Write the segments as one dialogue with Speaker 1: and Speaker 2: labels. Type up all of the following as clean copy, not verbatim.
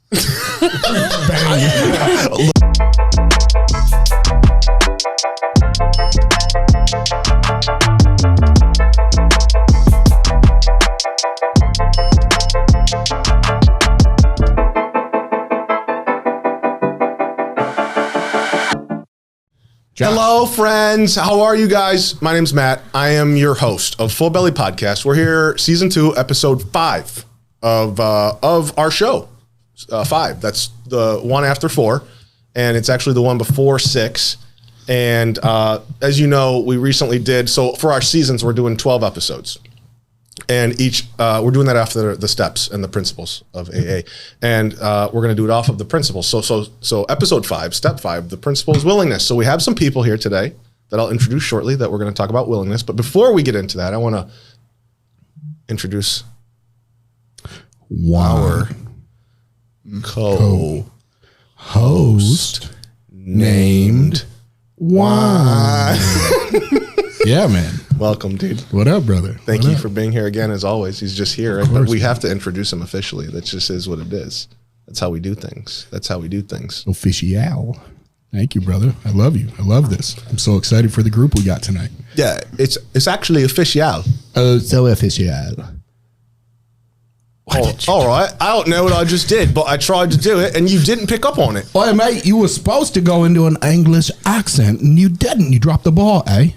Speaker 1: Hello, friends. How are you guys? My name's Matt. I am your host of Full Belly Podcast. We're here, season 2, episode 5 of our show. 5. That's the one after 4, and it's actually the one before 6. And as you know, we recently did. So for our seasons, we're doing 12 episodes. And each, we're doing that after the steps and the principles of AA. And we're going to do it off of the principles. So episode 5, step 5, the principle is willingness. So we have some people here today that I'll introduce shortly that we're going to talk about willingness. But before we get into that, I want to introduce our co-host named Juan.
Speaker 2: Yeah, man.
Speaker 1: Welcome, dude.
Speaker 2: What up, brother?
Speaker 1: Thank you for being here again, as always. He's just here, right? But we have to introduce him officially. That just is what it is. That's how we do things.
Speaker 2: Official. Thank you, brother. I love you. I love this. I'm so excited for the group we got tonight.
Speaker 1: Yeah, it's actually official.
Speaker 2: Oh, so official.
Speaker 1: All right. I don't know what I just did, but I tried to do it, and you didn't pick up on it.
Speaker 2: Boy, mate, you were supposed to go into an English accent, and you didn't. You dropped the ball, eh?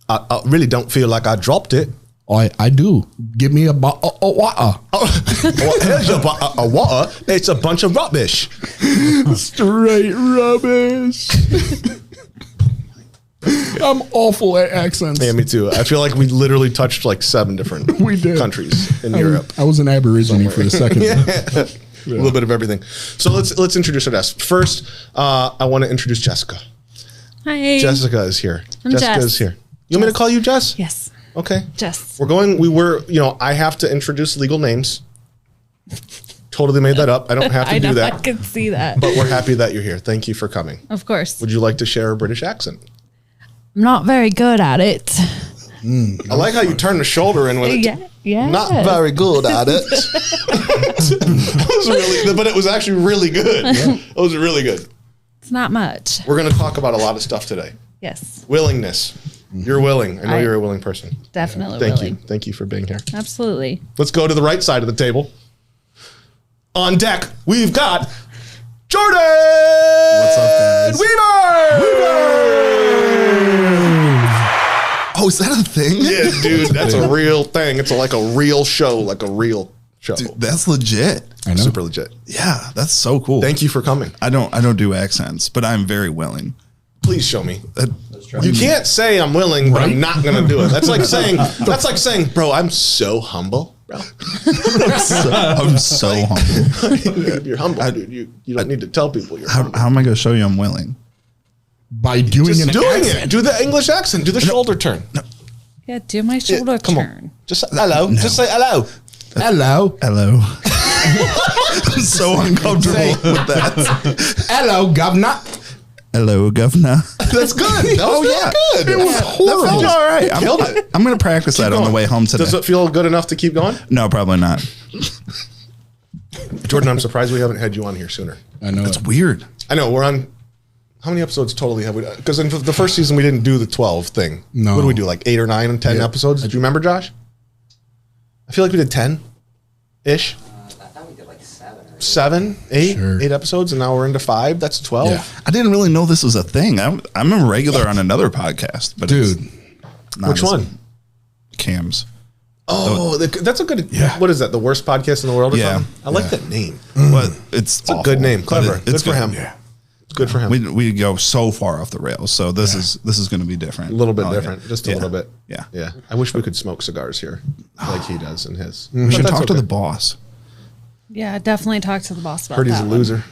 Speaker 1: I really don't feel like I dropped it.
Speaker 2: I do. Give me a bottle of water.
Speaker 1: Here's a bottle of water. It's a bunch of rubbish.
Speaker 2: Straight rubbish. I'm awful at accents.
Speaker 1: Yeah, me too. I feel like we literally touched like 7 different countries in Europe.
Speaker 2: I was an Aborigine for a second.
Speaker 1: Yeah. A little bit of everything. So let's introduce our guests. First, I want to introduce Jessica.
Speaker 3: Hi.
Speaker 1: Jessica is here. Jessica
Speaker 3: Jess.
Speaker 1: is here. You want me to call you Jess?
Speaker 3: Yes.
Speaker 1: Okay.
Speaker 3: Jess.
Speaker 1: I have to introduce legal names. Totally made that up. I don't have to do that.
Speaker 3: I could see that.
Speaker 1: But we're happy that you're here. Thank you for coming.
Speaker 3: Of course.
Speaker 1: Would you like to share a British accent?
Speaker 3: I'm not very good at it.
Speaker 1: I like how you turn the shoulder in with it.
Speaker 3: Yeah.
Speaker 1: Not very good at it. But it was actually really good. Yeah. It was really good.
Speaker 3: It's not much.
Speaker 1: We're going to talk about a lot of stuff today.
Speaker 3: Yes.
Speaker 1: Willingness. You're willing. I know you're a willing person.
Speaker 3: Definitely
Speaker 1: Thank
Speaker 3: willing.
Speaker 1: you. Thank you for being here.
Speaker 3: Absolutely.
Speaker 1: Let's go to the right side of the table. On deck, we've got Jordan!
Speaker 4: What's up, guys?
Speaker 1: Weaver!
Speaker 4: Oh, is that a thing?
Speaker 1: Yeah, dude, that's a real thing. It's like a real show,
Speaker 4: Dude, that's legit.
Speaker 2: I know.
Speaker 1: Super legit.
Speaker 4: Yeah, that's so cool.
Speaker 1: Thank you for coming.
Speaker 4: I don't do accents, but I'm very willing.
Speaker 1: Please show me. You can't say I'm willing, but I'm not gonna do it. That's like saying, bro, I'm so humble, bro.
Speaker 4: I'm so humble.
Speaker 1: You're humble, dude. You don't need to tell people you're
Speaker 4: How
Speaker 1: humble.
Speaker 4: am I going to show you I'm willing?
Speaker 2: By doing
Speaker 1: Just
Speaker 2: an
Speaker 1: doing
Speaker 2: accent.
Speaker 1: it. Do the English accent. Do the shoulder turn.
Speaker 3: Yeah, do my shoulder
Speaker 1: Come
Speaker 3: turn.
Speaker 1: on. Just say hello. No. Just say hello.
Speaker 2: Hello.
Speaker 4: Hello. I'm so uncomfortable with that.
Speaker 2: Hello, governor.
Speaker 4: Hello, governor.
Speaker 1: That's good. That was really good.
Speaker 2: It was horrible.
Speaker 4: That felt all right.
Speaker 1: Killed it.
Speaker 4: I'm going to practice that on the way home today.
Speaker 1: Does it feel good enough to keep going?
Speaker 4: No, probably not.
Speaker 1: Jordan, I'm surprised we haven't had you on here sooner.
Speaker 2: I know.
Speaker 4: It's weird.
Speaker 1: I know we're on. How many episodes totally have we done? Because in the first season we didn't do the 12 thing.
Speaker 2: No.
Speaker 1: What did we do? Like 8 or 9 and 10 episodes? Do you remember, Josh? I feel like we did 10-ish.
Speaker 5: I thought we did like 7 or 8.
Speaker 1: 7, 8,
Speaker 2: Sure.
Speaker 1: 8 episodes, and now we're into 5. That's 12.
Speaker 2: Yeah.
Speaker 4: I didn't really know this was a thing. I'm a regular on another podcast, but
Speaker 2: Dude.
Speaker 4: it's not
Speaker 1: Which
Speaker 4: as-
Speaker 1: one?
Speaker 4: Cams.
Speaker 1: Oh, that's a good.
Speaker 2: Yeah.
Speaker 1: What is that? The worst podcast in the world? Or
Speaker 4: Yeah.
Speaker 1: something? I like that name.
Speaker 4: But it's
Speaker 1: a good name. Clever.
Speaker 4: It's
Speaker 1: Good for him.
Speaker 4: Yeah.
Speaker 1: It's good for him.
Speaker 4: We go so far off the rails, so this is going to be different.
Speaker 1: A little bit
Speaker 4: Oh,
Speaker 1: different,
Speaker 4: yeah.
Speaker 1: just a
Speaker 4: Yeah.
Speaker 1: little bit.
Speaker 4: Yeah.
Speaker 1: Yeah. I wish we could smoke cigars here like he does in his.
Speaker 4: We should
Speaker 1: But
Speaker 4: talk
Speaker 1: that's
Speaker 4: to the
Speaker 1: okay.
Speaker 4: boss.
Speaker 3: Yeah, definitely talk to the boss about
Speaker 1: Heard he's
Speaker 3: that
Speaker 1: a
Speaker 3: one.
Speaker 1: loser.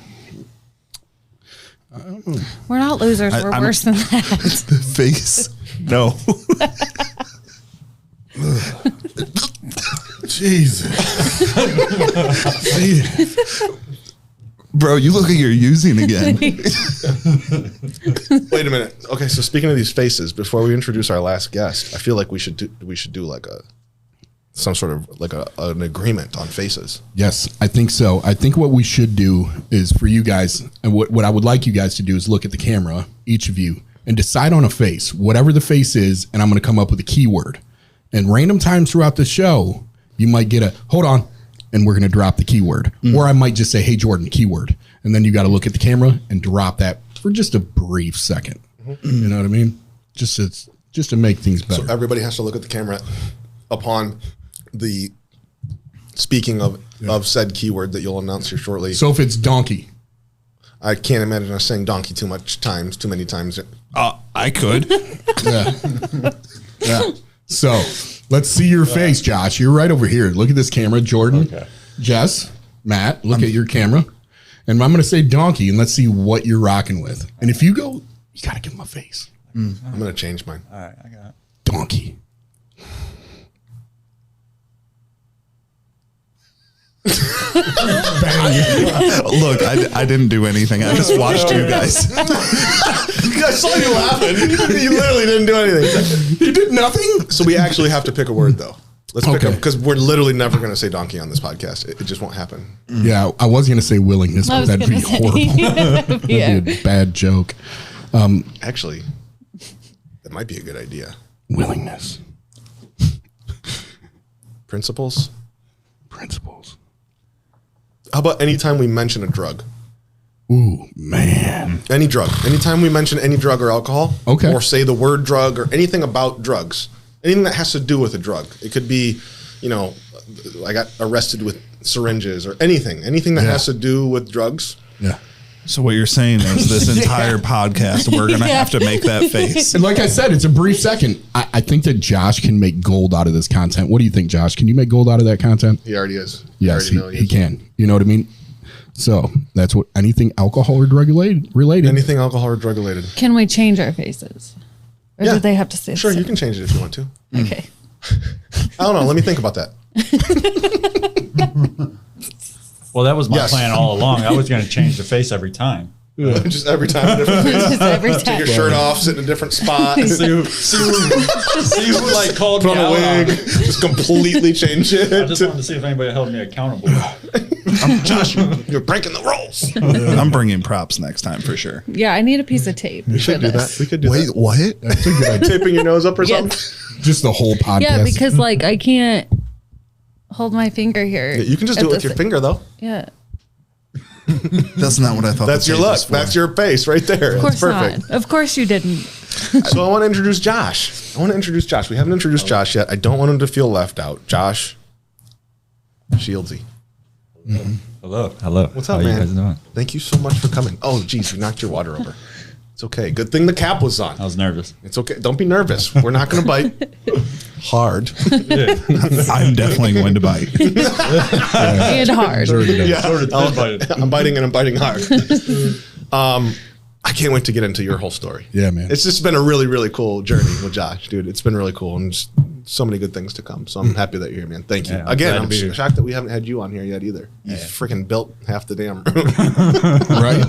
Speaker 3: We're not losers. We're
Speaker 4: I'm-
Speaker 3: worse than that.
Speaker 4: The face. No.
Speaker 2: Jesus.
Speaker 4: Bro, you look like you're using again.
Speaker 1: Wait a minute. Okay, so speaking of these faces, before we introduce our last guest, I feel like we should do like a some sort of like an agreement on faces.
Speaker 2: Yes, I think so. I think what we should do is for you guys, and what I would like you guys to do is look at the camera, each of you, and decide on a face, whatever the face is, and I'm going to come up with a keyword. And random times throughout the show, you might get a, hold on, and we're going to drop the keyword. Or I might just say, hey, Jordan, keyword. And then you got to look at the camera and drop that for just a brief second. You know what I mean? Just to make things better.
Speaker 1: So everybody has to look at the camera upon the speaking of said keyword that you'll announce here shortly.
Speaker 2: So if it's donkey.
Speaker 1: I can't imagine us saying donkey too many times.
Speaker 4: I could.
Speaker 2: Yeah. So let's see your face, Josh. You're right over here. Look at this camera. Jordan, Jess, Matt, look at your camera. And I'm going to say donkey, and let's see what you're rocking with. And if you go, you got to give him a face.
Speaker 1: I'm going to change mine.
Speaker 6: All right, I got it.
Speaker 2: Donkey.
Speaker 4: Look, I didn't do anything. I just watched you guys.
Speaker 1: I saw you laughing. You literally didn't do anything.
Speaker 2: You did nothing?
Speaker 1: So we actually have to pick a word, though. Let's pick
Speaker 2: Okay.
Speaker 1: because we're literally never going to say donkey on this podcast. It just won't happen.
Speaker 2: Yeah, I was going to say willingness,
Speaker 3: I
Speaker 2: but
Speaker 3: was
Speaker 2: that'd be
Speaker 3: gonna say.
Speaker 2: horrible. That'd be
Speaker 3: Yeah.
Speaker 2: a bad joke.
Speaker 1: Actually, that might be a good idea.
Speaker 2: Willingness.
Speaker 1: Principles.
Speaker 2: Principles.
Speaker 1: How about anytime we mention a drug?
Speaker 2: Ooh, man.
Speaker 1: Any drug. Anytime we mention any drug or alcohol,
Speaker 2: Okay.
Speaker 1: or say the word drug or anything about drugs, anything that has to do with a drug. It could be, I got arrested with syringes or anything that has to do with drugs.
Speaker 2: Yeah.
Speaker 4: So what you're saying is this entire podcast, we're going to have to make that face.
Speaker 2: And like I said, it's a brief second. I think that Josh can make gold out of this content. What do you think, Josh? Can you make gold out of that content?
Speaker 1: He already is.
Speaker 2: Yes,
Speaker 1: You already know
Speaker 2: he can. You know what I mean? So that's what anything alcohol or drug related.
Speaker 1: Anything alcohol or drug related.
Speaker 3: Can we change our faces? Or
Speaker 1: Yeah.
Speaker 3: do they have to stay the
Speaker 1: Sure,
Speaker 3: same?
Speaker 1: you can change it if you want to.
Speaker 3: Okay.
Speaker 1: I don't know. Let me think about that.
Speaker 6: Well, that was my
Speaker 1: Yes.
Speaker 6: plan all along. I was going to change the face every time.
Speaker 1: Just every time, a different face.
Speaker 3: Just every
Speaker 1: Take
Speaker 3: time.
Speaker 1: your shirt off, sit in a different spot.
Speaker 6: See who like called
Speaker 1: Put
Speaker 6: me
Speaker 1: on a
Speaker 6: out.
Speaker 1: wig. Just completely change it.
Speaker 6: I just wanted to see if anybody held me accountable.
Speaker 1: Josh, you're breaking the rules.
Speaker 4: I'm bringing props next time for sure.
Speaker 3: Yeah, I need a piece of tape.
Speaker 1: We should do that. We could do that.
Speaker 4: what?
Speaker 2: That's a good idea.
Speaker 1: Taping your nose up or something?
Speaker 2: Just the whole podcast.
Speaker 3: Yeah, because I can't hold my finger here.
Speaker 1: Yeah, you can just do it with your finger, though.
Speaker 3: Yeah.
Speaker 4: That's not what I thought.
Speaker 1: That's
Speaker 4: the
Speaker 1: your
Speaker 4: tape
Speaker 1: look.
Speaker 4: was for.
Speaker 1: That's your face right there.
Speaker 3: Of
Speaker 1: That's
Speaker 3: course
Speaker 1: perfect.
Speaker 3: not. Of course you didn't.
Speaker 1: So I want to introduce Josh. We haven't introduced Josh yet. I don't want him to feel left out. Josh Shieldsy.
Speaker 6: Hello. Hello.
Speaker 1: What's up,
Speaker 6: How
Speaker 1: man?
Speaker 6: you guys doing?
Speaker 1: Thank you so much for coming. Oh, geez, you knocked your water over. It's okay. Good thing the cap was on.
Speaker 6: I was nervous.
Speaker 1: It's okay. Don't be nervous. We're not going to bite hard.
Speaker 4: I'm definitely going to bite.
Speaker 3: And hard.
Speaker 1: Yeah,
Speaker 6: Invited.
Speaker 1: I'm biting and I'm biting hard. I can't wait to get into your whole story.
Speaker 2: Yeah, man.
Speaker 1: It's just been a really, really cool journey with Josh, dude. It's been really cool and just so many good things to come. So I'm happy that you're here, man. Thank you.
Speaker 6: Yeah, I'm
Speaker 1: Again,
Speaker 6: glad to
Speaker 1: I'm
Speaker 6: be here.
Speaker 1: shocked that we haven't had you on here yet either. You freaking built half the damn room.
Speaker 2: Right?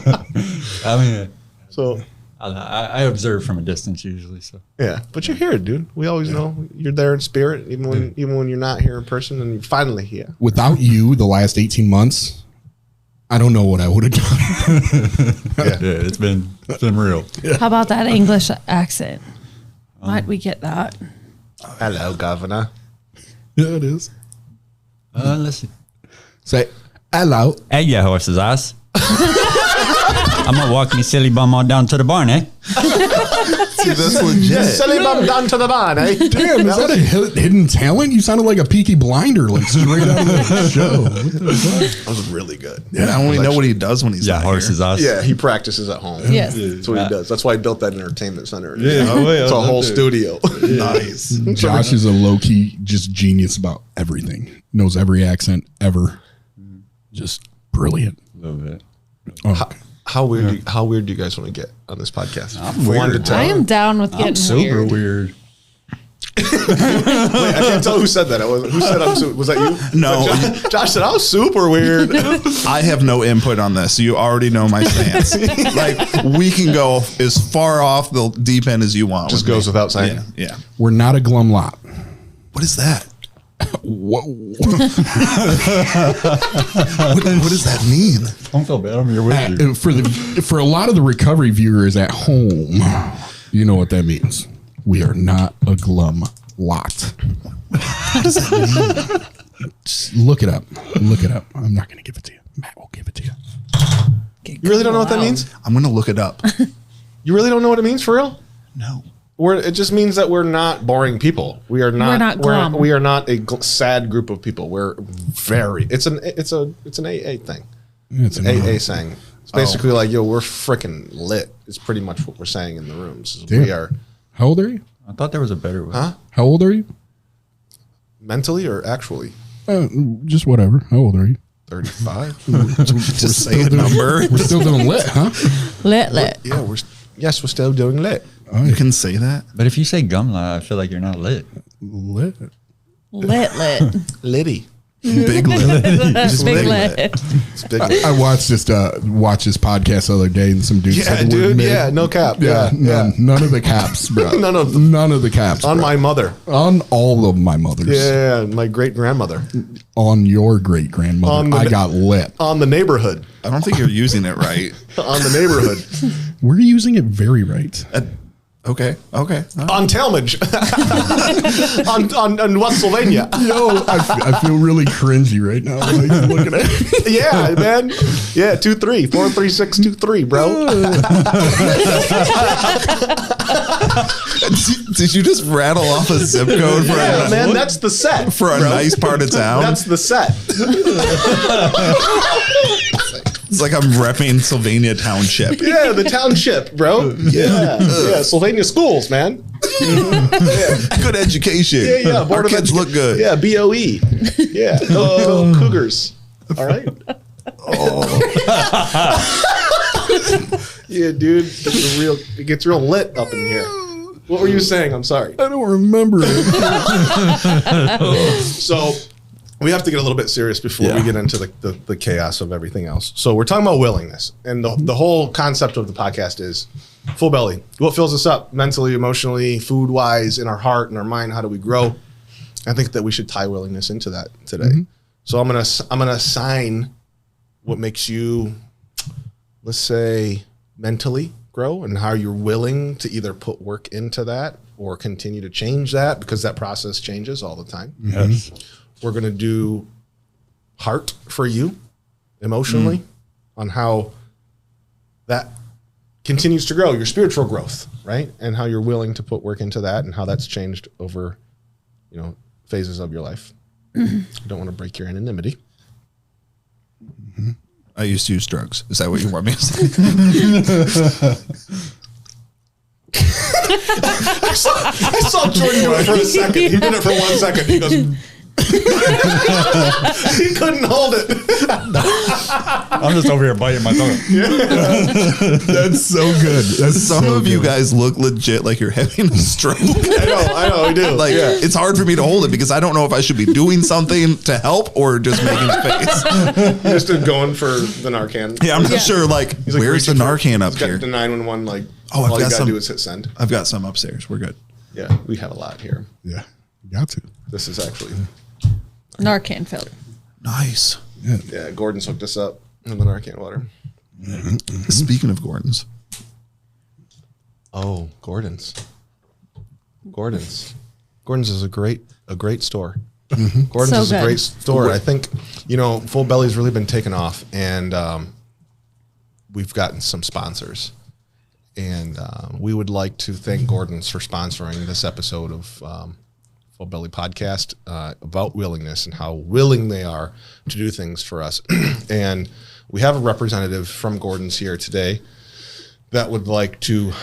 Speaker 6: I mean,
Speaker 1: So
Speaker 6: I observe from a distance usually. So
Speaker 1: yeah, but you're here, dude. We always know you're there in spirit, even when you're not here in person, and you're finally here.
Speaker 2: Without you, the last 18 months, I don't know what I would have done.
Speaker 6: yeah, it's been real.
Speaker 3: How about that English accent? Might we get that?
Speaker 1: Hello, Governor.
Speaker 2: Yeah, it is.
Speaker 6: Listen.
Speaker 2: Say, hello.
Speaker 6: Hey, you horse's ass. I'm gonna walk me silly bum on down to the barn, eh?
Speaker 4: See, that's legit.
Speaker 1: Silly bum down to the barn, eh?
Speaker 2: Damn, is that a hidden talent? You sounded like a Peaky Blinder, like straight out of the show. What the fuck?
Speaker 1: That was really good.
Speaker 4: Yeah, I only know what he does when he's
Speaker 6: Yeah,
Speaker 4: not
Speaker 6: horse's
Speaker 4: here.
Speaker 6: ass.
Speaker 1: Yeah, he practices at home.
Speaker 3: Yes.
Speaker 1: That's what he does. That's why he built that entertainment center.
Speaker 6: Yeah, oh, yeah,
Speaker 1: It's a
Speaker 6: that's
Speaker 1: whole
Speaker 6: it.
Speaker 1: studio.
Speaker 4: Nice.
Speaker 2: Josh is a low-key just genius about everything. Knows every accent ever. Just brilliant.
Speaker 6: A little bit.
Speaker 2: Oh,
Speaker 1: How weird do you guys want to get on this podcast?
Speaker 6: I'm
Speaker 1: One to
Speaker 6: weird.
Speaker 1: 10.
Speaker 3: I am down with getting
Speaker 6: I'm super
Speaker 3: weird.
Speaker 6: weird.
Speaker 1: Wait, I can't tell who said that. Who said I'm super? Was that you?
Speaker 4: No.
Speaker 1: Josh said I was super weird.
Speaker 4: I have no input on this. You already know my stance. Like, we can go as far off the deep end as you want.
Speaker 1: Just
Speaker 4: with me.
Speaker 1: goes without saying.
Speaker 4: Yeah.
Speaker 2: we're not a glum lot.
Speaker 4: What is that?
Speaker 2: What?
Speaker 4: What does that mean?
Speaker 6: Don't feel bad. I'm here with you.
Speaker 2: For a lot of the recovery viewers at home, you know what that means. We are not a glum lot.
Speaker 4: What does that mean?
Speaker 2: Just look it up. Look it up. I'm not going to give it to you. Matt will give it to you.
Speaker 1: You really don't know what that means?
Speaker 4: I'm going to look it up.
Speaker 1: You really don't know what it means for real?
Speaker 4: No.
Speaker 1: It just means that we're not boring people. We are not.
Speaker 3: We're not glum.
Speaker 1: We are not a sad group of people. We're very. It's an AA thing.
Speaker 2: It's
Speaker 1: It's an AA saying. It's basically like, yo, we're freaking lit. It's pretty much what we're saying in the rooms.
Speaker 2: Damn.
Speaker 1: We are
Speaker 2: How old are you?
Speaker 6: I thought there was a better way.
Speaker 1: Huh?
Speaker 2: How old are you?
Speaker 1: mentally or actually.
Speaker 2: Just whatever. How old are you?
Speaker 1: 35.
Speaker 4: Just say a number.
Speaker 2: We're still doing lit, huh?
Speaker 3: Lit.
Speaker 1: Yeah, we're still doing lit.
Speaker 4: You can say that.
Speaker 6: But if you say gumla, I feel like you're not lit.
Speaker 2: Lit.
Speaker 1: Liddy.
Speaker 4: Big lit.
Speaker 3: Just
Speaker 4: big
Speaker 3: lit.
Speaker 1: It's big lit.
Speaker 2: I watched this podcast the other day, and some dude
Speaker 1: Yeah,
Speaker 2: said the word
Speaker 1: dude.
Speaker 2: mid.
Speaker 1: Yeah, no cap.
Speaker 2: Yeah, none of the caps, bro.
Speaker 1: None of
Speaker 2: the caps.
Speaker 1: On
Speaker 2: bro.
Speaker 1: my mother.
Speaker 2: On all of my mothers.
Speaker 1: Yeah, my great grandmother.
Speaker 2: On your great grandmother.
Speaker 1: On the-
Speaker 2: I got lit.
Speaker 1: On the neighborhood.
Speaker 4: I don't think you're using it right.
Speaker 1: On the neighborhood.
Speaker 2: We're using it very right.
Speaker 4: Okay.
Speaker 1: On Talmadge. on West Sylvania.
Speaker 2: Yo, I feel really cringy right now. Like, looking at it.
Speaker 1: Yeah, man. Yeah, 23 43623, bro.
Speaker 4: Did you just rattle off a zip code for
Speaker 1: Yeah,
Speaker 4: a,
Speaker 1: man, that's the set.
Speaker 4: for a nice part of town?
Speaker 1: That's the set.
Speaker 4: It's like I'm repping Sylvania Township.
Speaker 1: Yeah, the township, bro. Yeah, Sylvania schools, man.
Speaker 4: Good education.
Speaker 1: Yeah.
Speaker 4: Our kids look good.
Speaker 1: Yeah, BOE. Yeah, go Cougars. All right. Yeah, dude, it gets real lit up in here. What were you saying? I'm sorry.
Speaker 2: I don't remember it.
Speaker 1: So we have to get a little bit serious before we get into the chaos of everything else. So we're talking about willingness, and the whole concept of the podcast is full belly. What fills us up mentally, emotionally, food wise, in our heart and our mind? How do we grow? I think that we should tie willingness into that today.
Speaker 2: Mm-hmm.
Speaker 1: So I'm gonna assign what makes you, let's say, mentally grow, and how you're willing to either put work into that or continue to change that, because that process changes all the time.
Speaker 6: Yes.
Speaker 1: We're going to do heart for you emotionally on how that continues to grow, your spiritual growth, right? And how you're willing to put work into that and how that's changed over, phases of your life. You don't want to break your anonymity.
Speaker 4: I used to use drugs. Is that what you want me to say?
Speaker 1: I saw Jordan do it for a second. He did it for 1 second. He goes, he couldn't hold it.
Speaker 6: I'm just over here biting my tongue.
Speaker 2: That's so good. That's
Speaker 4: Some
Speaker 2: so
Speaker 4: of you
Speaker 2: good.
Speaker 4: guys look legit like you're having a stroke.
Speaker 1: I know, we do.
Speaker 4: Like it's hard for me to hold it because I don't know if I should be doing something to help or just making a face.
Speaker 1: Just going for the Narcan.
Speaker 4: Yeah, I'm not sure. Like,
Speaker 1: He's like
Speaker 4: where's the
Speaker 1: reaching for-
Speaker 4: Narcan up
Speaker 1: he's got
Speaker 4: here?
Speaker 1: The 911, like,
Speaker 4: Oh, I've
Speaker 1: all you
Speaker 4: got
Speaker 1: gotta
Speaker 4: some-
Speaker 1: do is hit send.
Speaker 4: I've got some upstairs. We're good.
Speaker 1: Yeah, we have a lot here.
Speaker 2: Yeah, you got to.
Speaker 1: This is actually,
Speaker 3: Narcan filled.
Speaker 4: Nice.
Speaker 1: yeah, Gordon's hooked us up in the Narcan water.
Speaker 4: Speaking of Gordon's,
Speaker 1: Oh, Gordon's is a great store. Gordon's
Speaker 3: So
Speaker 1: is a
Speaker 3: good.
Speaker 1: great store. I think, Full Belly's really been taken off, and we've gotten some sponsors. And we would like to thank Gordon's for sponsoring this episode of Full Belly Podcast about willingness and how willing they are to do things for us. And we have a representative from Gordon's here today that would like to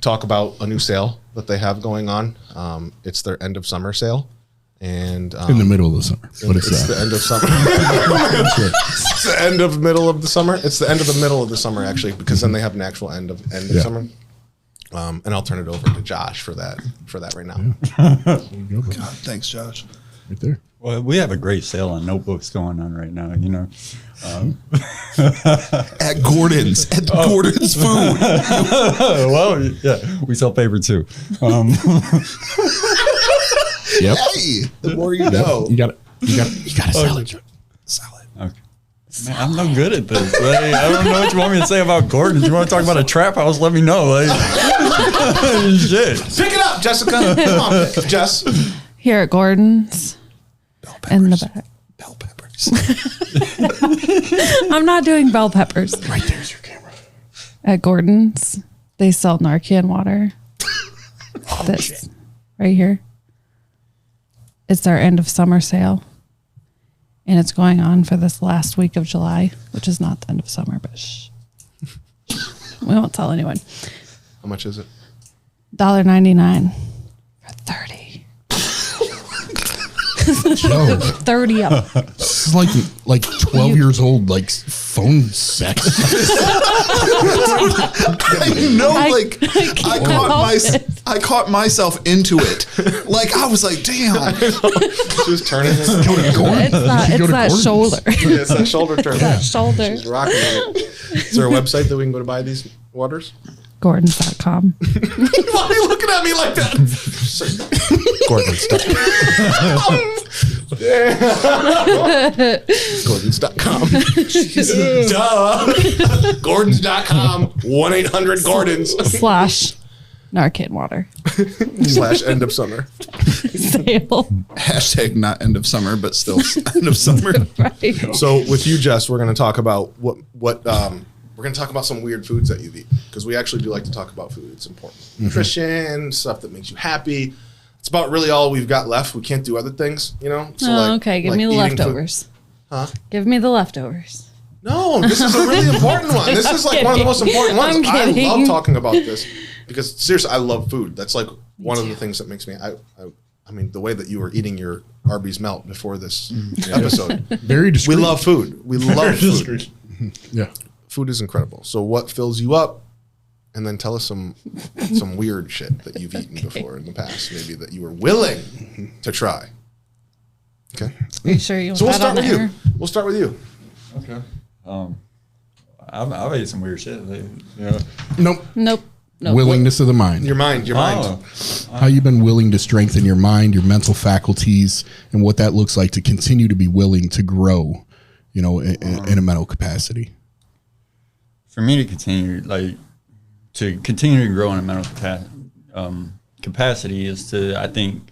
Speaker 1: talk about a new sale that they have going on. It's their end of summer sale. And
Speaker 2: In the middle of the summer. What is
Speaker 1: it's
Speaker 2: that?
Speaker 1: the end of summer. It's the end of middle of the summer. It's the end of the middle of the summer, actually, because then they have an actual end of
Speaker 2: Yeah.
Speaker 1: summer. And I'll turn it over to Josh for that right now.
Speaker 4: God, thanks, Josh.
Speaker 2: Right there.
Speaker 6: Well, we have a great sale on notebooks going on right now,
Speaker 4: At Gordon's food.
Speaker 6: well, yeah, we sell paper too.
Speaker 2: Yep.
Speaker 4: Hey,
Speaker 1: The more you know.
Speaker 2: You gotta sell it.
Speaker 4: salad.
Speaker 6: Okay. Man, I'm no good at this. Like, I don't know what you want me to say about Gordon. If you want to talk about a trap house, let me know. Like, shit.
Speaker 1: Pick it up, Jessica. Come on, Jess.
Speaker 3: Here at Gordon's. In the back.
Speaker 4: Bell peppers.
Speaker 3: I'm not doing bell peppers.
Speaker 2: Right there's your camera.
Speaker 3: At Gordon's, they sell Narcan water. This right here. It's their end of summer sale. And it's going on for this last week of July, which is not the end of summer, but shh. We won't tell anyone.
Speaker 1: How much is it?
Speaker 3: $1.99 for 30.
Speaker 2: Yo,
Speaker 3: 30 of them.
Speaker 2: this is like 12 years old, like phone sex.
Speaker 4: I know, like
Speaker 3: can't
Speaker 4: I
Speaker 3: help it.
Speaker 4: caught myself into it. Like I was like, damn.
Speaker 1: She was turning it.
Speaker 3: It's that shoulder.
Speaker 1: Yeah, it's that shoulder turn.
Speaker 3: That shoulder.
Speaker 1: She's rocking it. Is there a website that we can go to buy these waters?
Speaker 3: Gordons.com.
Speaker 1: Why are you looking at me like that? Gordons.com. Duh. Gordons.com. 1-800-GORDONS.
Speaker 3: / Narcan water.
Speaker 1: / end of summer.
Speaker 3: Sale.
Speaker 4: Hashtag not end of summer, but still end of summer.
Speaker 3: Right.
Speaker 1: So with you, Jess, we're going to talk about what we're going to talk about some weird foods that you've eaten, because we actually do like to talk about food. It's important. Nutrition, stuff that makes you happy. It's about really all we've got left. We can't do other things, you know? So
Speaker 3: Okay. Give
Speaker 1: like
Speaker 3: me the
Speaker 1: eating food.
Speaker 3: leftovers.
Speaker 1: Huh?
Speaker 3: Give me the leftovers.
Speaker 1: No, this is a really important one. This is like one of the most important ones.
Speaker 3: I'm
Speaker 1: I
Speaker 3: kidding.
Speaker 1: love talking about this because seriously, I love food. That's like one of the things that makes me. I mean, the way that you were eating your Arby's melt before this episode.
Speaker 2: Very discreet.
Speaker 1: We love food. We love food.
Speaker 2: Yeah.
Speaker 1: Food is incredible. So, what fills you up? And then tell us some weird shit that you've eaten before in the past, maybe that you were willing to try. Okay.
Speaker 3: Are you sure you want
Speaker 1: So we'll
Speaker 3: that
Speaker 1: start
Speaker 3: on
Speaker 1: with
Speaker 3: there?
Speaker 1: you. We'll start with you.
Speaker 6: Okay. I've ate some weird shit. Like, you know.
Speaker 2: Nope.
Speaker 3: Nope.
Speaker 2: Willingness of the mind.
Speaker 1: Your mind.
Speaker 6: Oh.
Speaker 2: How you've been willing to strengthen your mind, your mental faculties, and what that looks like to continue to be willing to grow, you know, in a mental capacity.
Speaker 6: For me to continue, to grow in a mental capacity is I think,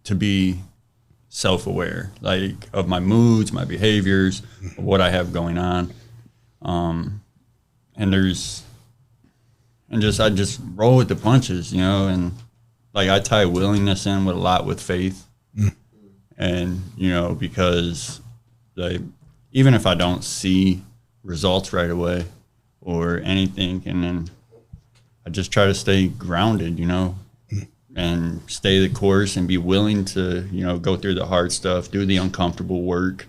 Speaker 6: to be self-aware, like of my moods, my behaviors, of what I have going on. I just roll with the punches, you know, and like I tie willingness in with a lot with faith. And, you know, because like, even if I don't see results right away or anything, and then I just try to stay grounded, you know, and stay the course and be willing to, you know, go through the hard stuff, do the uncomfortable work,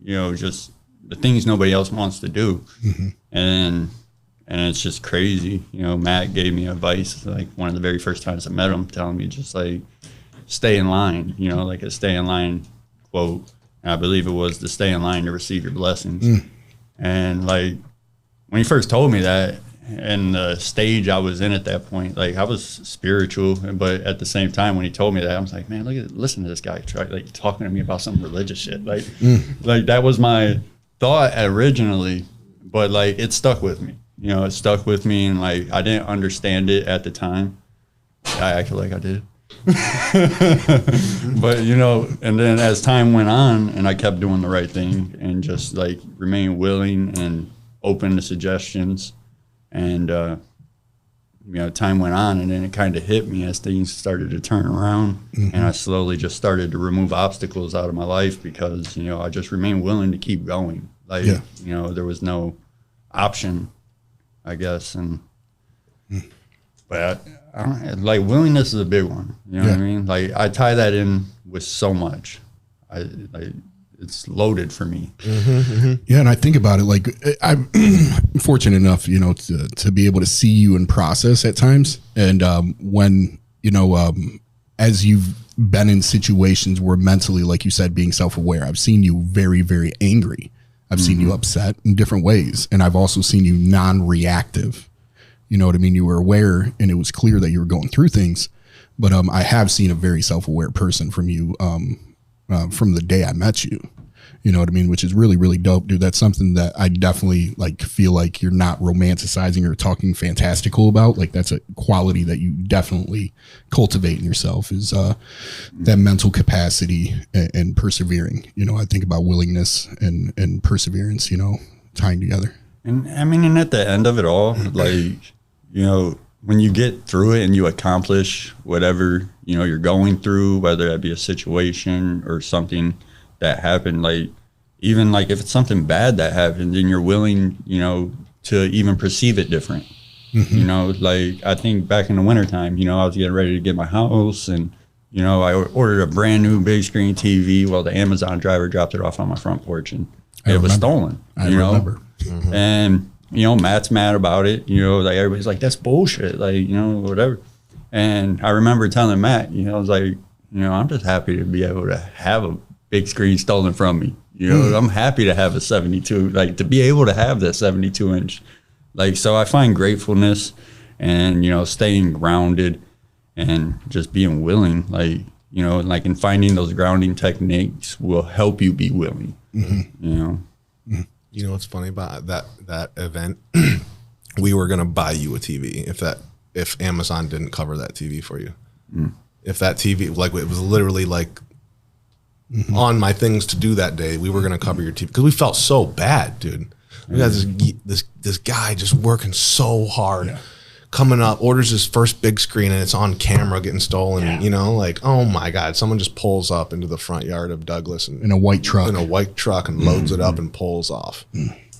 Speaker 6: you know, just the things nobody else wants to do. And it's just crazy. You know, Matt gave me advice, like one of the very first times I met him, telling me just like, stay in line, you know, like a stay in line quote. And I believe it was to stay in line to receive your blessings. And like, when he first told me that, and the stage I was in at that point, like I was spiritual, but at the same time, when he told me that, I was like, man, listen to this guy like talking to me about some religious shit. Like, like that was my thought originally, but like it stuck with me. You know, it stuck with me, and like I didn't understand it at the time. I acted like I did. But you know, and then as time went on, and I kept doing the right thing, and just like remain willing and open to suggestions. And, you know, time went on, and then it kind of hit me as things started to turn around. And I slowly just started to remove obstacles out of my life because, you know, I just remained willing to keep going. Like, you know, there was no option, I guess. And, but I don't, like, willingness is a big one. You know what I mean? Like, I tie that in with so much. It's loaded for me.
Speaker 2: Yeah, and I think about it like I'm fortunate enough, you know, to be able to see you in process at times, and when you know, as you've been in situations where mentally, like you said, being self-aware, I've seen you very, very angry. I've seen you upset in different ways, and I've also seen you non-reactive. You know what I mean? You were aware, and it was clear that you were going through things, But I have seen a very self-aware person from you from the day I met you. You know what I mean? Which is really, really dope, dude. That's something that I definitely like feel like you're not romanticizing or talking fantastical about. Like that's a quality that you definitely cultivate in yourself is that mental capacity and persevering. You know, I think about willingness and perseverance, you know, tying together.
Speaker 6: And I mean, and at the end of it all, like, you know, when you get through it and you accomplish whatever, you know, you're going through, whether that be a situation or something that happened, like even like if it's something bad that happened, then you're willing, you know, to even perceive it different. You know, like I think back in the wintertime, you know, I was getting ready to get my house and, you know, I ordered a brand new big screen TV while the Amazon driver dropped it off on my front porch and it was stolen.
Speaker 2: I remember.
Speaker 6: And, you know, Matt's mad about it. You know, like everybody's like, that's bullshit. Like, you know, whatever. And I remember telling Matt, you know, I was like, you know, I'm just happy to be able to have a big screen stolen from me. You know, I'm happy to have a 72, like to be able to have that 72 inch. Like, so I find gratefulness and, you know, staying grounded and just being willing, like, you know, like in finding those grounding techniques will help you be willing, you know.
Speaker 1: You know what's funny about that event? We were gonna buy you a TV if Amazon didn't cover that TV for you. If that TV, like it was literally like on my things to do that day, we were gonna cover your TV because we felt so bad, dude. We got this guy just working so hard, coming up, orders his first big screen and it's on camera getting stolen. You know, like, oh my God, someone just pulls up into the front yard of Douglas and
Speaker 2: In a white truck.
Speaker 1: And loads it up and pulls off.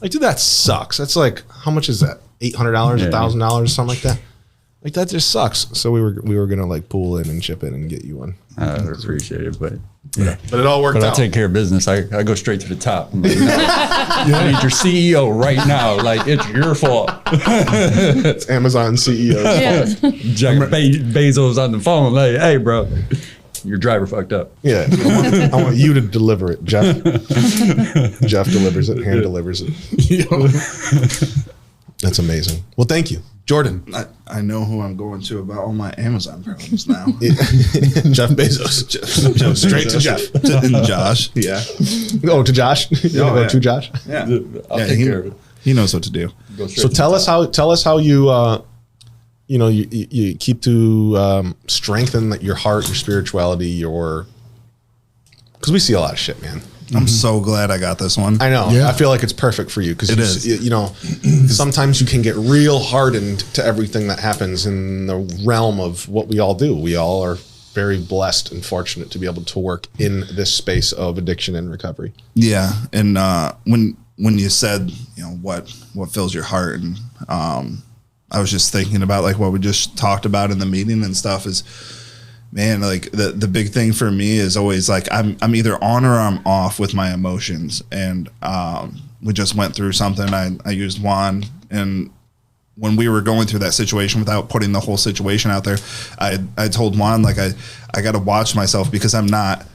Speaker 1: Like, dude, that sucks. That's like, how much is that? $800, $1,000, something like that. Like that just sucks. So we were gonna like pool in and chip in and get you one.
Speaker 6: I appreciate it, but
Speaker 1: But it all worked
Speaker 6: But
Speaker 1: out.
Speaker 6: I take care of business. I go straight to the top. I'm like, no, I need your CEO right now. Like, it's your fault.
Speaker 1: It's Amazon CEO.
Speaker 3: Yeah.
Speaker 6: Jack Bezos on the phone. Like, hey, bro, your driver fucked up.
Speaker 1: Yeah, I want you to deliver it, Jeff. Jeff delivers it, hand delivers it. That's amazing. Well, thank you, Jordan.
Speaker 4: I know who I'm going to about all my Amazon problems now.
Speaker 1: Jeff Bezos. Jeff, straight to Jeff.
Speaker 4: And Josh. Yeah.
Speaker 1: Oh, to Josh.
Speaker 4: Oh, yeah.
Speaker 1: To Josh.
Speaker 4: Yeah.
Speaker 6: I'll take care of it.
Speaker 4: He knows what to do.
Speaker 6: Go straight
Speaker 1: So
Speaker 6: to
Speaker 1: tell
Speaker 6: the
Speaker 1: us
Speaker 6: top.
Speaker 1: how you you know you keep to strengthen your heart, your spirituality, because we see a lot of shit, man.
Speaker 4: I'm so glad I got this one.
Speaker 1: I know.
Speaker 2: Yeah.
Speaker 1: I feel like it's perfect for you because
Speaker 4: It is.
Speaker 1: you know, sometimes you can get real hardened to everything that happens in the realm of what we all do. We all are very blessed and fortunate to be able to work in this space of addiction and recovery.
Speaker 4: Yeah, and when you said, you know, what fills your heart, and I was just thinking about like what we just talked about in the meeting and stuff is, man, like the big thing for me is always like I'm either on or I'm off with my emotions, and we just went through something. I used Juan, and when we were going through that situation, without putting the whole situation out there, I told Juan, like I got to watch myself because I'm not.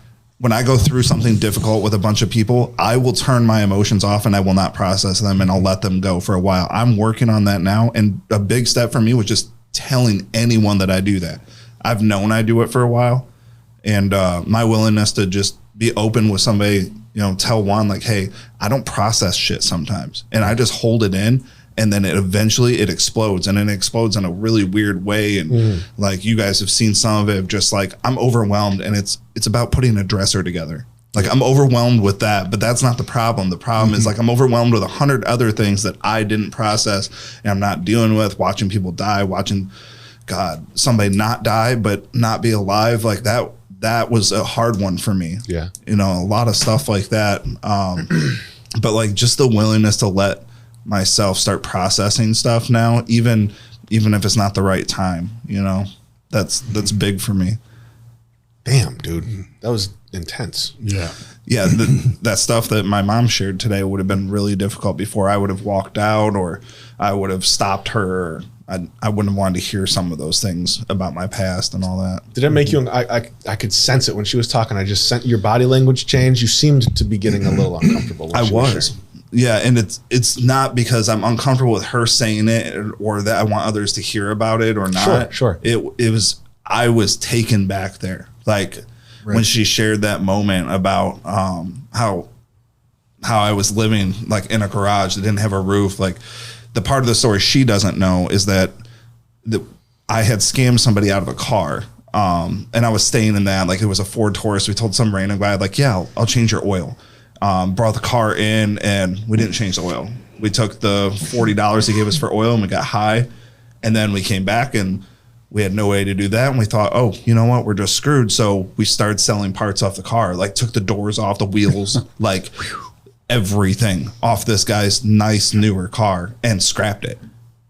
Speaker 4: When I go through something difficult with a bunch of people, I will turn my emotions off and I will not process them and I'll let them go for a while. I'm working on that now, and a big step for me was just telling anyone that I do that. I've known I do it for a while, and my willingness to just be open with somebody, you know, tell Juan like, hey, I don't process shit sometimes, and I just hold it in, and then it eventually explodes, and it explodes in a really weird way, and like you guys have seen some of it, just like I'm overwhelmed, and it's about putting a dresser together. Like I'm overwhelmed with that, but that's not the problem. The problem is like I'm overwhelmed with 100 other things that I didn't process and I'm not dealing with, watching people die, watching God, somebody not die, but not be alive. Like that was a hard one for me.
Speaker 1: Yeah.
Speaker 4: You know, a lot of stuff like that. But like just the willingness to let myself start processing stuff now, even if it's not the right time, you know, that's big for me.
Speaker 1: Damn, dude, that was intense.
Speaker 2: Yeah.
Speaker 4: Yeah. That stuff that my mom shared today would have been really difficult before. I would have walked out, or I would have stopped her. I wouldn't have wanted to hear some of those things about my past and all that.
Speaker 1: Did it make you? I could sense it when she was talking. I just sent your body language change. You seemed to be getting a little uncomfortable. When
Speaker 4: I
Speaker 1: she
Speaker 4: was.
Speaker 1: sharing.
Speaker 4: Yeah, and it's not because I'm uncomfortable with her saying it or that I want others to hear about it or not.
Speaker 1: Sure.
Speaker 4: It was I was taken back there. Like when she shared that moment about how I was living like in a garage that didn't have a roof. Like the part of the story she doesn't know is that I had scammed somebody out of a car. And I was staying in that, like it was a Ford Taurus. We told some random guy, like, yeah, I'll change your oil. Brought the car in and we didn't change the oil. We took the $40 he gave us for oil and we got high. And then we came back and we had no way to do that. And we thought, oh, you know what? We're just screwed. So we started selling parts off the car, like took the doors off, the wheels, like everything off this guy's nice newer car and scrapped it.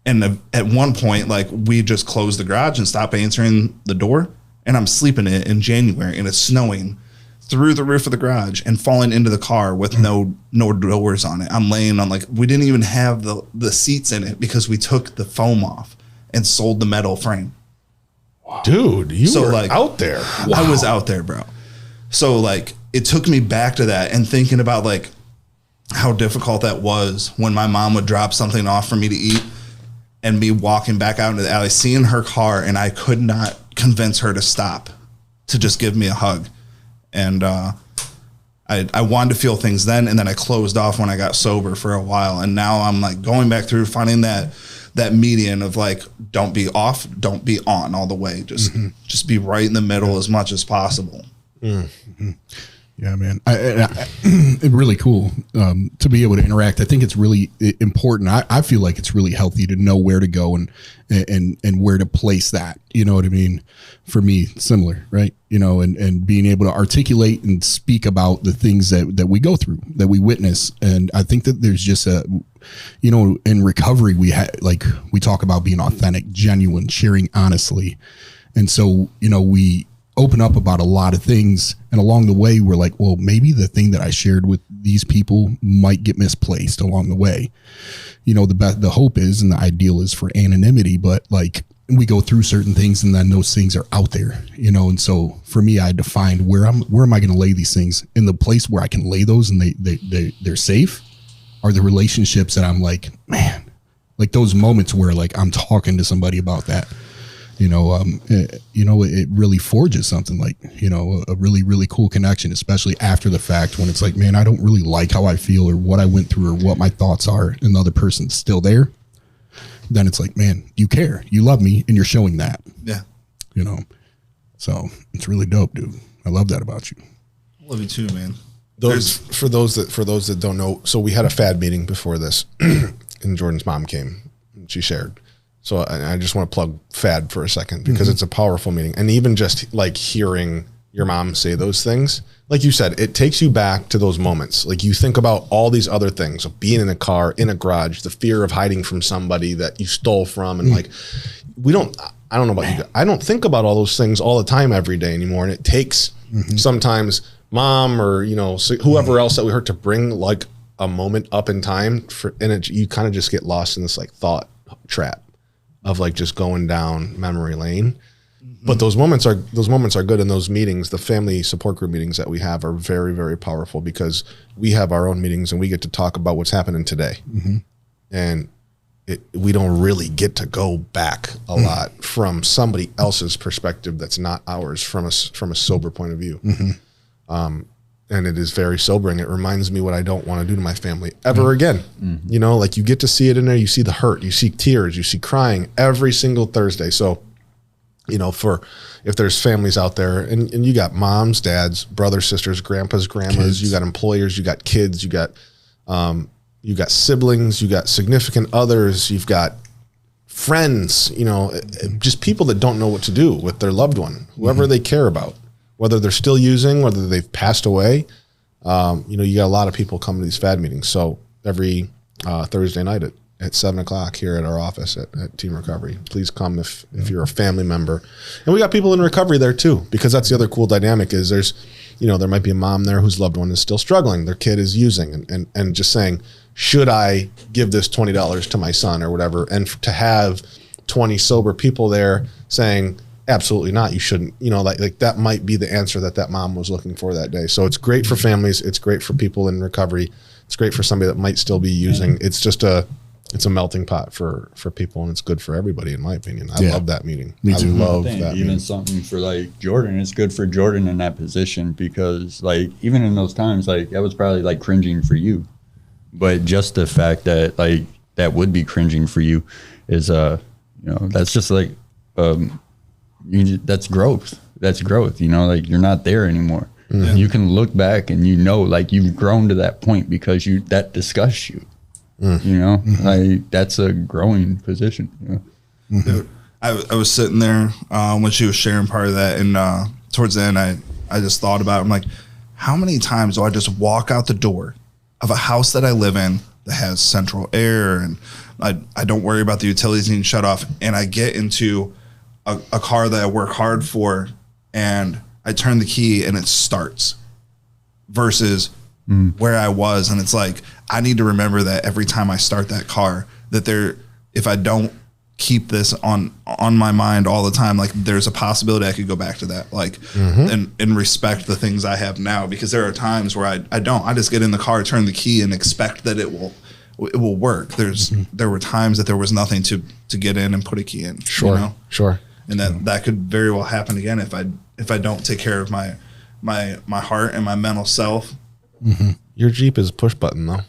Speaker 4: And at one point, like we just closed the garage and stopped answering the door. And I'm sleeping in January and it's snowing through the roof of the garage and falling into the car with no doors on it. I'm laying on like, we didn't even have the seats in it because we took the foam off and sold the metal frame.
Speaker 1: Wow. Dude, you were like out there.
Speaker 4: Wow. I was out there, bro. So like it took me back to that and thinking about like how difficult that was when my mom would drop something off for me to eat and me walking back out into the alley, seeing her car, and I could not convince her to stop, to just give me a hug. And I wanted to feel things then, and then I closed off when I got sober for a while. And now I'm like going back through, finding that median of like, don't be off, don't be on all the way. Just be right in the middle as much as possible.
Speaker 2: Mm-hmm. Yeah, man. It's really cool to be able to interact. I think it's really important. I feel like it's really healthy to know where to go and where to place that. You know what I mean? For me, similar, right? You know, and being able to articulate and speak about the things that we go through, that we witness. And I think that there's just in recovery, we talk about being authentic, genuine, sharing honestly. And so, we open up about a lot of things, and along the way we're like, well, maybe the thing that I shared with these people might get misplaced along the way. The hope is and the ideal is for anonymity, but like we go through certain things and then those things are out there, and so for me, I defined where am I going to lay these things, in the place where I can lay those and they're safe are the relationships that I'm like, man, like those moments where like I'm talking to somebody about that. It really forges something like, a really, really cool connection, especially after the fact when it's like, man, I don't really like how I feel or what I went through or what my thoughts are, and the other person's still there. Then it's like, man, you care, you love me, and you're showing that.
Speaker 4: Yeah.
Speaker 2: So it's really dope, dude. I love that about you.
Speaker 4: Love you too, man.
Speaker 1: For those that don't know, so we had a FAD meeting before this and Jordan's mom came and she shared. So I just want to plug FAD for a second because it's a powerful meeting. And even just like hearing your mom say those things, like you said, it takes you back to those moments. Like you think about all these other things of being in a car, in a garage, the fear of hiding from somebody that you stole from. And like, I don't know about you, I don't think about all those things all the time every day anymore. And it takes sometimes mom or, whoever else that we heard to bring like a moment up in time you kind of just get lost in this like thought trap of like just going down memory lane. But those moments are good. And those meetings, the family support group meetings that we have are very, very powerful because we have our own meetings and we get to talk about what's happening today. And we don't really get to go back a lot from somebody else's perspective that's not ours from a sober point of view. And it is very sobering. It reminds me what I don't want to do to my family ever again. Like you get to see it in there. You see the hurt, you see tears, you see crying every single Thursday. So, if there's families out there and you got moms, dads, brothers, sisters, grandpas, grandmas, kids. You got employers, you got kids, you got siblings, you got significant others, you've got friends, just people that don't know what to do with their loved one, whoever they care about. Whether they're still using, whether they've passed away, you got a lot of people come to these FAD meetings. So every Thursday night at 7:00 here at our office at Team Recovery, please come if you're a family member. And we got people in recovery there too, because that's the other cool dynamic is there's, there might be a mom there whose loved one is still struggling. Their kid is using and just saying, should I give this $20 to my son or whatever? And to have 20 sober people there saying, absolutely not. You shouldn't, like that might be the answer that mom was looking for that day. So it's great for families. It's great for people in recovery. It's great for somebody that might still be using. It's just It's a melting pot for people, and it's good for everybody, in my opinion. I
Speaker 2: Yeah.
Speaker 1: love that meeting.
Speaker 2: Me too.
Speaker 1: I love
Speaker 6: Thing,
Speaker 1: that
Speaker 6: even
Speaker 1: meeting.
Speaker 6: something for like Jordan, it's good for Jordan in that position because like even in those times, like that was probably like cringing for you, but just the fact that like that would be cringing for you is that's just like that's growth. That's growth. Like you're not there anymore. Mm-hmm. You can look back and like you've grown to that point because that disgusts you. Mm-hmm. Like that's a growing position.
Speaker 4: Mm-hmm. Dude, I was sitting there when she was sharing part of that, and towards the end, I just thought about it. I'm like, how many times do I just walk out the door of a house that I live in that has central air, and I don't worry about the utilities being shut off, and I get into a car that I work hard for, and I turn the key and it starts, versus where I was, and it's like I need to remember that every time I start that car, that if I don't keep this on my mind all the time, like there's a possibility I could go back to that, like and respect the things I have now, because there are times where I just get in the car, turn the key, and expect that it will work. There were times that there was nothing to get in and put a key in.
Speaker 1: Sure.
Speaker 4: And that could very well happen again if I don't take care of my heart and my mental self.
Speaker 1: Mm-hmm. Your Jeep is push button though.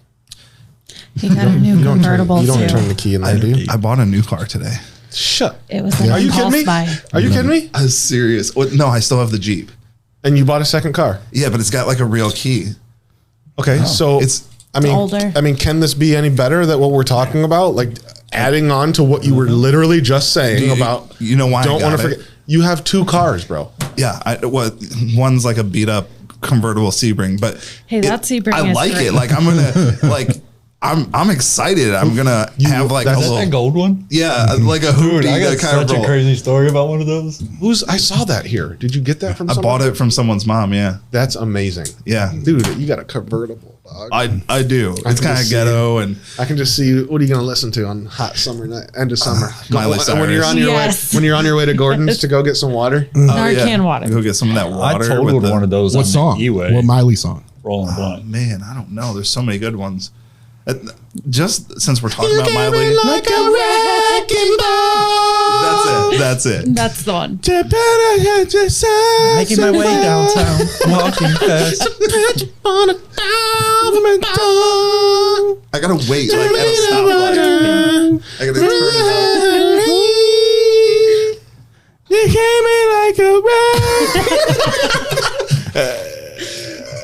Speaker 3: He got a new convertible
Speaker 1: You don't
Speaker 3: too.
Speaker 1: turn the key in there, do you?
Speaker 4: I bought a new car today.
Speaker 1: Shut.
Speaker 3: It was an
Speaker 1: Are you kidding
Speaker 3: impulse
Speaker 1: me?
Speaker 3: buy.
Speaker 1: Are you kidding me?
Speaker 4: I was serious. No, I still have the Jeep.
Speaker 1: And you bought a second car.
Speaker 4: Yeah, but it's got like a real key.
Speaker 1: Okay, so
Speaker 4: It's
Speaker 3: older.
Speaker 1: I mean, can this be any better than what we're talking about? Like adding on to what you were literally just saying about.
Speaker 4: You know why?
Speaker 1: Don't
Speaker 4: I
Speaker 1: want
Speaker 4: got
Speaker 1: to
Speaker 4: it?
Speaker 1: forget. You have two cars, bro.
Speaker 4: Yeah, one's like a beat up convertible Sebring, but
Speaker 3: Hey, that Sebring
Speaker 4: I
Speaker 3: is
Speaker 4: like
Speaker 3: great.
Speaker 4: it. Like I'm gonna I'm excited. I'm gonna have like a
Speaker 1: that's-
Speaker 4: little
Speaker 6: gold one?
Speaker 4: yeah, like a hoopty that kind of roll.
Speaker 6: crazy story about one of those.
Speaker 1: I saw that here. Did you get that from
Speaker 4: I
Speaker 1: someone?
Speaker 4: bought it from someone's mom. Yeah,
Speaker 1: That's amazing.
Speaker 4: yeah.
Speaker 1: Dude, you got a convertible, dog.
Speaker 4: I do.
Speaker 1: I
Speaker 4: It's
Speaker 1: can
Speaker 4: kind of
Speaker 1: just see
Speaker 4: ghetto, and
Speaker 1: I can just see what are you going to listen to on hot summer night, end of summer.
Speaker 4: Miley
Speaker 1: When you're
Speaker 4: Cyrus.
Speaker 1: on your
Speaker 3: Yes.
Speaker 1: way, when you're on your way to Gordon's to go get some water.
Speaker 3: Narcan water.
Speaker 4: Go get some of that
Speaker 6: I
Speaker 4: water.
Speaker 6: totaled
Speaker 4: with the-
Speaker 6: one of those
Speaker 2: What
Speaker 6: on
Speaker 2: song?
Speaker 6: the E-way,
Speaker 2: What Miley song?
Speaker 6: rolling a
Speaker 4: Oh,
Speaker 6: blunt.
Speaker 4: man, I don't know. There's so many good ones. Just since we're talking about Miley,
Speaker 1: like a wrecking ball.
Speaker 4: that's it.
Speaker 3: That's the one.
Speaker 6: Making my way downtown, walking fast.
Speaker 4: I gotta wait like at a stoplight. I gotta turn it up.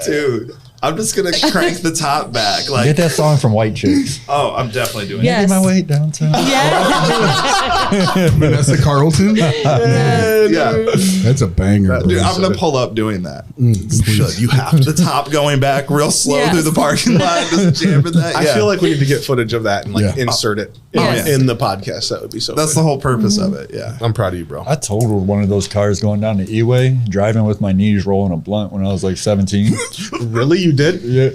Speaker 4: Dude, I'm just gonna crank the top back. Like,
Speaker 6: Get that song from White Chicks.
Speaker 4: oh, I'm definitely doing
Speaker 3: Yes.
Speaker 6: Making my way downtown.
Speaker 3: Yeah.
Speaker 2: Vanessa Carlton?
Speaker 4: it. Yeah,
Speaker 2: That's a banger.
Speaker 4: dude, I'm gonna pull up doing that.
Speaker 2: Please.
Speaker 4: You have the top going back real slow
Speaker 3: Yes.
Speaker 4: through the parking lot, just jamming that.
Speaker 1: I
Speaker 4: Yeah.
Speaker 1: feel like we need to get footage of that and like
Speaker 2: Yeah.
Speaker 1: insert it
Speaker 3: Yes.
Speaker 1: in the podcast. That would be so
Speaker 4: that's
Speaker 1: good.
Speaker 4: the whole purpose of it. Yeah.
Speaker 1: I'm proud of you, bro.
Speaker 6: I totaled one of those cars going down the E-way, driving with my knees rolling a blunt when I was like 17.
Speaker 1: Really? You did?
Speaker 6: Yeah.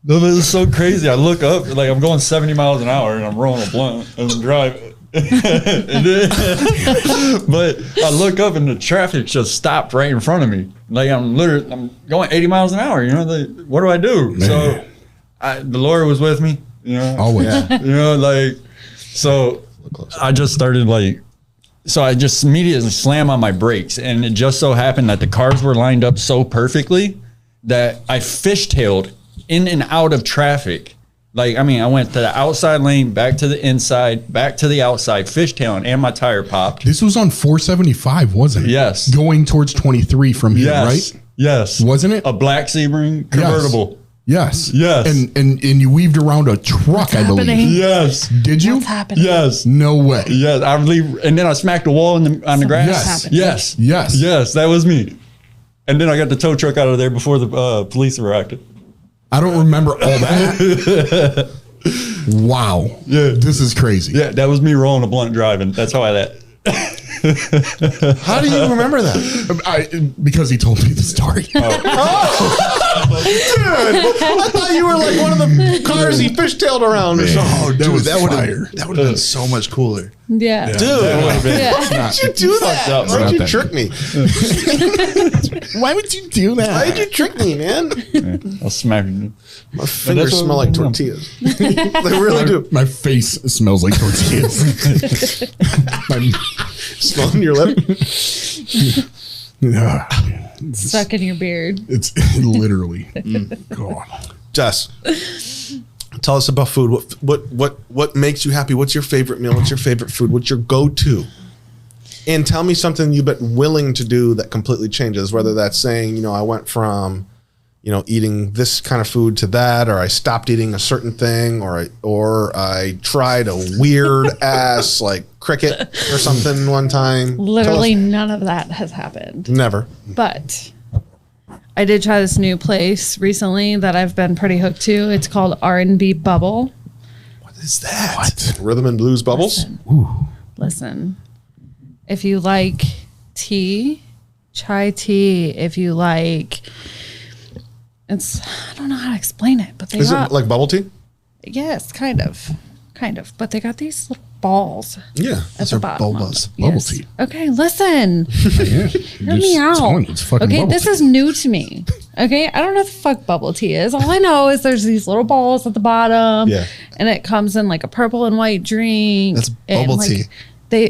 Speaker 6: No, but it's so crazy. I look up, like I'm going 70 miles an hour and I'm rolling a blunt and I'm driving. And then, but I look up and the traffic just stopped right in front of me. Like I'm going 80 miles an hour. Like what do I do?
Speaker 2: Man.
Speaker 6: So the Lord was with me.
Speaker 2: Always.
Speaker 6: So I just started so I just immediately slammed on my brakes, and it just so happened that the cars were lined up so perfectly that I fishtailed in and out of traffic. I went to the outside lane, back to the inside, back to the outside, fishtailing, and my tire popped.
Speaker 2: This was on 475, wasn't it?
Speaker 6: Yes.
Speaker 2: Going towards 23 from here, right?
Speaker 6: Yes.
Speaker 2: Wasn't it?
Speaker 6: A black Sebring convertible.
Speaker 2: Yes.
Speaker 6: Yes.
Speaker 2: And you weaved around a truck, I believe.
Speaker 3: happening?
Speaker 6: Yes.
Speaker 2: Did you?
Speaker 3: What's happening?
Speaker 6: Yes.
Speaker 2: No way.
Speaker 6: Yes. I leave, and then I smacked a wall on the grass.
Speaker 2: Yes.
Speaker 3: happening.
Speaker 6: Yes.
Speaker 2: Yes.
Speaker 6: Yes. That was me. And then I got the tow truck out of there before the police arrived.
Speaker 2: I don't remember all that. Wow.
Speaker 6: Yeah.
Speaker 2: This is crazy.
Speaker 6: Yeah, that was me rolling a blunt driving. That's how I that.
Speaker 1: How do you remember that?
Speaker 2: Because he told me the story.
Speaker 1: Dude, I thought you were like one of the cars he fishtailed around or something.
Speaker 4: Oh, dude,
Speaker 2: was
Speaker 4: that would
Speaker 2: fire.
Speaker 4: have been so much cooler.
Speaker 3: Yeah.
Speaker 1: Dude,
Speaker 3: Yeah.
Speaker 1: why'd you do that?
Speaker 6: up,
Speaker 1: Why'd you
Speaker 2: bro.
Speaker 1: trick me?
Speaker 2: Why would you do that?
Speaker 1: Why'd you trick me, man?
Speaker 6: I'll smack you.
Speaker 1: My fingers smell like tortillas. They really do.
Speaker 2: My face smells like tortillas.
Speaker 1: Smelling your lip.
Speaker 3: Stuck in your beard.
Speaker 2: It's literally. God.
Speaker 1: Jess, tell us about food. What makes you happy? What's your favorite meal? What's your favorite food? What's your go-to? And tell me something you've been willing to do that completely changes, whether that's saying, you know, I went from, you know, eating this kind of food to that, or I stopped eating a certain thing, or I tried a weird ass like cricket or something one time.
Speaker 3: Literally none of that has happened.
Speaker 1: Never.
Speaker 3: But I did try this new place recently that I've been pretty hooked to. It's called R&B Bubble.
Speaker 4: What is that?
Speaker 1: Rhythm and blues bubbles.
Speaker 3: Listen, if you like tea, chai tea, if you like, I don't know how to explain it, but they
Speaker 1: Is
Speaker 3: got,
Speaker 1: it like bubble tea?
Speaker 3: yes, kind of, but they got these little balls
Speaker 1: Yeah.
Speaker 3: at the bottom.
Speaker 4: bobas.
Speaker 2: Bubble tea.
Speaker 3: Okay, listen.
Speaker 2: Yeah.
Speaker 3: Hear me out.
Speaker 2: It's fucking
Speaker 3: Okay,
Speaker 2: bubble
Speaker 3: this
Speaker 2: tea.
Speaker 3: is new to me. Okay, I don't know what the fuck bubble tea is. All I know is there's these little balls at the bottom.
Speaker 1: Yeah.
Speaker 3: And it comes in like a purple and white drink.
Speaker 4: That's
Speaker 3: and,
Speaker 4: bubble
Speaker 3: like,
Speaker 4: tea.
Speaker 3: They,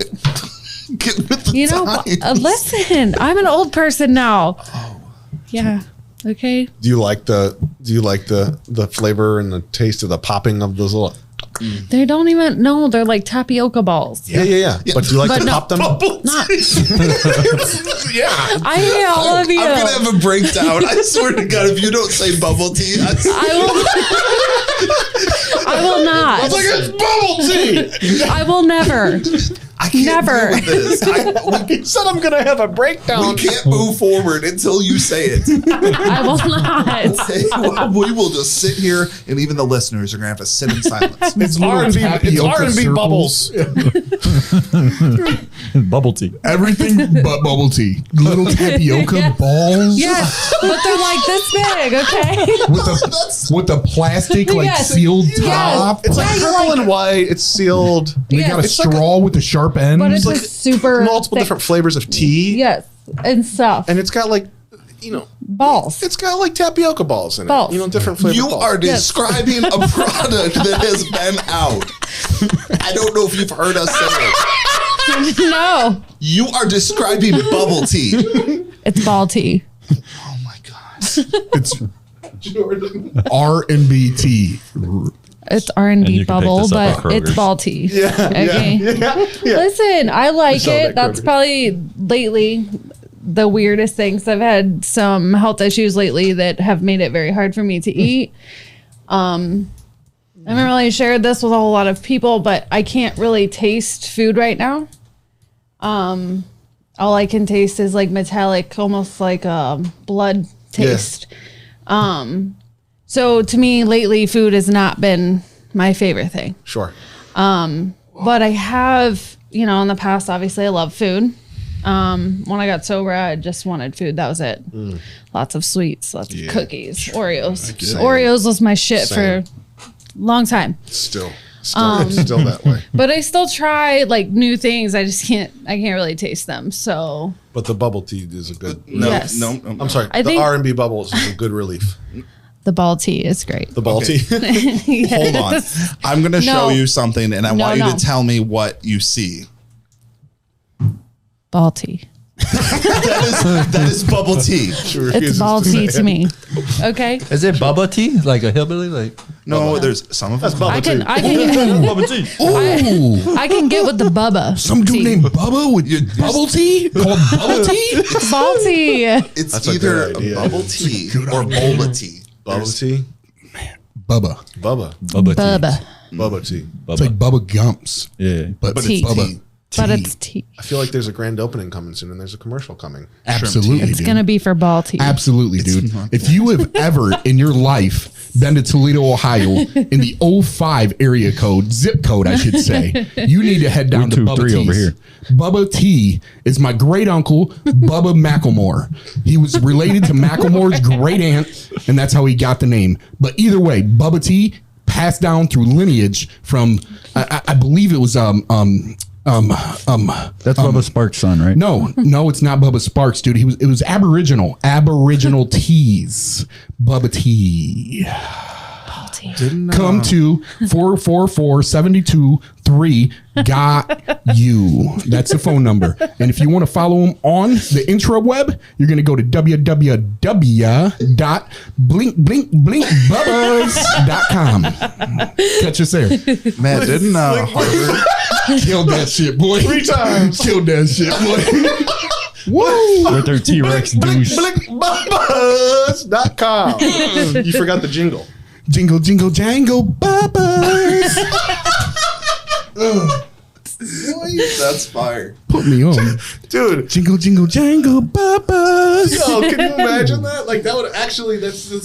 Speaker 4: Get with the
Speaker 3: you know,
Speaker 4: times.
Speaker 3: listen, I'm an old person now.
Speaker 4: Oh.
Speaker 3: Yeah. Okay.
Speaker 1: Do you like the flavor and the taste of the popping of those little?
Speaker 3: They don't even know. They're like tapioca balls.
Speaker 1: Yeah. But do you like
Speaker 3: But
Speaker 1: to
Speaker 3: no.
Speaker 1: pop them?
Speaker 4: Bubble
Speaker 3: Not,
Speaker 4: Yeah.
Speaker 3: I hate all of you.
Speaker 4: I'm gonna have a breakdown. I swear to God, if you don't say bubble tea,
Speaker 3: I will not.
Speaker 1: I was like, it's bubble tea.
Speaker 3: I will never.
Speaker 4: I can't
Speaker 3: Never.
Speaker 4: deal with this.
Speaker 1: He said I'm gonna have a breakdown.
Speaker 4: We can't move forward until you say it.
Speaker 3: I will not.
Speaker 4: Okay, well, we will just sit here, and even the listeners are gonna have to sit in silence.
Speaker 2: It's little
Speaker 1: R&B, it's
Speaker 2: tapioca
Speaker 1: R&B
Speaker 2: circles.
Speaker 1: bubbles.
Speaker 6: Bubble tea.
Speaker 2: Everything but bubble tea. Little tapioca balls.
Speaker 3: Yes, but they're like this big, okay?
Speaker 2: With the plastic like
Speaker 3: Yes.
Speaker 2: sealed
Speaker 3: Yes.
Speaker 2: top.
Speaker 1: It's like
Speaker 3: Yeah, you
Speaker 1: purple
Speaker 3: like
Speaker 1: and white. It's sealed.
Speaker 2: They
Speaker 3: Yeah.
Speaker 2: got a
Speaker 3: It's
Speaker 2: straw with the sharp end.
Speaker 3: But it's
Speaker 1: like
Speaker 3: a super
Speaker 1: Multiple
Speaker 3: thick-
Speaker 1: different flavors of tea.
Speaker 3: Yes, and stuff.
Speaker 1: And it's got like, you know,
Speaker 3: Balls.
Speaker 1: it's got like tapioca balls in
Speaker 3: Balls.
Speaker 1: it. You know, different flavors.
Speaker 4: You are describing a product that has been out. I don't know if you've heard us say it.
Speaker 3: No,
Speaker 4: You are describing bubble tea.
Speaker 3: it's ball tea.
Speaker 4: Oh my God.
Speaker 2: It's R&B tea.
Speaker 3: It's
Speaker 6: And
Speaker 3: R&B
Speaker 6: you can pick
Speaker 3: bubble,
Speaker 6: this up at
Speaker 3: but it's
Speaker 6: Kroger's.
Speaker 3: ball tea.
Speaker 1: Yeah.
Speaker 3: Okay.
Speaker 1: Yeah.
Speaker 3: Listen, I like
Speaker 1: saw
Speaker 3: it.
Speaker 1: that
Speaker 3: That's
Speaker 1: Kroger's.
Speaker 3: probably lately the weirdest things. I've had some health issues lately that have made it very hard for me to eat. I haven't really shared this with a whole lot of people, but I can't really taste food right now. All I can taste is like metallic, almost like blood taste. So to me lately, food has not been my favorite thing.
Speaker 1: Sure.
Speaker 3: But I have, you know, in the past, obviously I love food. When I got sober, I just wanted food. That was it. Lots of sweets, lots of cookies, Oreos. Oreos was my shit
Speaker 1: Same.
Speaker 3: for a long time.
Speaker 1: Still that way.
Speaker 3: But I still try like new things. I can't really taste them. So
Speaker 1: But the bubble tea is a good.
Speaker 4: No,
Speaker 3: Yes.
Speaker 4: no.
Speaker 1: I'm sorry.
Speaker 3: I
Speaker 1: the
Speaker 3: think-
Speaker 1: R&B bubbles is a good relief.
Speaker 3: the ball tea is great.
Speaker 1: The ball tea.
Speaker 4: Hold on. I'm going to show
Speaker 3: No.
Speaker 4: you something, and I
Speaker 3: No,
Speaker 4: want you
Speaker 3: no.
Speaker 4: to tell me what you see.
Speaker 3: Ball tea.
Speaker 4: That is bubble tea.
Speaker 3: It's ball tea to me. Okay.
Speaker 7: Is it Bubba tea? Like a hillbilly? Like
Speaker 4: No, there's some of them.
Speaker 3: I can
Speaker 6: Bubble tea.
Speaker 2: Oh,
Speaker 3: I can get with the Bubba.
Speaker 2: some dude
Speaker 3: tea.
Speaker 2: named Bubba with bubble tea called bubble tea.
Speaker 3: Ball tea.
Speaker 4: It's
Speaker 1: That's a
Speaker 4: either
Speaker 1: good idea.
Speaker 4: bubble tea
Speaker 2: good
Speaker 4: or
Speaker 2: idea.
Speaker 4: boba tea.
Speaker 1: Bubble tea.
Speaker 2: Bubba.
Speaker 1: Bubba.
Speaker 7: Bubba tea.
Speaker 3: Bubba.
Speaker 1: Bubba tea.
Speaker 2: It's like Bubba Gumps,
Speaker 7: Yeah.
Speaker 2: but
Speaker 3: Tea.
Speaker 2: it's Bubba.
Speaker 4: Tea.
Speaker 3: But it's tea.
Speaker 1: I feel like there's a grand opening coming soon, and there's a commercial coming.
Speaker 2: Absolutely,
Speaker 3: It's
Speaker 2: dude.
Speaker 3: gonna be for ball tea.
Speaker 2: Absolutely, dude. If you have ever in your life been to Toledo, Ohio, in the 05 area code, zip code, I should say, you need to head down to Bubba
Speaker 8: 123
Speaker 2: T's.
Speaker 8: over here.
Speaker 2: Bubba T is my great uncle, Bubba McElmore. He was related to McElmore's great aunt, and that's how he got the name. But either way, Bubba T passed down through lineage from, I believe it was
Speaker 8: That's Bubba Sparks' son, right?
Speaker 2: no, it's not Bubba Sparks, dude. It was Aboriginal teas. Bubba T. Come to 444-723 got you. That's the phone number. And if you want to follow him on the intraweb, you're going to go to www.blinkblinkblinkbubbas.com. Catch us there.
Speaker 4: Man, didn't Harvard?
Speaker 2: Killed that shit, boy.
Speaker 1: 3 times.
Speaker 2: Killed that shit, boy. Whoa.
Speaker 8: With their T-Rex douche.
Speaker 1: Blinkblinkbubbas.com. You forgot the jingle.
Speaker 2: Jingle, jingle, jangle, bubbas.
Speaker 4: That's fire.
Speaker 2: Put me on.
Speaker 1: Dude.
Speaker 2: Jingle, jingle, jangle, bubbas.
Speaker 1: Yo, can you imagine that? Like that would actually, it's the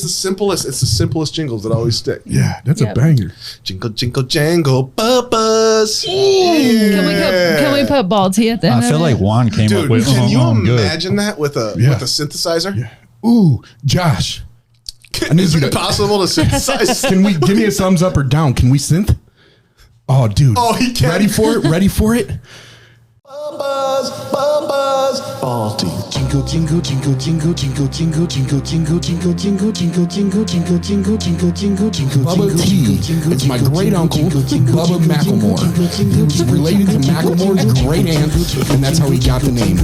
Speaker 1: simplest jingles that always stick.
Speaker 2: Yeah, that's
Speaker 3: Yep.
Speaker 2: a banger.
Speaker 1: Jingle, jingle, jangle, bubbas.
Speaker 3: Can we put Balti at the end
Speaker 8: I feel
Speaker 3: of
Speaker 8: like
Speaker 3: it?
Speaker 8: Juan came
Speaker 1: Dude,
Speaker 8: up with
Speaker 1: can you
Speaker 8: good.
Speaker 1: imagine that with a synthesizer?
Speaker 2: Yeah. Ooh, Josh.
Speaker 1: Is it possible to synthesize?
Speaker 2: Can we give me a thumbs up or down? Can we synth? Oh, dude.
Speaker 1: Oh, he can.
Speaker 2: Ready for it? Ready for it?
Speaker 1: Bubbas, bubbas, Balti.
Speaker 2: Jingle, jingle, jingle, jingle, jingle, jingle, jingle, jingle, jingle, jingle, jingle, jingle, jingle, jingle, jingle, jingle, jingle. Bubba T is my great uncle, Bubba McElmore. He was related to McElmore's great aunt, and that's how he got the name.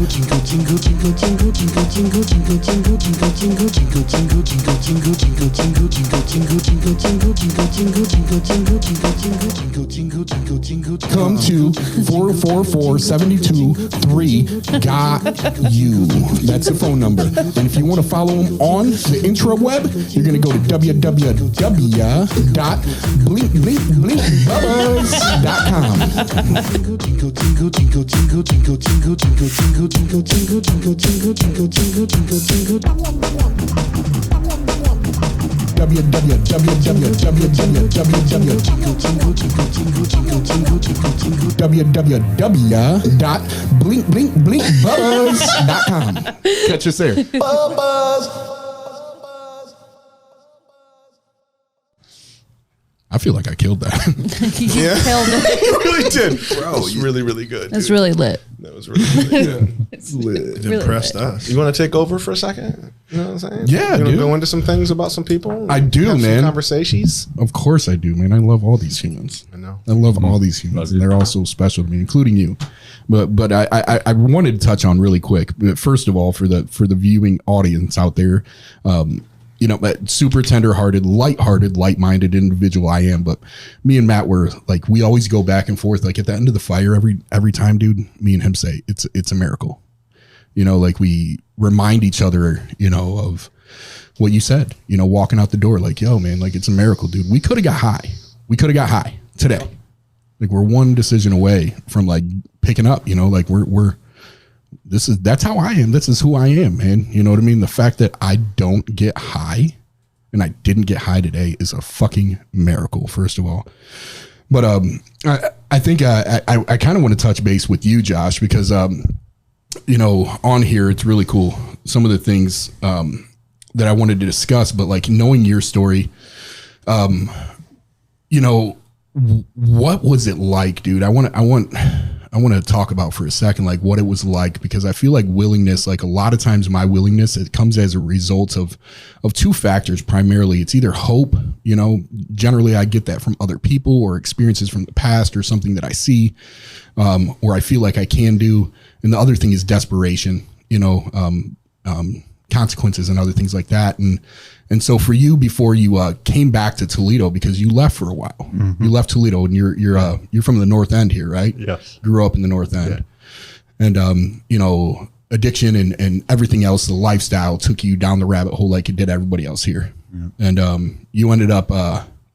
Speaker 2: Come to 444-723 got you. That's the phone number. And if you want to follow him on the intraweb, you're going to go to www.blinkblinkblinkbubbas.com. Catch us there. I feel like I killed that.
Speaker 3: You
Speaker 1: Yeah.
Speaker 3: killed it.
Speaker 1: You really did. Bro, that's really, really good.
Speaker 3: That's
Speaker 1: dude.
Speaker 3: really lit.
Speaker 1: That was really, really good.
Speaker 3: It's
Speaker 1: Lit.
Speaker 4: It
Speaker 3: really
Speaker 4: impressed
Speaker 3: lit.
Speaker 4: us.
Speaker 1: You want to take over for a second? You know what I'm saying?
Speaker 2: Yeah,
Speaker 1: you wanna
Speaker 2: dude.
Speaker 1: go into some things about some people?
Speaker 2: I do,
Speaker 1: Have some
Speaker 2: man.
Speaker 1: Conversations?
Speaker 2: Of course I do, man. I love all these humans.
Speaker 1: I know.
Speaker 2: I love all these humans, and they're all so special to me, including you. But I wanted to touch on really quick. But first of all, for the viewing audience out there, but super tender-hearted, light-minded individual I am. But me and Matt were like, we always go back and forth. Like at the end of the fire, every time, dude, me and him say it's a miracle. Like we remind each other, of what you said. Walking out the door, like, yo, man, like it's a miracle, dude. We could have got high. We could have got high today. Like we're one decision away from like picking up. Like that's how I am. This is who I am, man. You know what I mean? The fact that I don't get high and I didn't get high today is a fucking miracle, first of all. But I think I kind of want to touch base with you, Josh, because on here it's really cool. Some of the things that I wanted to discuss, but like knowing your story, what was it like, dude? I want to talk about for a second, like what it was like, because I feel like willingness, like a lot of times my willingness, it comes as a result of two factors. Primarily, it's either hope, generally I get that from other people or experiences from the past or something that I see, or I feel like I can do. And the other thing is desperation, consequences and other things like that. And so for you, before you came back to Toledo, because you left for a while, you left Toledo, and you're from the North End here, right?
Speaker 8: Yes.
Speaker 2: Grew up in the North End, and addiction and everything else, the lifestyle took you down the rabbit hole like it did everybody else here, and you ended up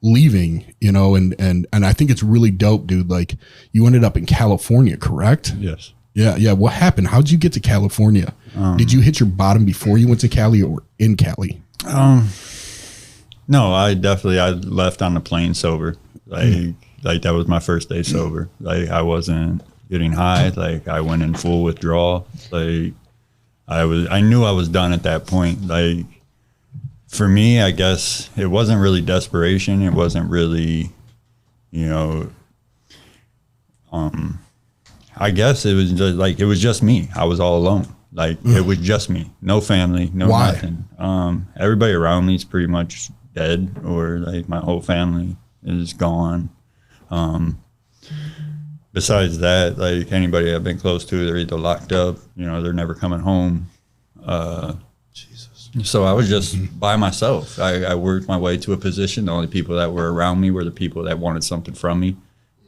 Speaker 2: leaving, and I think it's really dope, dude. Like you ended up in California, correct?
Speaker 8: Yes.
Speaker 2: Yeah. What happened? How'd you get to California? Did you hit your bottom before you went to Cali or in Cali?
Speaker 6: No, I left on the plane sober. Like that was my first day sober. Like I wasn't getting high. Like I went in full withdrawal. Like I knew I was done at that point. Like for me, I guess it wasn't really desperation. It wasn't really, I guess it was just like, it was just me. I was all alone. Like it was just me, no family, no
Speaker 2: Why?
Speaker 6: nothing. Everybody around me is pretty much dead, or like my whole family is gone. Besides that, like anybody I've been close to, they're either locked up, they're never coming home. Jesus. So I was just by myself. I worked my way to a position. The only people that were around me were the people that wanted something from me,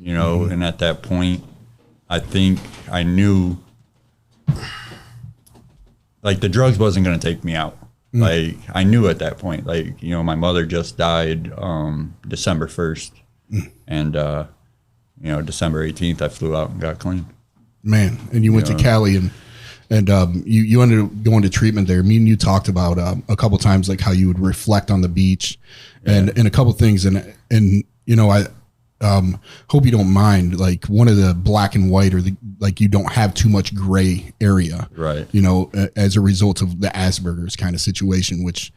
Speaker 6: and at that point, I think I knew like the drugs wasn't going to take me out. Like I knew at that point, like, my mother just died December 1st. And, December 18th, I flew out and got clean.
Speaker 2: Man, and you went to Cali and you ended up going to treatment there. Me and you talked about a couple times like how you would reflect on the beach and a couple things. And I hope you don't mind, like one of the black and white or like you don't have too much gray area,
Speaker 6: right?
Speaker 2: As a result of the Asperger's kind of situation, which,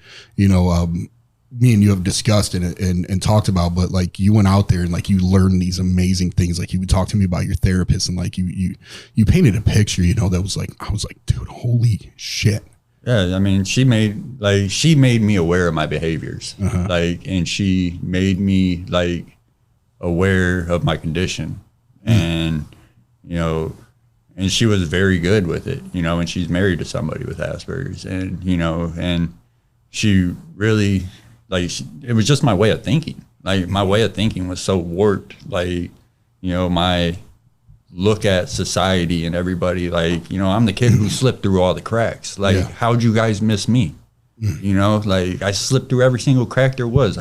Speaker 2: me and you have discussed and talked about, but like you went out there and like you learned these amazing things. Like you would talk to me about your therapist and like you painted a picture, that was like, I was like, dude, holy shit.
Speaker 6: Yeah. I mean, she made me aware of my behaviors, and she made me like aware of my condition and, and she was very good with it, and she's married to somebody with Asperger's and, and she really, like, it was just my way of thinking. Like, my way of thinking was so warped. Like, my look at society and everybody, like, I'm the kid who slipped through all the cracks. Like, how'd you guys miss me? Like, I slipped through every single crack there was.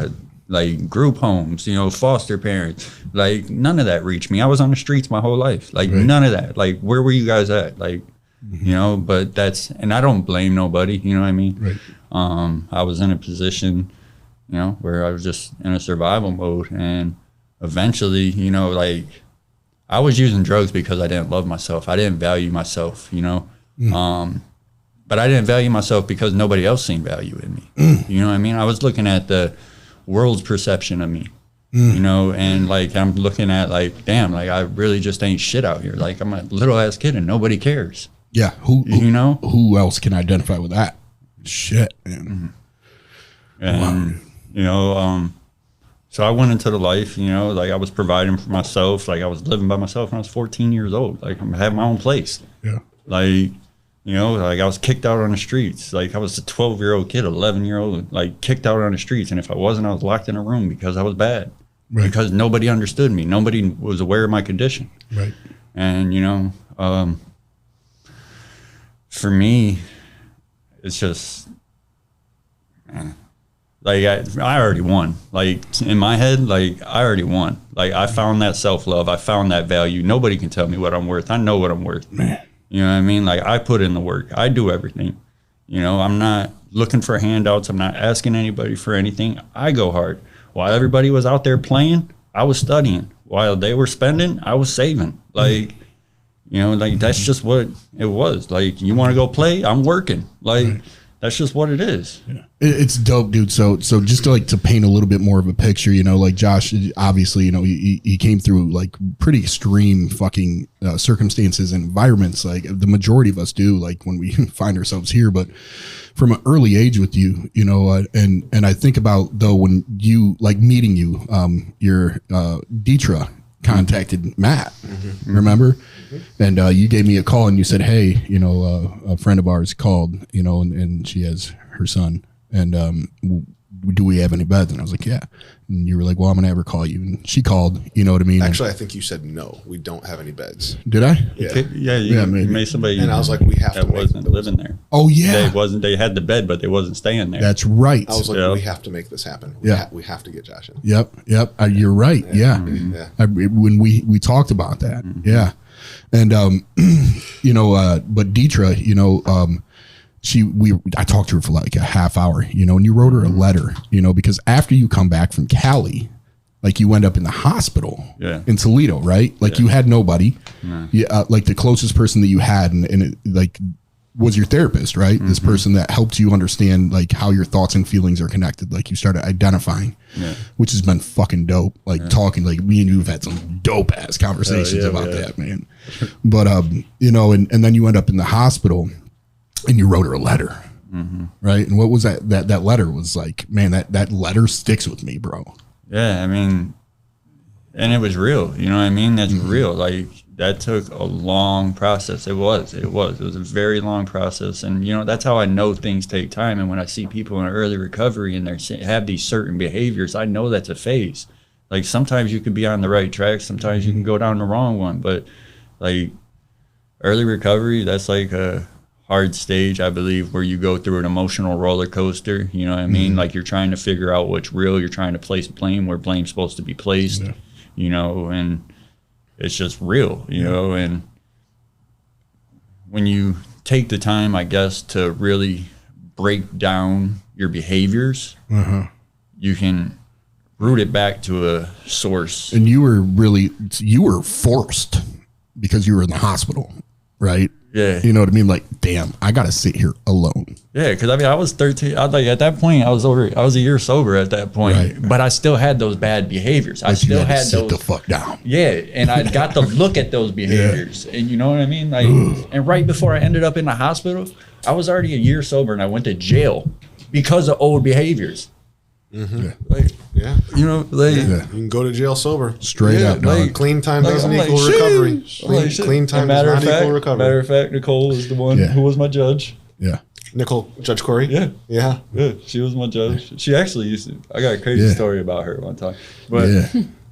Speaker 6: Like, group homes, foster parents. Like, none of that reached me. I was on the streets my whole life. Like, none of that. Like, where were you guys at? Like, but and I don't blame nobody, you know what I mean?
Speaker 2: Right.
Speaker 6: I was in a position, where I was just in a survival mode. And eventually, like I was using drugs because I didn't love myself. I didn't value myself, but I didn't value myself because nobody else seen value in me. You know what I mean? I was looking at the world's perception of me, and like, I'm looking at like, damn, like I really just ain't shit out here. Like I'm a little ass kid and nobody cares.
Speaker 2: Yeah. Who else can identify with that? Shit, man.
Speaker 6: And, so I went into the life, like I was providing for myself. Like I was living by myself when I was 14 years old. Like I had my own place.
Speaker 2: Yeah.
Speaker 6: Like, like I was kicked out on the streets. Like I was a 12-year-old kid, 11-year-old, like kicked out on the streets. And if I wasn't, I was locked in a room because I was bad. Right. Because nobody understood me. Nobody was aware of my condition.
Speaker 2: Right.
Speaker 6: And, for me, it's just, man, like I already won. Like in my head, like I already won. Like I found that self-love. I found that value. Nobody can tell me what I'm worth. I know what I'm worth.
Speaker 2: Man.
Speaker 6: You know what I mean? Like I put in the work. I do everything. I'm not looking for handouts. I'm not asking anybody for anything. I go hard. While everybody was out there playing, I was studying. While they were spending, I was saving. Like, like that's just what it was. Like, you want to go play? I'm working. Like, that's just what it is.
Speaker 2: Yeah. It's dope, dude. So just to paint a little bit more of a picture, like Josh, obviously, he came through like pretty extreme fucking circumstances and environments. Like the majority of us do, like when we find ourselves here, but from an early age with you, and I think about though, when you like meeting you, your Deetra contacted Matt, remember? And you gave me a call and you said, hey, a friend of ours called, and she has her son. And do we have any beds? And I was like, yeah. And you were like, well, I'm going to have her call you. And she called, you know what I mean?
Speaker 1: Actually, I think you said, no, we don't have any beds.
Speaker 2: Did I?
Speaker 1: Yeah.
Speaker 6: You made somebody.
Speaker 1: And I was like, we have
Speaker 6: that
Speaker 1: to
Speaker 6: wasn't living there.
Speaker 2: Oh, yeah.
Speaker 6: They had the bed, but they wasn't staying there.
Speaker 2: That's right.
Speaker 1: I was like, we have to make this happen. We have to get Josh in.
Speaker 2: Yep. You're right. Yeah. When we talked about that. Yeah. And, but Deetra, I talked to her for like a half hour, you know, and you wrote her a letter, you know, because after you come back from Cali, like you end up in the hospital in Toledo, right? Like you had nobody, like the closest person that you had, and it, like was your therapist, right? This person that helped you understand like how your thoughts and feelings are connected. Like you started identifying, which has been fucking dope. Like talking, like me and you have had some dope ass conversations about that, man. But you know, and then you end up in the hospital. And you wrote her a letter, right? And what was that letter was like, man, that letter sticks with me, bro.
Speaker 6: Yeah, I mean, and it was real. You know what I mean? That's real. Like that took a long process. It was a very long process. And, you know, that's how I know things take time. And when I see people in early recovery and they have these certain behaviors, I know that's a phase. Like sometimes you could be on the right track. Sometimes you can go down the wrong one. But like early recovery, that's like a hard stage, I believe, where you go through an emotional roller coaster. You know what I mean? Like you're trying to figure out what's real. You're trying to place blame where blame's supposed to be placed, you know, and it's just real, you know. And when you take the time, I guess, to really break down your behaviors, you can root it back to a source.
Speaker 2: And you were forced because you were in the hospital, right?
Speaker 6: Yeah.
Speaker 2: You know what I mean? Like, damn, I got to sit here alone.
Speaker 6: Yeah, because I mean, I was 13. I was like, at that point, I was a year sober at that point,
Speaker 2: Right.
Speaker 6: But I still had those bad behaviors. I still had
Speaker 2: sit
Speaker 6: those.
Speaker 2: the fuck down.
Speaker 6: Yeah, and I got to look at those behaviors, and you know what I mean. Like, and right before I ended up in the hospital, I was already a year sober, and I went to jail because of old behaviors. Like, you know, like
Speaker 1: You can go to jail sober.
Speaker 2: Straight up, dog.
Speaker 6: like,
Speaker 1: Clean time
Speaker 6: like,
Speaker 1: doesn't
Speaker 6: I'm
Speaker 1: equal
Speaker 6: like,
Speaker 1: recovery.
Speaker 6: sheesh. I'm like, shit.
Speaker 1: Clean time
Speaker 6: And
Speaker 1: does not
Speaker 6: fact,
Speaker 1: equal recovery.
Speaker 6: Matter of fact, Nicole is the one who was my judge.
Speaker 2: Yeah.
Speaker 1: Judge Corey?
Speaker 6: Yeah.
Speaker 1: Yeah.
Speaker 6: Yeah, she was my judge. She actually used to. I got a crazy story about her one time, but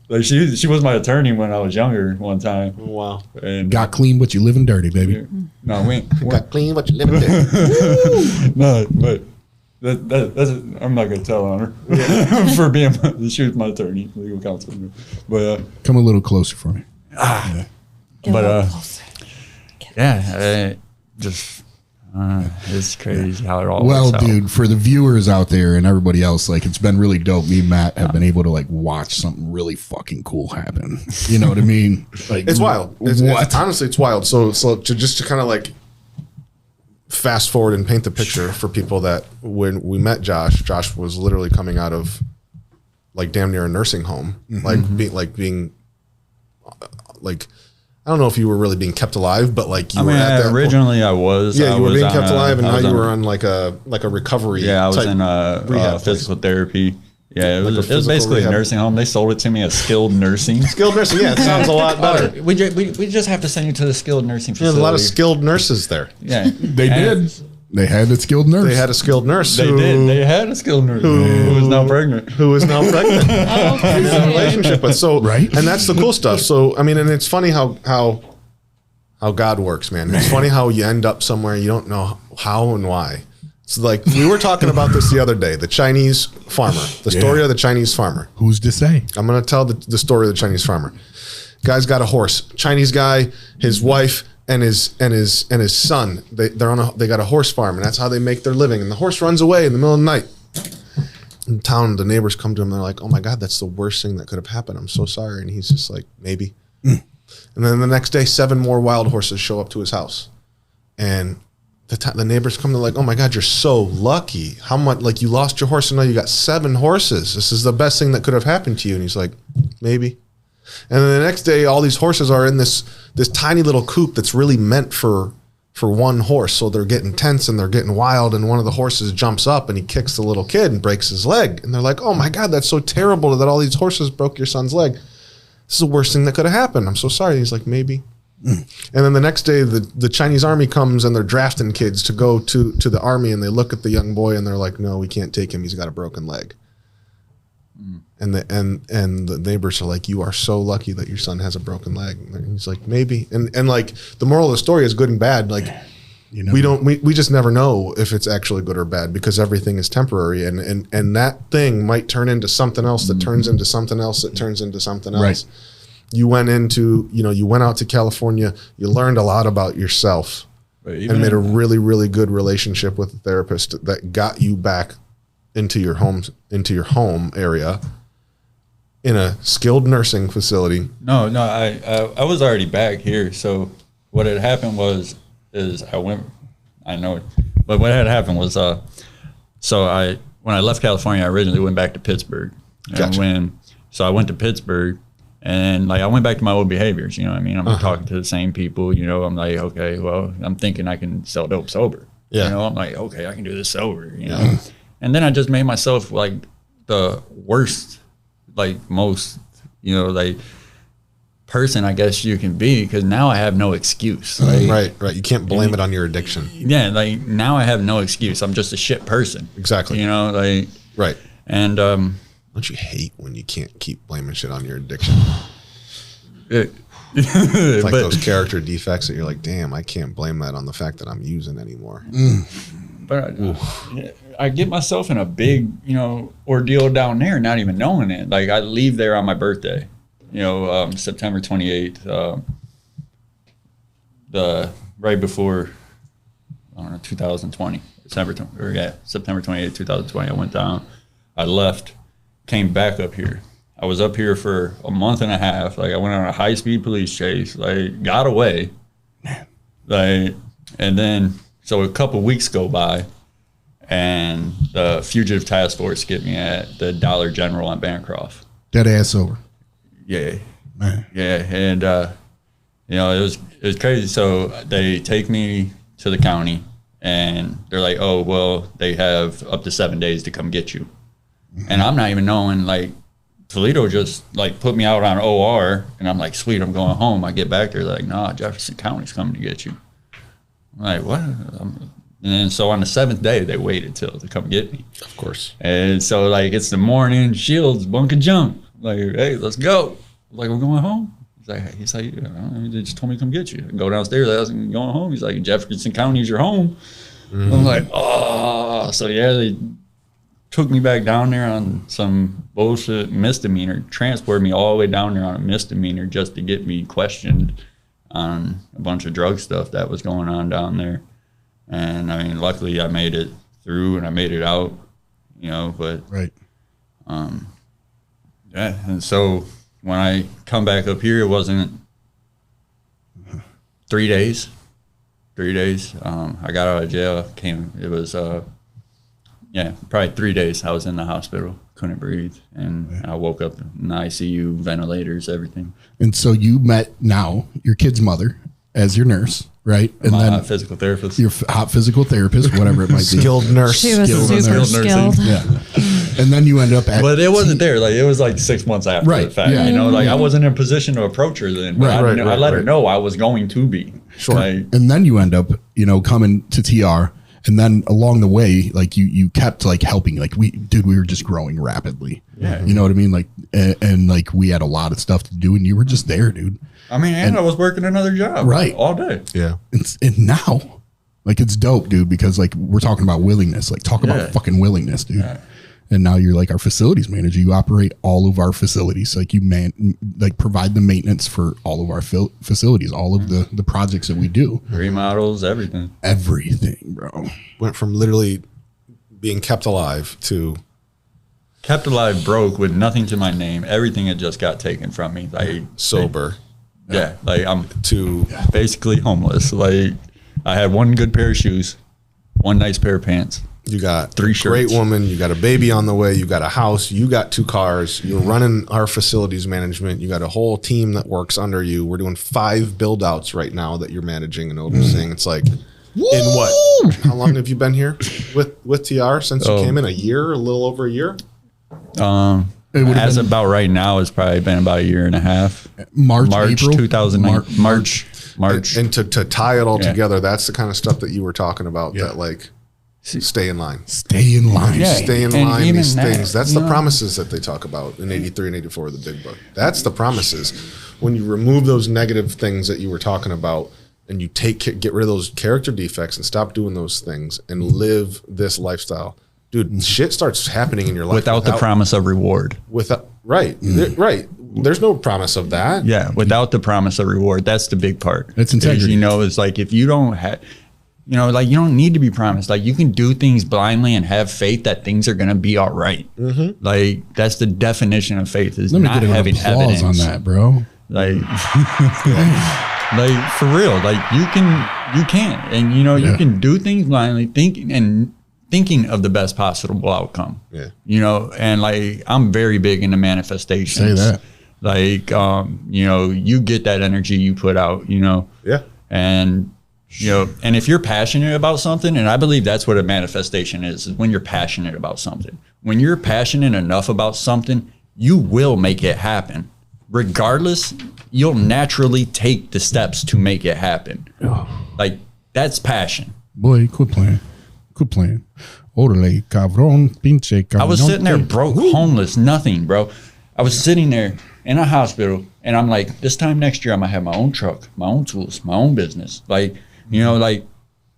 Speaker 6: like she was my attorney when I was younger. One time,
Speaker 1: Wow.
Speaker 6: and
Speaker 2: Got clean, but you living dirty, baby.
Speaker 6: no, we
Speaker 1: Got clean, but you live in there.
Speaker 6: no, but that's I'm not gonna tell on her for being she was my attorney, legal counsel. But
Speaker 2: Come a little closer for me.
Speaker 6: yeah, just it's crazy how it all.
Speaker 2: Well,
Speaker 6: works out.
Speaker 2: dude, for the viewers out there and everybody else, like it's been really dope. Me and Matt have been able to like watch something really fucking cool happen. You know what I mean? Like
Speaker 1: It's wild. Honestly, it's wild. So to kind of like fast forward and paint the picture for people that when we met Josh was literally coming out of like damn near a nursing home, being I don't know if you were really being kept alive, but like you were at that
Speaker 6: originally I was.
Speaker 1: Yeah,
Speaker 6: I
Speaker 1: you were
Speaker 6: was
Speaker 1: being
Speaker 6: on
Speaker 1: kept alive, and now you were
Speaker 6: on
Speaker 1: on like a recovery.
Speaker 6: Yeah, I was
Speaker 1: type
Speaker 6: in
Speaker 1: rehab
Speaker 6: physical therapy. Yeah, it
Speaker 1: Like
Speaker 6: was,
Speaker 1: a
Speaker 6: it was basically
Speaker 1: rehab.
Speaker 6: a nursing home. They sold it to me as skilled nursing.
Speaker 1: skilled nursing. Yeah, it sounds a lot better.
Speaker 6: We just have to send you to the skilled nursing
Speaker 1: There's
Speaker 6: facility.
Speaker 1: a lot of skilled nurses there.
Speaker 6: Yeah,
Speaker 2: They did. They had a skilled nurse.
Speaker 1: They had a skilled nurse.
Speaker 6: They did. They had a skilled nurse who was now pregnant.
Speaker 1: Who is now pregnant. In a relationship with. So
Speaker 2: Right.
Speaker 1: and that's the cool stuff. So I mean, and it's funny how God works, man. It's funny how you end up somewhere you don't know how and why. It's like we were talking about this the other day, the Chinese farmer, the story of the Chinese farmer.
Speaker 2: Who's to say?
Speaker 1: I'm going to tell the story of the Chinese farmer. Guy's got a horse. Chinese guy, his wife, and his son. They got a horse farm, and that's how they make their living. And the horse runs away in the middle of the night. In town, the neighbors come to him. They're like, "Oh my God, that's the worst thing that could have happened. I'm so sorry." And he's just like, "Maybe." And then the next day, 7 more wild horses show up to his house, and the neighbors come. They're like, "Oh my God, you're so lucky. How much? Like you lost your horse, and now you got 7 horses. This is the best thing that could have happened to you." And he's like, "Maybe." And then the next day, all these horses are in this tiny little coop that's really meant for one horse. So they're getting tense and they're getting wild. And one of the horses jumps up and he kicks the little kid and breaks his leg. And they're like, "Oh my God, that's so terrible that all these horses broke your son's leg. This is the worst thing that could have happened. I'm so sorry." And he's like, "Maybe." And then the next day, the Chinese army comes and they're drafting kids to go to the army. And they look at the young boy and they're like, "No, we can't take him. He's got a broken leg." And the neighbors are like, "You are so lucky that your son has a broken leg." And he's like, "Maybe." And like the moral of the story is good and bad. Like we just never know if it's actually good or bad because everything is temporary. And that thing might turn into something else that turns into something else that turns into something else.
Speaker 2: Right.
Speaker 1: You went out to California. You learned a lot about yourself. and made a really, really good relationship with the therapist that got you back into your home area in a skilled nursing facility.
Speaker 6: No, I was already back here. So what had happened is I know it, but what had happened was, when I left California, I originally went back to Pittsburgh.
Speaker 1: Gotcha.
Speaker 6: So I went to Pittsburgh, and like I went back to my old behaviors. You know what I mean? I'm talking to the same people. You know, I'm like, okay, well, I'm thinking I can sell dope sober.
Speaker 1: Yeah.
Speaker 6: You know, I'm like, okay, I can do this sober. You know, and then I just made myself like the worst, like most, you know, like person I guess you can be, because now I have no excuse. Like,
Speaker 1: Right. You can't blame it on your addiction.
Speaker 6: Yeah, like now I have no excuse. I'm just a shit person.
Speaker 1: Exactly.
Speaker 6: You know, like
Speaker 1: Right.
Speaker 6: and
Speaker 1: Don't you hate when you can't keep blaming shit on your addiction?
Speaker 6: it,
Speaker 1: It's like
Speaker 6: but,
Speaker 1: those character defects that you're like, damn, I can't blame that on the fact that I'm using anymore.
Speaker 6: but I get myself in a big, you know, ordeal down there, not even knowing it. Like I leave there on my birthday, you know, September 28th, right before, I don't know, 2020, September 28th, 2020. I went down, I left, came back up here. I was up here for a month and a half. Like I went on a high-speed police chase, like got away, like, and then so a couple weeks go by, and the fugitive task force get me at the Dollar General on Bancroft.
Speaker 2: Dead ass sober.
Speaker 6: Yeah,
Speaker 2: Man.
Speaker 6: yeah, and you know, it was crazy. So they take me to the county, and they're like, "Oh, well, they have up to 7 days to come get you," and I'm not even knowing like. Toledo just like put me out on OR, and I'm like, sweet, I'm going home. I get back there, they're like, nah, Jefferson County's coming to get you. I'm like, what? And then so on the 7th day, they waited till to come get me.
Speaker 1: Of course.
Speaker 6: And so like it's the morning, Shields, bunk and jump. Like, hey, let's go. I'm like, we're going home. He's like, they just told me to come get you. I go downstairs, I was going home. He's like, Jefferson County's your home. I'm like, oh, so yeah, they took me back down there on some bullshit misdemeanor, transported me all the way down there on a misdemeanor just to get me questioned on a bunch of drug stuff that was going on down there. And I mean, luckily I made it through and I made it out, you know, but
Speaker 2: Right.
Speaker 6: yeah. And so when I come back up here, it wasn't 3 days. 3 days. I got out of jail, it was, yeah, probably 3 days I was in the hospital, couldn't breathe. And I woke up in the ICU, ventilators, everything.
Speaker 2: And so you met now your kid's mother as your nurse, right? And
Speaker 6: My
Speaker 2: then
Speaker 6: physical therapist.
Speaker 2: your hot physical therapist, whatever it might be.
Speaker 1: Skilled nurse.
Speaker 3: She was
Speaker 2: Skilled
Speaker 3: super
Speaker 2: nursing.
Speaker 3: skilled.
Speaker 2: Yeah. And then you end up at
Speaker 6: But it wasn't there. Like it was like 6 months after
Speaker 2: Right,
Speaker 6: the fact.
Speaker 2: yeah.
Speaker 6: You know, like I wasn't in a position to approach her then. But I let her know I was going to be.
Speaker 1: Sure.
Speaker 6: Like,
Speaker 2: and then you end up, you know, coming to TR. And then along the way, like you kept like helping, like we were just growing rapidly.
Speaker 6: Yeah.
Speaker 2: You know what I mean? Like, and like we had a lot of stuff to do and you were just there, dude.
Speaker 6: I mean, and I was working another job.
Speaker 2: Right.
Speaker 6: All day.
Speaker 1: Yeah.
Speaker 2: And now, like it's dope, dude, because like we're talking about willingness, like talk about fucking willingness, dude.
Speaker 6: Yeah.
Speaker 2: And now you're like our facilities manager. You operate all of our facilities. Like you provide the maintenance for all of our facilities, all of the projects that we do.
Speaker 6: Remodels, everything.
Speaker 2: Everything, bro.
Speaker 1: Went from literally being kept alive to
Speaker 6: Kept alive broke with nothing to my name. Everything had just got taken from me. Like
Speaker 1: sober
Speaker 6: yeah, like I'm
Speaker 1: to
Speaker 6: basically homeless. Like I had one good pair of shoes, one nice pair of pants.
Speaker 1: you got
Speaker 6: 3
Speaker 1: a great
Speaker 6: shirts.
Speaker 1: woman, you got a baby on the way, you got a house, you got 2 cars, you're running our facilities management, you got a whole team that works under you. We're doing 5 build outs right now that you're managing and overseeing. It's like in what? How long have you been here with TR since you came in? A year, a little over a year?
Speaker 6: As about right now, it's probably been about a year and a half.
Speaker 2: March, April?
Speaker 6: 2009. March.
Speaker 1: And to tie it all together, that's the kind of stuff that you were talking about that like stay in line.
Speaker 2: Stay in line.
Speaker 6: Yeah.
Speaker 1: Stay in
Speaker 6: And
Speaker 1: line,
Speaker 6: even
Speaker 1: these
Speaker 6: that,
Speaker 1: things. That's
Speaker 6: you
Speaker 1: the
Speaker 6: know.
Speaker 1: promises that they talk about in 83 and 84 of the big book. That's the promises. When you remove those negative things that you were talking about and you get rid of those character defects and stop doing those things and live this lifestyle, dude, shit starts happening in your life
Speaker 6: without the promise of reward.
Speaker 1: Right. There's no promise of that.
Speaker 6: Yeah, without the promise of reward. That's the big part.
Speaker 2: It's integrity.
Speaker 6: You know, it's like if you don't have, you know, like you don't need to be promised. Like you can do things blindly and have faith that things are going to be all right. Like that's the definition of faith, is
Speaker 2: Let me
Speaker 6: not
Speaker 2: get an
Speaker 6: having
Speaker 2: applause
Speaker 6: evidence
Speaker 2: on that, bro.
Speaker 6: Like, like for real, like you can, and you know, you can do things blindly, thinking of the best possible outcome. Yeah. You know, and like I'm very big into manifestations.
Speaker 2: Say that.
Speaker 6: Like, you know, you get that energy you put out, you know.
Speaker 1: Yeah.
Speaker 6: And you know, and if you're passionate about something, and I believe that's what a manifestation is when you're passionate about something. When you're passionate enough about something, you will make it happen. Regardless, you'll naturally take the steps to make it happen. Like that's passion.
Speaker 2: Boy, quit playing. Orale, cabrón, pinche cabrón.
Speaker 6: I was sitting there broke, homeless, nothing, bro. I was sitting there in a hospital, and I'm like, this time next year, I'm gonna have my own truck, my own tools, my own business. Like, you know, like,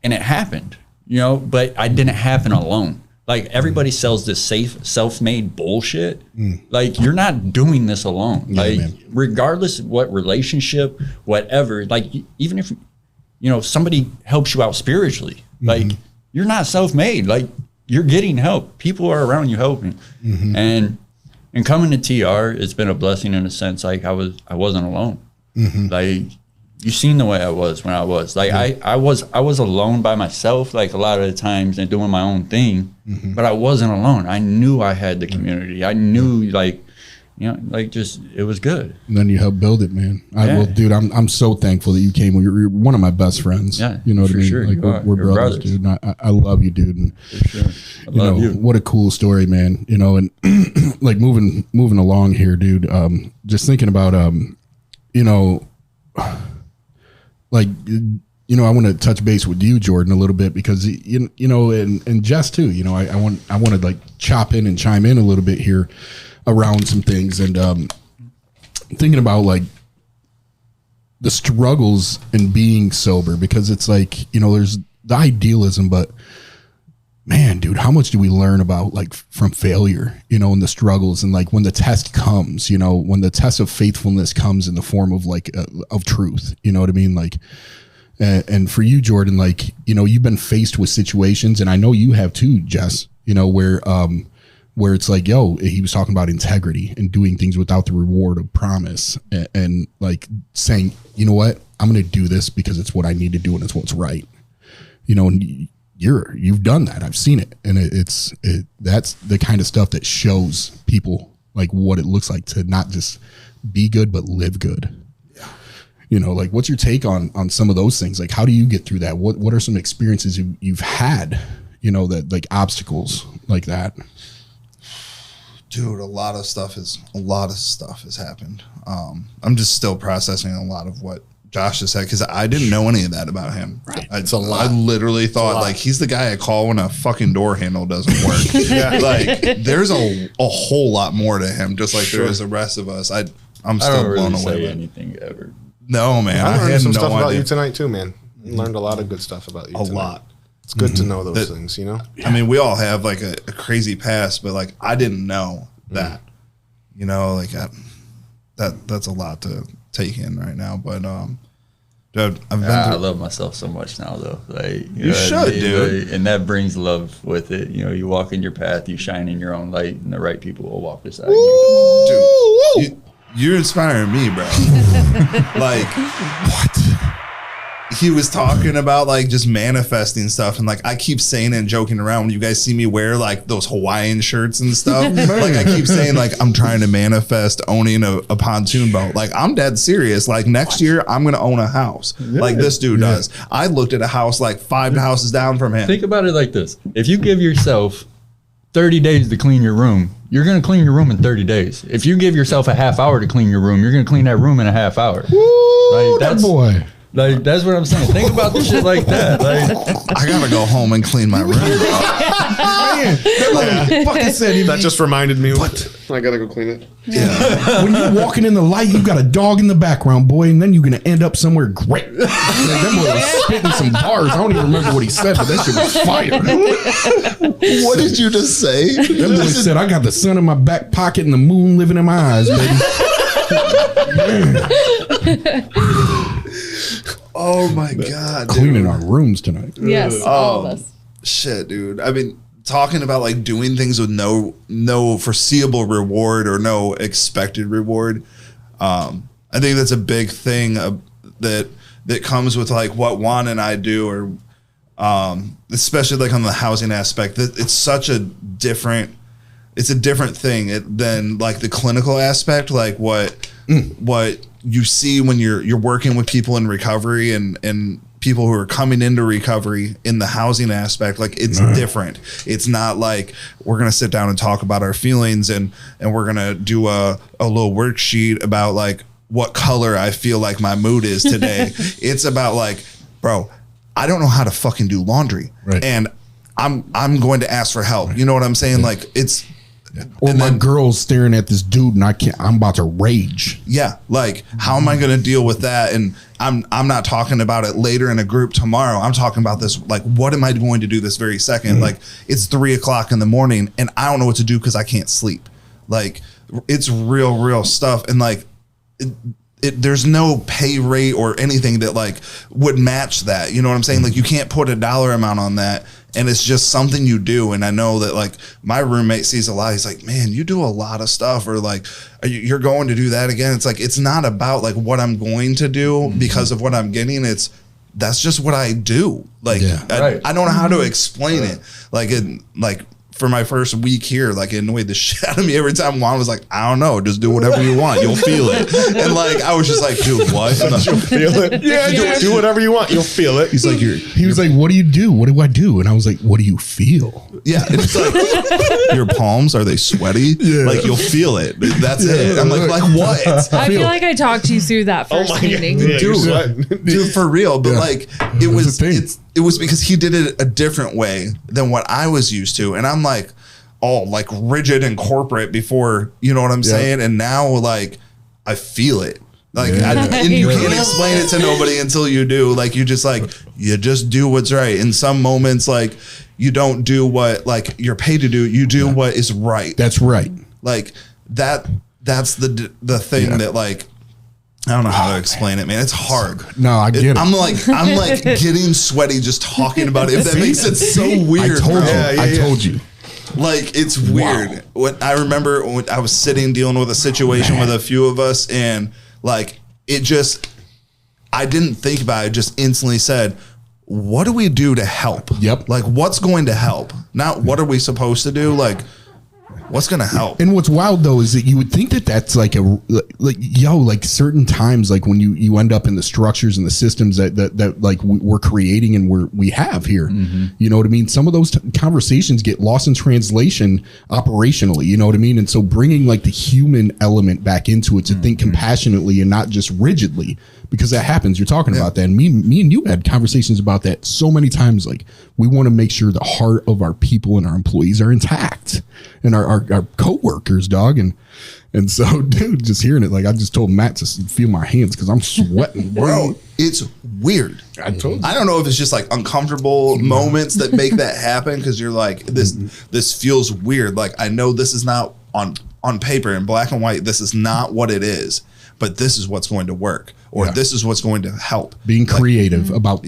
Speaker 6: and it happened, you know, but I didn't happen alone. Like everybody sells this safe, self-made bullshit. Like you're not doing this alone. Like regardless of what relationship, whatever, like even if, you know, somebody helps you out spiritually, like you're not self-made. Like you're getting help. People are around you helping. And coming to TR, it's been a blessing in a sense. Like I wasn't alone. Like you seen the way I was when I was like, I was alone by myself, like a lot of the times, and doing my own thing, but I wasn't alone. I knew I had the community. I knew, like, you know, like just, it was good.
Speaker 2: And then you helped build it, man. I will, dude. I'm so thankful that you came. You're one of my best friends.
Speaker 6: Yeah,
Speaker 2: you know what I mean?
Speaker 6: sure.
Speaker 2: Like we're brothers, dude. And I love you, dude. And
Speaker 6: For sure. I love you.
Speaker 2: What a cool story, man. You know, and like moving along here, dude. Just thinking about, you know, like, you know, I want to touch base with you, Jordan, a little bit, because you know, and Jess too. You know, I want to like chime in a little bit here around some things, and thinking about like the struggles in being sober, because it's like, you know, there's the idealism, but man, dude, how much do we learn about like from failure, you know, and the struggles, and like when the test comes, you know, when the test of faithfulness comes in the form of like of truth, you know what I mean? Like, and for you, Jordan, like, you know, you've been faced with situations, and I know you have too, Jess, you know, where it's like, yo, he was talking about integrity and doing things without the reward of promise, and like saying, you know what, I'm going to do this because it's what I need to do and it's what's right, you know, and you've done that. I've seen it. And that's the kind of stuff that shows people like what it looks like to not just be good, but live good. Yeah. You know, like what's your take on some of those things? Like, how do you get through that? What are some experiences you've had, you know, that like obstacles like that?
Speaker 4: Dude, a lot of stuff has happened. I'm just still processing a lot of what Josh just said, because I didn't know any of that about him.
Speaker 1: Right.
Speaker 4: It's a lot. I literally thought like he's the guy I call when a fucking door handle doesn't work. Like there's a whole lot more to him, just like there is the rest of us. I'm still blown away.
Speaker 6: Say anything ever.
Speaker 4: No, man.
Speaker 1: I learned
Speaker 4: had
Speaker 1: some
Speaker 4: no
Speaker 1: stuff
Speaker 4: idea.
Speaker 1: about you tonight too, man. Learned a lot of good stuff about you.
Speaker 4: A
Speaker 1: tonight.
Speaker 4: lot.
Speaker 1: It's good to know those things, you know.
Speaker 4: I mean, we all have like a crazy past, but like I didn't know that. You know, like that's a lot to take in right now. But dude,
Speaker 6: I love myself so much now, though. Like
Speaker 4: you should, dude.
Speaker 6: Like, and that brings love with it. You know, you walk in your path, you shine in your own light, and the right people will walk beside you.
Speaker 4: Dude, you're inspiring me, bro. Like what? He was talking about like just manifesting stuff, and like I keep saying and joking around when you guys see me wear like those Hawaiian shirts and stuff. Like I keep saying like I'm trying to manifest owning a pontoon boat. Like I'm dead serious. Like next year I'm gonna own a house like this dude does. I looked at a house like 5 houses down from him.
Speaker 6: Think about it like this: if you give yourself 30 days to clean your room, you're gonna clean your room in 30 days. If you give yourself a half hour to clean your room, you're gonna clean that room in a half hour.
Speaker 2: Woo, like, that's boy.
Speaker 6: Like that's what I'm saying. Think about the shit like that. Like
Speaker 4: I gotta go home and clean my room.
Speaker 1: That just reminded me. What? I gotta go clean it.
Speaker 4: Yeah.
Speaker 2: When you're walking in the light, you got a dog in the background, boy, and then you're gonna end up somewhere great. Like, that boy was spitting some bars. I don't even remember what he said, but that shit was fire.
Speaker 4: What did you just say?
Speaker 2: That boy said, "I got the sun in my back pocket and the moon living in my eyes, baby."
Speaker 4: Oh my God, dude.
Speaker 2: Cleaning our rooms tonight.
Speaker 3: Yes, all of us.
Speaker 4: Shit, dude. I mean, talking about like doing things with no foreseeable reward or no expected reward. I think that's a big thing that comes with like what Juan and I do, or especially like on the housing aspect. That it's such a different thing than like the clinical aspect, like what you see when you're working with people in recovery and people who are coming into recovery in the housing aspect. Like it's different. It's not like we're going to sit down and talk about our feelings and we're going to do a little worksheet about like what color I feel like my mood is today. It's about like, bro, I don't know how to fucking do laundry.
Speaker 2: Right.
Speaker 4: And I'm going to ask for help. You know what I'm saying? Like it's,
Speaker 2: Or my girl's staring at this dude and I'm about to rage.
Speaker 4: yeah, like how am I going to deal with that? And I'm not talking about it later in a group tomorrow. I'm talking about this, like, what am I going to do this very second? Like it's 3 o'clock in the morning and I don't know what to do because I can't sleep. Like it's real stuff. And like there's no pay rate or anything that like would match that. You know what I'm saying? Like you can't put a dollar amount on that. And it's just something you do. And I know that like my roommate sees a lot. He's like, man, you do a lot of stuff, or like, you're going to do that again. It's like, it's not about like what I'm going to do because of what I'm getting. That's just what I do. Like, I don't know how to explain it. Like for my first week here, like it annoyed the shit out of me every time Juan was like, I don't know, just do whatever you want. You'll feel it. And like, I was just like, dude, what?
Speaker 1: You'll feel it. Yeah, do whatever you want. You'll feel it.
Speaker 2: He's like, he was like, what do you do? What do I do? And I was like, what do you feel?
Speaker 4: Yeah. And it's like, your palms, are they sweaty? Yeah. Like you'll feel it. That's it. I'm like what?
Speaker 3: I feel like I talked you through that first meeting.
Speaker 1: Yeah,
Speaker 4: Dude, for real. But like, it was because he did it a different way than what I was used to. And I'm like, all like rigid and corporate before, you know what I'm saying? And now like, I feel it. Like, and you can't explain it to nobody until you do. Like, you just do what's right. In some moments, like, you don't do what like you're paid to do. You do what is right.
Speaker 2: That's right.
Speaker 4: Like that's the thing that like, I don't know how to explain it, man. It's hard.
Speaker 2: No, I get it.
Speaker 4: I'm like getting sweaty just talking about it. If that makes it so weird.
Speaker 2: I told you.
Speaker 4: Like it's weird. When I remember when I was sitting dealing with a situation with a few of us, and like I didn't think about it. Just instantly said, "What do we do to help?"
Speaker 2: Yep.
Speaker 4: Like what's going to help? Not what are we supposed to do? Like what's going to help?
Speaker 2: And what's wild though is that you would think that that's like like certain times, like when you end up in the structures and the systems that like we're creating and we have here, you know what I mean? Some of those conversations get lost in translation operationally, you know what I mean? And so bringing like the human element back into it to think compassionately and not just rigidly, because that happens. You're talking about that. And me and you had conversations about that so many times. Like we want to make sure the heart of our people and our employees are intact, and our coworkers, dog. And so, dude, just hearing it, like I just told Matt to feel my hands because I'm sweating,
Speaker 4: bro. It's weird.
Speaker 2: I told you.
Speaker 4: I don't know if it's just like uncomfortable moments that make that happen, because you're like, this feels weird. Like I know this is not on paper in black and white. This is not what it is, but this is what's going to work, or this is what's going to help.
Speaker 2: Being creative about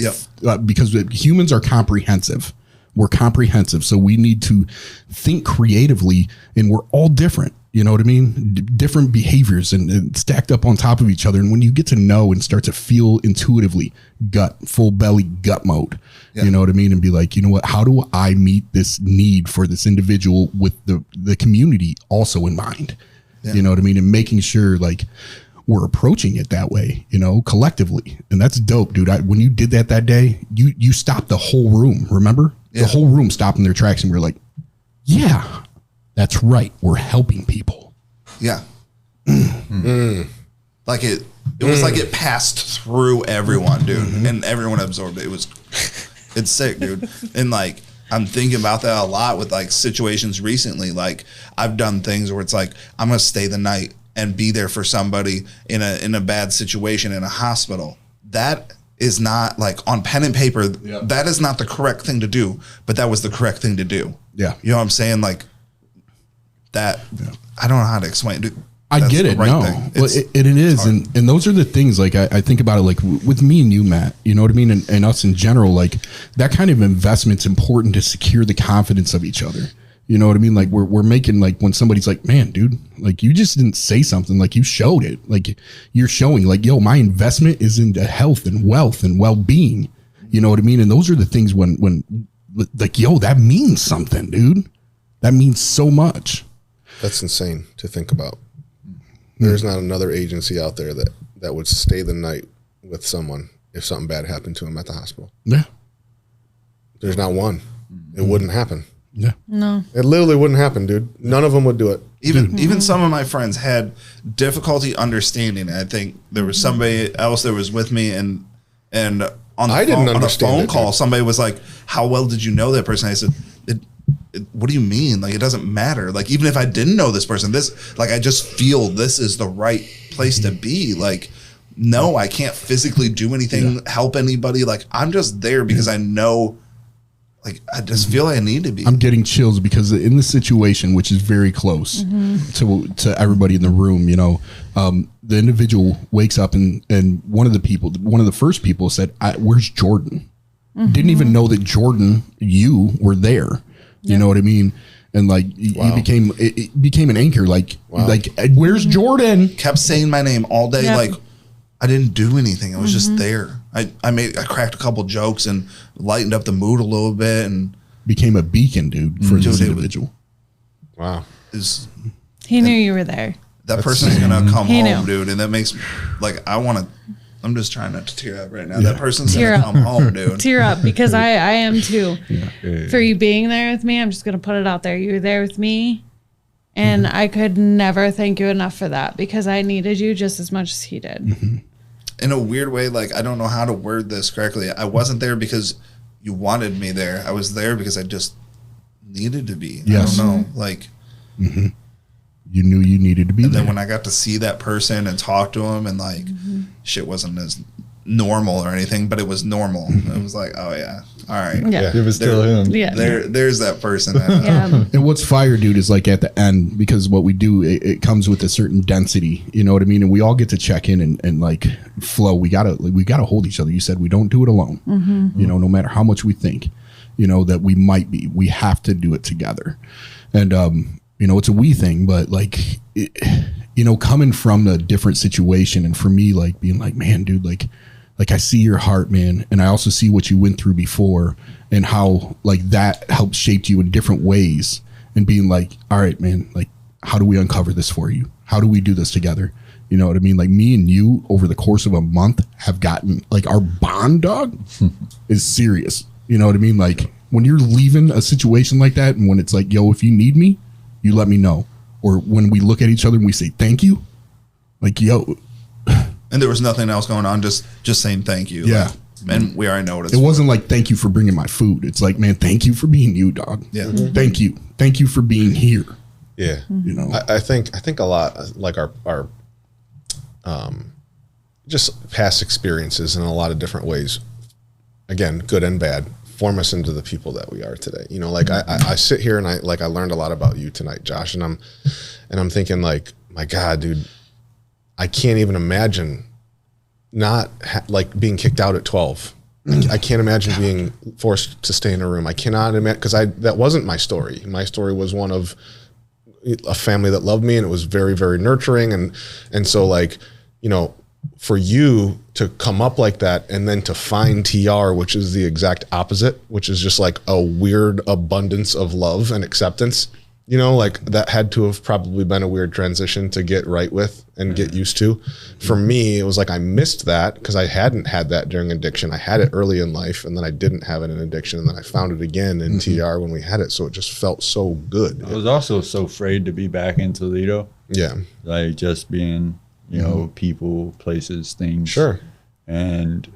Speaker 2: because humans are comprehensive. We're comprehensive, so we need to think creatively, and we're all different. You know what I mean? Different behaviors and stacked up on top of each other. And when you get to know and start to feel intuitively, full belly gut mode, you know what I mean? And be like, you know what? How do I meet this need for this individual with the community also in mind? You know what I mean? And making sure like we're approaching it that way, you know, collectively. And that's dope, dude. When you did that day, you stopped the whole room. Remember? The whole room stopped in their tracks, and we were like, yeah, that's right. We're helping people.
Speaker 4: Yeah. Like it was like it passed through everyone, dude. And everyone absorbed it. It's sick, dude. And like, I'm thinking about that a lot with like situations recently. Like I've done things where it's like, I'm going to stay the night and be there for somebody in a bad situation in a hospital. That is not like on pen and paper. That is not the correct thing to do, but that was the correct thing to do.
Speaker 2: Yeah.
Speaker 4: You know what I'm saying? Like that, I don't know how to explain it.
Speaker 2: I
Speaker 4: that's
Speaker 2: get
Speaker 4: the
Speaker 2: it.
Speaker 4: right
Speaker 2: No,
Speaker 4: thing.
Speaker 2: well, it is. And those are the things like I think about it, like with me and you, Matt, you know what I mean? And us in general, like that kind of investment's important to secure the confidence of each other. You know what I mean? Like we're making like when somebody's like, man, dude, like you just didn't say something, like you showed it, like you're showing like, yo, my investment is into health and wealth and well-being. You know what I mean? And those are the things when like, yo, that means something, dude. That means so much.
Speaker 1: That's insane to think about. There's not another agency out there that would stay the night with someone if something bad happened to him at the hospital.
Speaker 2: Yeah.
Speaker 1: There's not one. It wouldn't happen.
Speaker 2: Yeah.
Speaker 3: No.
Speaker 1: It literally wouldn't happen, dude. None of them would do it.
Speaker 4: Even some of my friends had difficulty understanding. I think there was somebody else that was with me, and on the
Speaker 1: I didn't understand
Speaker 4: phone
Speaker 1: it,
Speaker 4: call,
Speaker 1: dude.
Speaker 4: somebody was like, "How well did you know that person?" I said, "What do you mean? Like it doesn't matter. Like even if I didn't know this person, this like I just feel this is the right place to be. Like no, I can't physically do anything, help anybody. Like I'm just there because I know." Like I just feel I need to be.
Speaker 2: I'm getting chills because in the situation, which is very close to everybody in the room, you know, the individual wakes up and one of the first people said, "Where's Jordan?" Didn't even know that Jordan, you were there. You know what I mean? And like you became it became an anchor. Like where's Jordan?
Speaker 4: Kept saying my name all day.
Speaker 3: Yep.
Speaker 4: Like I didn't do anything. I was just there. I cracked a couple jokes and lightened up the mood a little bit, and
Speaker 2: Became a beacon, dude, for this
Speaker 4: Dude,
Speaker 2: individual.
Speaker 1: Wow.
Speaker 4: is
Speaker 3: He knew you were there.
Speaker 4: that person's gonna come
Speaker 3: He
Speaker 4: home,
Speaker 3: knew.
Speaker 4: dude, and that makes me like I want to. I'm just trying not to tear up right now.
Speaker 2: Yeah.
Speaker 4: That person's
Speaker 3: Tear
Speaker 4: gonna
Speaker 3: up.
Speaker 4: come home, dude.
Speaker 3: Tear up because I am too. For you being there with me, I'm just gonna put it out there. You were there with me, and I could never thank you enough for that because I needed you just as much as he did.
Speaker 4: In a weird way, like I don't know how to word this correctly. I wasn't there because you wanted me there. I was there because I just needed to be.
Speaker 2: Yes.
Speaker 4: I don't know, like.
Speaker 2: You knew you needed to be
Speaker 4: And
Speaker 2: there.
Speaker 4: then when I got to see that person and talk to him, and like shit wasn't as normal or anything, but it was normal. It was like, oh yeah, all right,
Speaker 3: Yeah.
Speaker 8: It was still him.
Speaker 3: Yeah.
Speaker 4: there's that person. I know.
Speaker 3: Yeah.
Speaker 2: And what's fire, dude, is like at the end, because what we do, it comes with a certain density, you know what I mean? And we all get to check in and like flow. We gotta hold each other. You said we don't do it alone. You know, no matter how much we think, you know, that we might be, we have to do it together. And, you know, it's a we thing, but like, you know, coming from a different situation, and for me, like being like, man, dude, like I see your heart, man. And I also see what you went through before and how like that helped shape you in different ways, and being like, all right, man, like, how do we uncover this for you? How do we do this together? You know what I mean? Like me and you over the course of a month have gotten like our bond, dog, is serious. You know what I mean? Like when you're leaving a situation like that, and when it's like, yo, if you need me, you let me know. Or when we look at each other and we say thank you, like, yo.
Speaker 4: And there was nothing else going on, just saying thank you.
Speaker 2: Yeah.
Speaker 4: Like, and we already know what it's
Speaker 2: It wasn't like, thank you for bringing my food. It's like, man, thank you for being you, dog.
Speaker 4: Yeah.
Speaker 2: Thank you. Thank you for being here.
Speaker 1: Yeah.
Speaker 2: You know,
Speaker 1: I think a lot like our just past experiences in a lot of different ways, again, good and bad, form us into the people that we are today. You know, like I sit here and I learned a lot about you tonight, Josh, and I'm thinking like, my God, dude, I can't even imagine not like being kicked out at 12. I can't imagine being forced to stay in a room. I cannot imagine, because that wasn't my story. My story was one of a family that loved me, and it was very, very nurturing. And so like, you know, for you to come up like that and then to find TR, which is the exact opposite, which is just like a weird abundance of love and acceptance, you know, like that had to have probably been a weird transition to get right with and get used to. For me, it was like I missed that because I hadn't had that during addiction. I had it early in life, and then I didn't have it in addiction, and then I found it again in TR when we had it. So it just felt so good.
Speaker 6: I was also so afraid to be back in Toledo.
Speaker 1: Yeah.
Speaker 6: Like just being, you know, people, places, things.
Speaker 1: Sure.
Speaker 6: And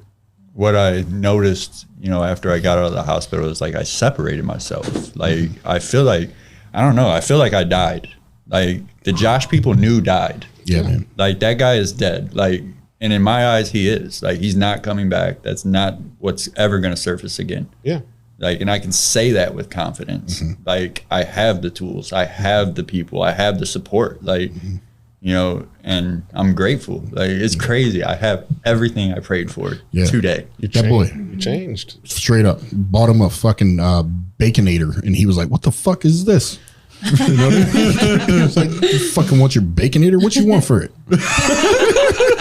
Speaker 6: what I noticed, you know, after I got out of the hospital was like I separated myself. Like I feel like, I don't know, I feel like I died. Like the Josh people knew died.
Speaker 2: yeah, man.
Speaker 6: Like that guy is dead. Like, and in my eyes, he is. Like he's not coming back. That's not what's ever going to surface again.
Speaker 1: Yeah.
Speaker 6: Like, and I can say that with confidence. Like I have the tools, I have the people, I have the support. Like, you know, and I'm grateful. Like, it's crazy. I have everything I prayed for today.
Speaker 2: That boy
Speaker 1: You changed.
Speaker 2: straight up bought him a fucking Baconator, and he was like, "What the fuck is this?" You know what I mean? It's like, you fucking want your Baconator? What you want for it?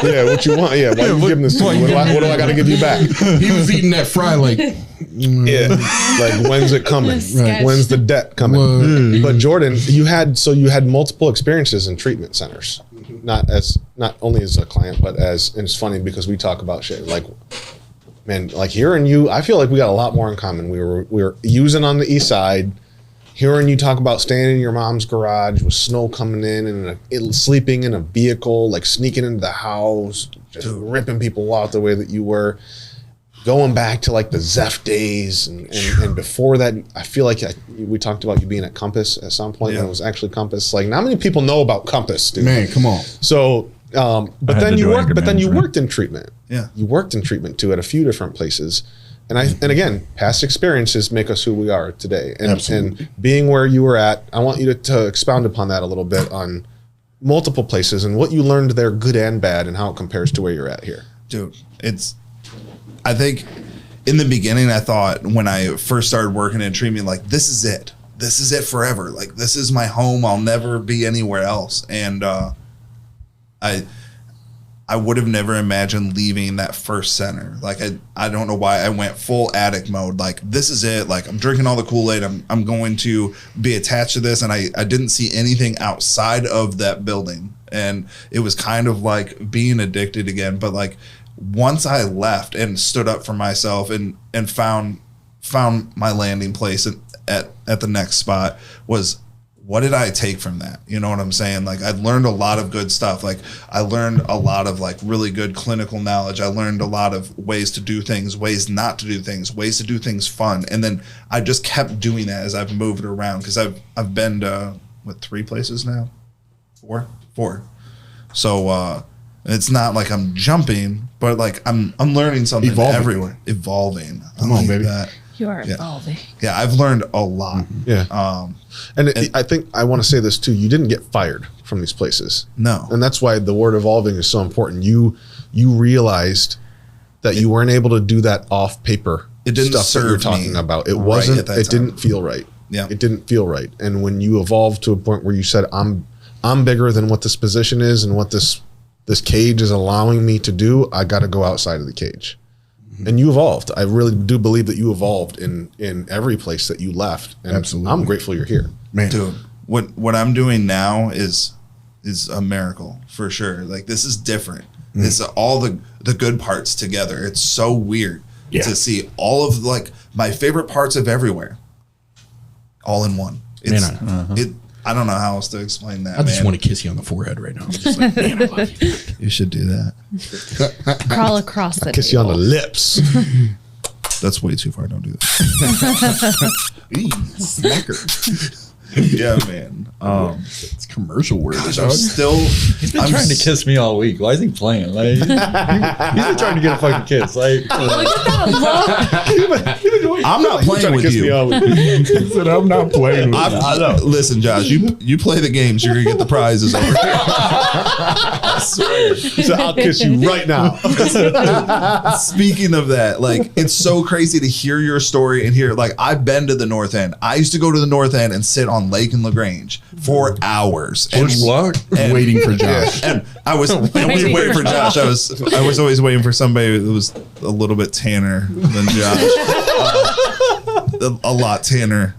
Speaker 1: Yeah, what you want? Yeah, why you giving this to me? What do I got to give you back?
Speaker 2: He was eating that fry like,
Speaker 1: Yeah, like when's it coming?
Speaker 3: Sketch.
Speaker 1: When's the debt coming? But Jordan, you had multiple experiences in treatment centers, not only as a client, but as, and it's funny because we talk about shit like, man, like hearing you, I feel like we got a lot more in common. We were using on the east side. Hearing you talk about staying in your mom's garage with snow coming in and sleeping in a vehicle, like sneaking into the house, just ripping people out the way that you were. Going back to like the Zeph days and before that, I feel like we talked about you being at Compass at some point when it was actually Compass. Like, not many people know about Compass, dude.
Speaker 2: man, come on.
Speaker 1: So, but then you worked in treatment.
Speaker 4: Yeah.
Speaker 1: You worked in treatment too at a few different places. And again, past experiences make us who we are today. And being where you were at, I want you to expound upon that a little bit on multiple places and what you learned there, good and bad, and how it compares to where you're at here.
Speaker 4: Dude, I think in the beginning, I thought when I first started working in treatment, like, this is it. This is it forever. Like, this is my home. I'll never be anywhere else. And I would have never imagined leaving that first center. Like, I don't know why I went full addict mode. Like, this is it. Like, I'm drinking all the Kool-Aid. I'm going to be attached to this. And I didn't see anything outside of that building. And it was kind of like being addicted again. But like, once I left and stood up for myself and found my landing place at the next spot, was, what did I take from that? You know what I'm saying? Like, I learned a lot of good stuff. Like, I learned a lot of like really good clinical knowledge. I learned a lot of ways to do things, ways not to do things, ways to do things fun. And then I just kept doing that as I've moved around, because I've been to 3 places now? 4. So it's not like I'm jumping, but like I'm learning something everywhere. Evolving.
Speaker 2: Come on, baby.
Speaker 4: That.
Speaker 3: You are evolving.
Speaker 4: Yeah, I've learned a lot.
Speaker 1: Yeah. I think I want to say this too. You didn't get fired from these places.
Speaker 4: No.
Speaker 1: And that's why the word evolving is so important. You realized that you weren't able to do that off paper.
Speaker 4: It didn't
Speaker 1: stuff that you're
Speaker 4: serve
Speaker 1: talking
Speaker 4: me
Speaker 1: about. It
Speaker 4: right
Speaker 1: wasn't.
Speaker 4: at that
Speaker 1: It
Speaker 4: time.
Speaker 1: didn't feel right.
Speaker 4: Yeah.
Speaker 1: It didn't feel right. And when you evolved to a point where you said, I'm bigger than what this position is and what this cage is allowing me to do, I got to go outside of the cage. And you evolved. I really do believe that you evolved in every place that you left. And
Speaker 2: Absolutely.
Speaker 1: I'm grateful you're here.
Speaker 2: Man,
Speaker 4: Dude, what I'm doing now is a miracle for sure. Like, this is different. It's all the good parts together. It's so weird to see all of like my favorite parts of everywhere all in one. It's, I don't know how else to explain that.
Speaker 2: I just want to kiss you on the forehead right now. I'm just like, man, I love you.
Speaker 4: You should do that.
Speaker 3: Crawl across the
Speaker 1: Kiss you on the lips.
Speaker 4: That's way too far. Don't do that.
Speaker 2: Smacker.
Speaker 4: Yeah, man.
Speaker 2: It's commercial word.
Speaker 4: I'm
Speaker 2: dog.
Speaker 4: still.
Speaker 7: He's been trying to kiss me all week. Why is he playing? Like, he's been trying to get a fucking kiss. Like,
Speaker 4: I'm not playing with you.
Speaker 2: He said, I'm not playing with you.
Speaker 4: Listen, Josh, you play the games, you're gonna get the prizes over here.
Speaker 7: I swear.
Speaker 1: So I'll kiss you right now.
Speaker 4: Speaking of that, like, it's so crazy to hear your story and hear, like, I've been to the North End. I used to go to the North End and sit on Lake and LaGrange for hours.
Speaker 2: Push luck. Waiting for Josh.
Speaker 4: And I was waiting for Josh. I was always waiting for somebody that was a little bit tanner than Josh. A lot tanner.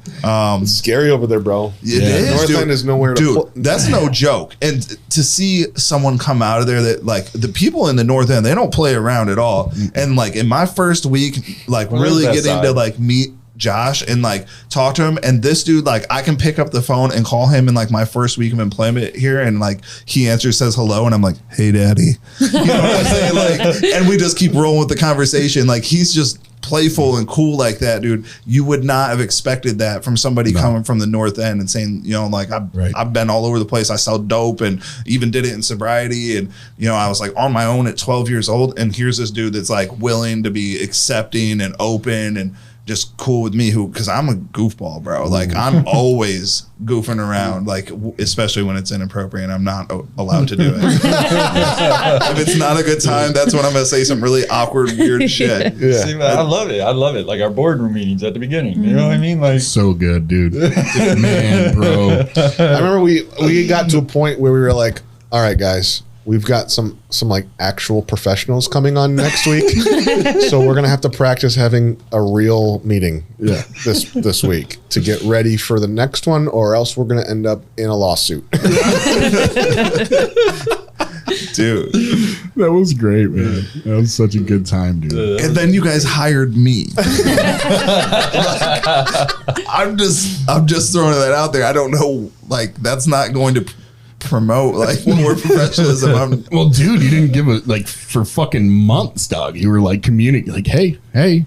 Speaker 1: Scary over there, bro.
Speaker 4: It is,
Speaker 1: North
Speaker 4: dude.
Speaker 1: End is nowhere to
Speaker 4: Dude, that's no joke. And to see someone come out of there that, like, the people in the North End, they don't play around at all. And like in my first week, like really getting to like meet Josh and like talk to him, and this dude, like, I can pick up the phone and call him in like my first week of employment here, and like he answers, says hello, and I'm like, hey daddy, you know what I'm saying? Like, and we just keep rolling with the conversation. Like, he's just playful and cool like that, dude. You would not have expected that from somebody coming from the North End and saying, you know, like, I've been all over the place. I sell dope and even did it in sobriety, and you know, I was like on my own at 12 years old, and here's this dude that's like willing to be accepting and open and just cool with me because I'm a goofball, bro. Like I'm always goofing around, like especially when it's inappropriate. I'm not allowed to do it. If it's not a good time, that's when I'm gonna say some really awkward, weird shit.
Speaker 1: Yeah.
Speaker 7: See, I love it. I love it. Like our boardroom meetings at the beginning. You know what I mean? Like
Speaker 2: So good, dude. Man, bro.
Speaker 1: I remember we got to a point where we were like, all right, guys, we've got some like actual professionals coming on next week. So we're gonna have to practice having a real meeting this week to get ready for the next one, or else we're gonna end up in a lawsuit.
Speaker 4: Dude.
Speaker 2: That was great, man. That was such a good time, dude.
Speaker 4: And then you guys hired me. I'm just throwing that out there. I don't know, like that's not going to promote like more professionalism.
Speaker 2: Well, dude, you didn't give a like for fucking months, dog. You were like communicating, like, hey,
Speaker 4: Hi,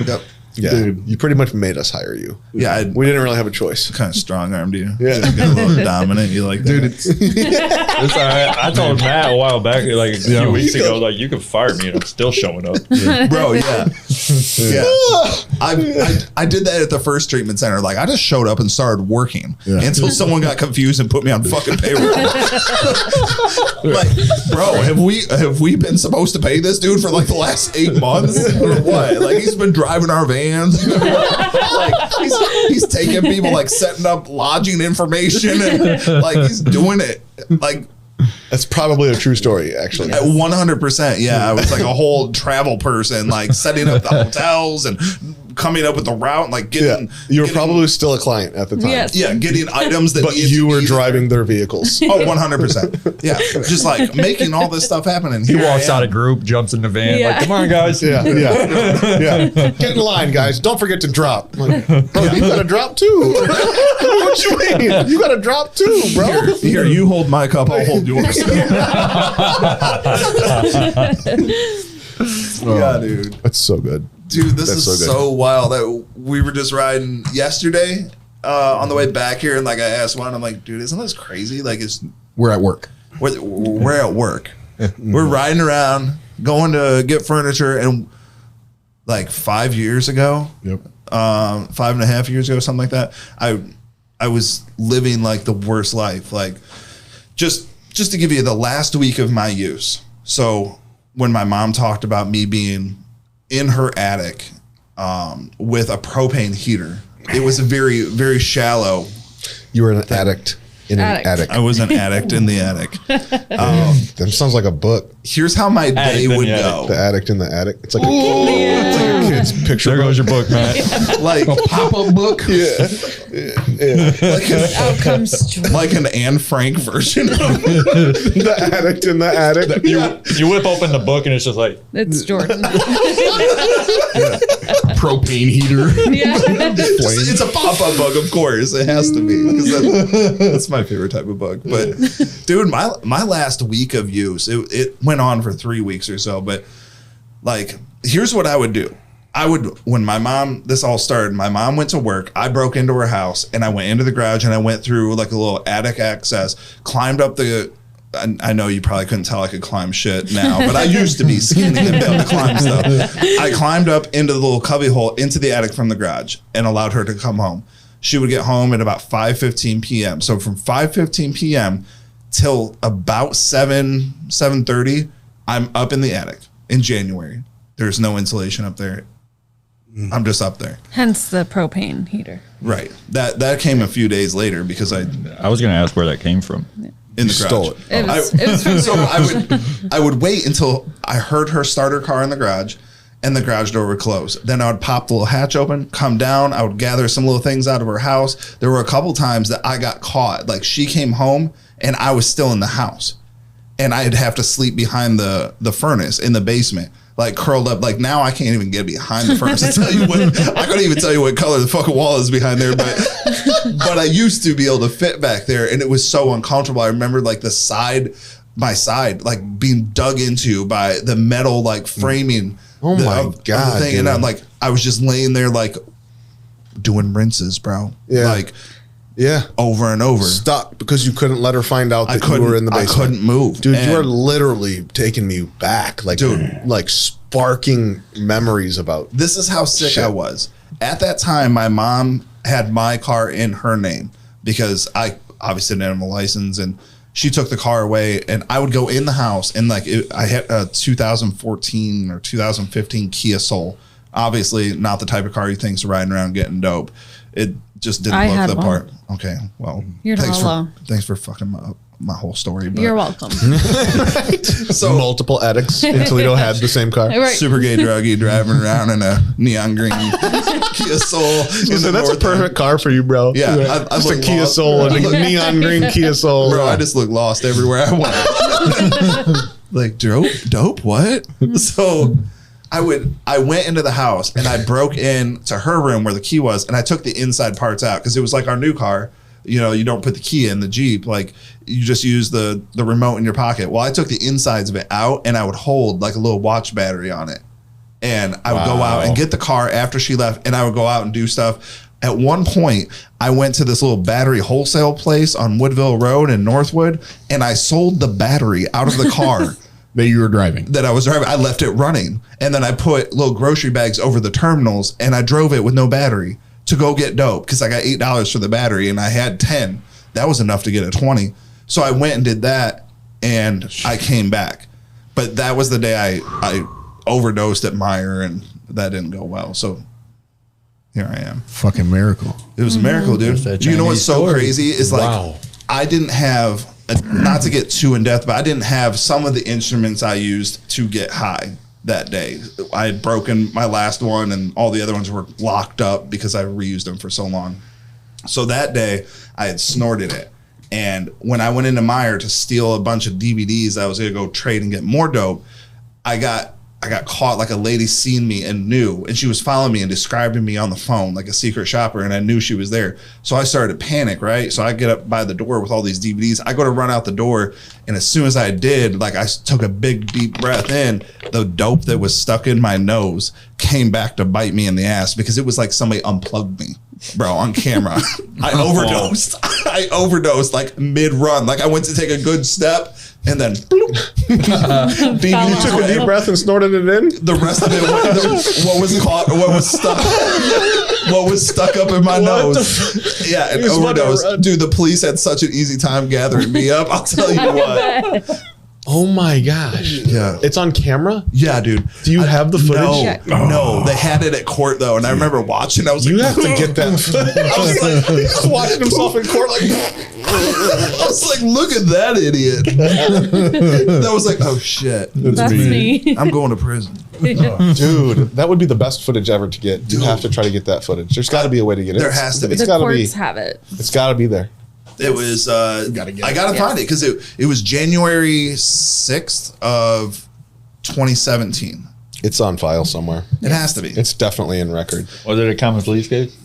Speaker 4: Yep.
Speaker 1: Yeah,
Speaker 2: Dude.
Speaker 1: you pretty much made us hire you.
Speaker 4: Yeah,
Speaker 1: We didn't really have a choice.
Speaker 4: kind of strong armed you.
Speaker 1: Yeah.
Speaker 4: Just get a little dominant. You like that?
Speaker 2: dude. It's
Speaker 7: it's all right. I told Matt a while back, like a few weeks ago, like you can fire me and I'm still showing up.
Speaker 4: Bro, yeah. I did that at the first treatment center. Like I just showed up and started working until someone got confused and put me on fucking payroll. Like, bro, have we been supposed to pay this dude for like the last 8 months or what? Like he's been driving our vans. Like he's taking people, like setting up lodging information and like he's doing it like
Speaker 1: That's probably a true story, actually.
Speaker 4: at 100%. Yeah, I was like a whole travel person, like setting up the hotels and coming up with the route and like getting.
Speaker 1: You were probably still a client at the time.
Speaker 3: Yes.
Speaker 4: Yeah, getting items that.
Speaker 1: But
Speaker 4: needed
Speaker 1: you
Speaker 4: to
Speaker 1: were
Speaker 4: be-
Speaker 1: driving their vehicles.
Speaker 4: Oh, 100%. Yeah, just like making all this stuff happen. And
Speaker 7: He
Speaker 4: here I
Speaker 7: walks
Speaker 4: am.
Speaker 7: out of group, jumps in the van,
Speaker 3: Yeah.
Speaker 7: like, come on, guys.
Speaker 1: Yeah. Get in line, guys. Don't forget to drop. I'm like, bro, you got to drop too. What you mean? You got to drop too, bro.
Speaker 4: Here, you hold my cup. I'll hold yours. Yeah, dude.
Speaker 1: That's so good.
Speaker 4: Dude, this
Speaker 1: That's
Speaker 4: is
Speaker 1: so good.
Speaker 4: so wild that we were just riding yesterday on the way back here, and like I asked one, I'm like, dude, isn't this crazy? Like,
Speaker 2: we're at work.
Speaker 4: we're at work, we're riding around, going to get furniture, and like 5 years ago,
Speaker 2: Yep.
Speaker 4: 5.5 years ago, something like that, I was living like the worst life. Like, just to give you the last week of my use. So when my mom talked about me being in her attic with a propane heater, it was a very, very shallow.
Speaker 1: You were an addict in an
Speaker 3: Addict.
Speaker 1: attic.
Speaker 4: I was an addict in the attic.
Speaker 1: That sounds like a book.
Speaker 4: Here's how my day
Speaker 7: in the
Speaker 4: would
Speaker 7: attic.
Speaker 4: go.
Speaker 1: The addict in the attic. It's like a kid's picture
Speaker 7: There
Speaker 1: book.
Speaker 7: goes your book, man.
Speaker 4: Like,
Speaker 2: Pop-up book.
Speaker 3: Outcome straight.
Speaker 4: like an Anne Frank version of
Speaker 1: The addict in the attic.
Speaker 7: You whip open the book and it's just like,
Speaker 3: It's Jordan.
Speaker 2: Propane heater.
Speaker 3: Yeah.
Speaker 4: It's a pop-up book, of course. It has to be, because that's my favorite type of book. But dude, my last week of use, it went on for 3 weeks or so. But like, here's what I would do. When this all started, my mom went to work. I broke into her house and I went into the garage and I went through like a little attic access, climbed up I know you probably couldn't tell I could climb shit now, but I used to be skinny and be able to climb stuff. I climbed up into the little cubby hole into the attic from the garage and allowed her to come home. She would get home at about 5:15 p.m. So from 5:15 p.m. till about 7:30, I'm up in the attic in January. There's no insulation up there. I'm just up there.
Speaker 3: Hence the propane heater.
Speaker 4: Right. That came a few days later because I
Speaker 7: I was going to ask where that came from.
Speaker 4: in the
Speaker 1: stole
Speaker 4: garage.
Speaker 1: it.
Speaker 3: It was from
Speaker 4: So I would wait until I heard her start her car in the garage and the garage door would close. Then I would pop the little hatch open, come down. I would gather some little things out of her house. There were a couple times that I got caught. Like she came home and I was still in the house and I'd have to sleep behind the furnace in the basement, like curled up. Like now I can't even get behind the furnace to tell you I couldn't even tell you what color the fucking wall is behind there, but I used to be able to fit back there and it was so uncomfortable. I remember like my side, like being dug into by the metal, like framing.
Speaker 1: Oh my
Speaker 4: of the
Speaker 1: God,
Speaker 4: thing. And
Speaker 1: dude.
Speaker 4: I'm like, I was just laying there like doing rinses, bro.
Speaker 1: Yeah.
Speaker 4: Like
Speaker 1: Yeah.
Speaker 4: over and over.
Speaker 1: Stuck because you couldn't let her find out that you
Speaker 4: couldn't-
Speaker 1: were in the
Speaker 4: I
Speaker 1: basement.
Speaker 4: couldn't move.
Speaker 1: Dude, you
Speaker 4: And-
Speaker 1: are literally taking me back. Like,
Speaker 4: Dude.
Speaker 1: like sparking memories about.
Speaker 4: This is how sick
Speaker 1: Shit.
Speaker 4: I was. At that time, my mom had my car in her name because I obviously didn't have a license, and she took the car away, and I would go in the house and I had a 2014 or 2015 Kia Soul. Obviously not the type of car you think's riding around getting dope. It just didn't
Speaker 3: I
Speaker 4: look
Speaker 3: had
Speaker 4: the
Speaker 3: one.
Speaker 4: part. Okay, well,
Speaker 3: You're not alone.
Speaker 4: thanks for fucking my whole story. But
Speaker 3: You're welcome.
Speaker 4: so
Speaker 1: Multiple addicts in Toledo had the same car.
Speaker 3: Right.
Speaker 4: super gay druggie driving around in a neon green Kia Soul.
Speaker 1: So that's a perfect car for you, bro.
Speaker 4: Yeah, I
Speaker 1: just a
Speaker 4: look
Speaker 1: Kia
Speaker 4: lost.
Speaker 1: Soul and
Speaker 4: I
Speaker 1: a
Speaker 4: look-
Speaker 1: neon green Kia Soul.
Speaker 4: Bro, I just look lost everywhere I went. Like dope, what? So I went into the house and I broke into her room where the key was, and I took the inside parts out because it was like our new car. You know, you don't put the key in the Jeep, like you just use the remote in your pocket. Well, I took the insides of it out and I would hold like a little watch battery on it. And I would go out and get the car after she left, and I would go out and do stuff. At one point, I went to this little battery wholesale place on Woodville Road in Northwood, and I sold the battery out of the car
Speaker 2: That you were driving.
Speaker 4: that I was driving. I left it running, and then I put little grocery bags over the terminals, and I drove it with no battery to go get dope because I got $8 for the battery, and I had 10. That was enough to get a 20. So I went and did that, and I came back. But that was the day I overdosed at Meyer, and that didn't go well. So here I am.
Speaker 2: Fucking miracle.
Speaker 4: It was a miracle, dude.
Speaker 7: that
Speaker 4: You know what's
Speaker 7: Chinese
Speaker 4: so
Speaker 7: story.
Speaker 4: crazy is like
Speaker 7: Wow.
Speaker 4: I didn't have not to get too in depth, but I didn't have some of the instruments I used to get high that day. I had broken my last one, and all the other ones were locked up because I reused them for so long. So that day I had snorted it. And when I went into Meyer to steal a bunch of DVDs, I was going to go trade and get more dope. I got caught. Like a lady seen me and knew, and she was following me and describing me on the phone like a secret shopper, and I knew she was there. So I started to panic, right? So I get up by the door with all these DVDs. I go to run out the door, and as soon as I did, like I took a big deep breath in, the dope that was stuck in my nose came back to bite me in the ass because it was like somebody unplugged me, bro, on camera. I overdosed. I overdosed like mid-run. Like I went to take a good step, and then bloop.
Speaker 1: You took a deep breath and snorted it in?
Speaker 4: The rest of it, what was caught, what was stuck up in my nose. Yeah, an
Speaker 1: You just wanted to
Speaker 4: overdose.
Speaker 1: run.
Speaker 4: Dude, the police had such an easy time gathering me up. I'll tell you what.
Speaker 1: Oh my gosh.
Speaker 4: Yeah.
Speaker 1: It's on camera?
Speaker 4: Yeah, dude.
Speaker 1: Do you have the footage?
Speaker 4: No, they had it at court though, and I remember watching. I was
Speaker 1: You
Speaker 4: like,
Speaker 1: have to get that.
Speaker 4: I was like,
Speaker 1: He was watching himself in court like,
Speaker 4: I was like, look at that idiot. That was like, oh shit,
Speaker 3: That's me.
Speaker 4: I'm going to prison.
Speaker 1: dude, that would be the best footage ever to get. You have to try to get that footage. There's got to be a way to get it.
Speaker 4: There has to be.
Speaker 1: It's
Speaker 3: The
Speaker 1: got to be.
Speaker 3: courts have it.
Speaker 1: It's got to be there.
Speaker 4: It was.
Speaker 2: gotta get
Speaker 4: I
Speaker 2: it.
Speaker 4: gotta find it because it was January 6th of 2017.
Speaker 1: It's on file somewhere.
Speaker 4: It has to be.
Speaker 1: It's definitely in record.
Speaker 7: Was it a common police case?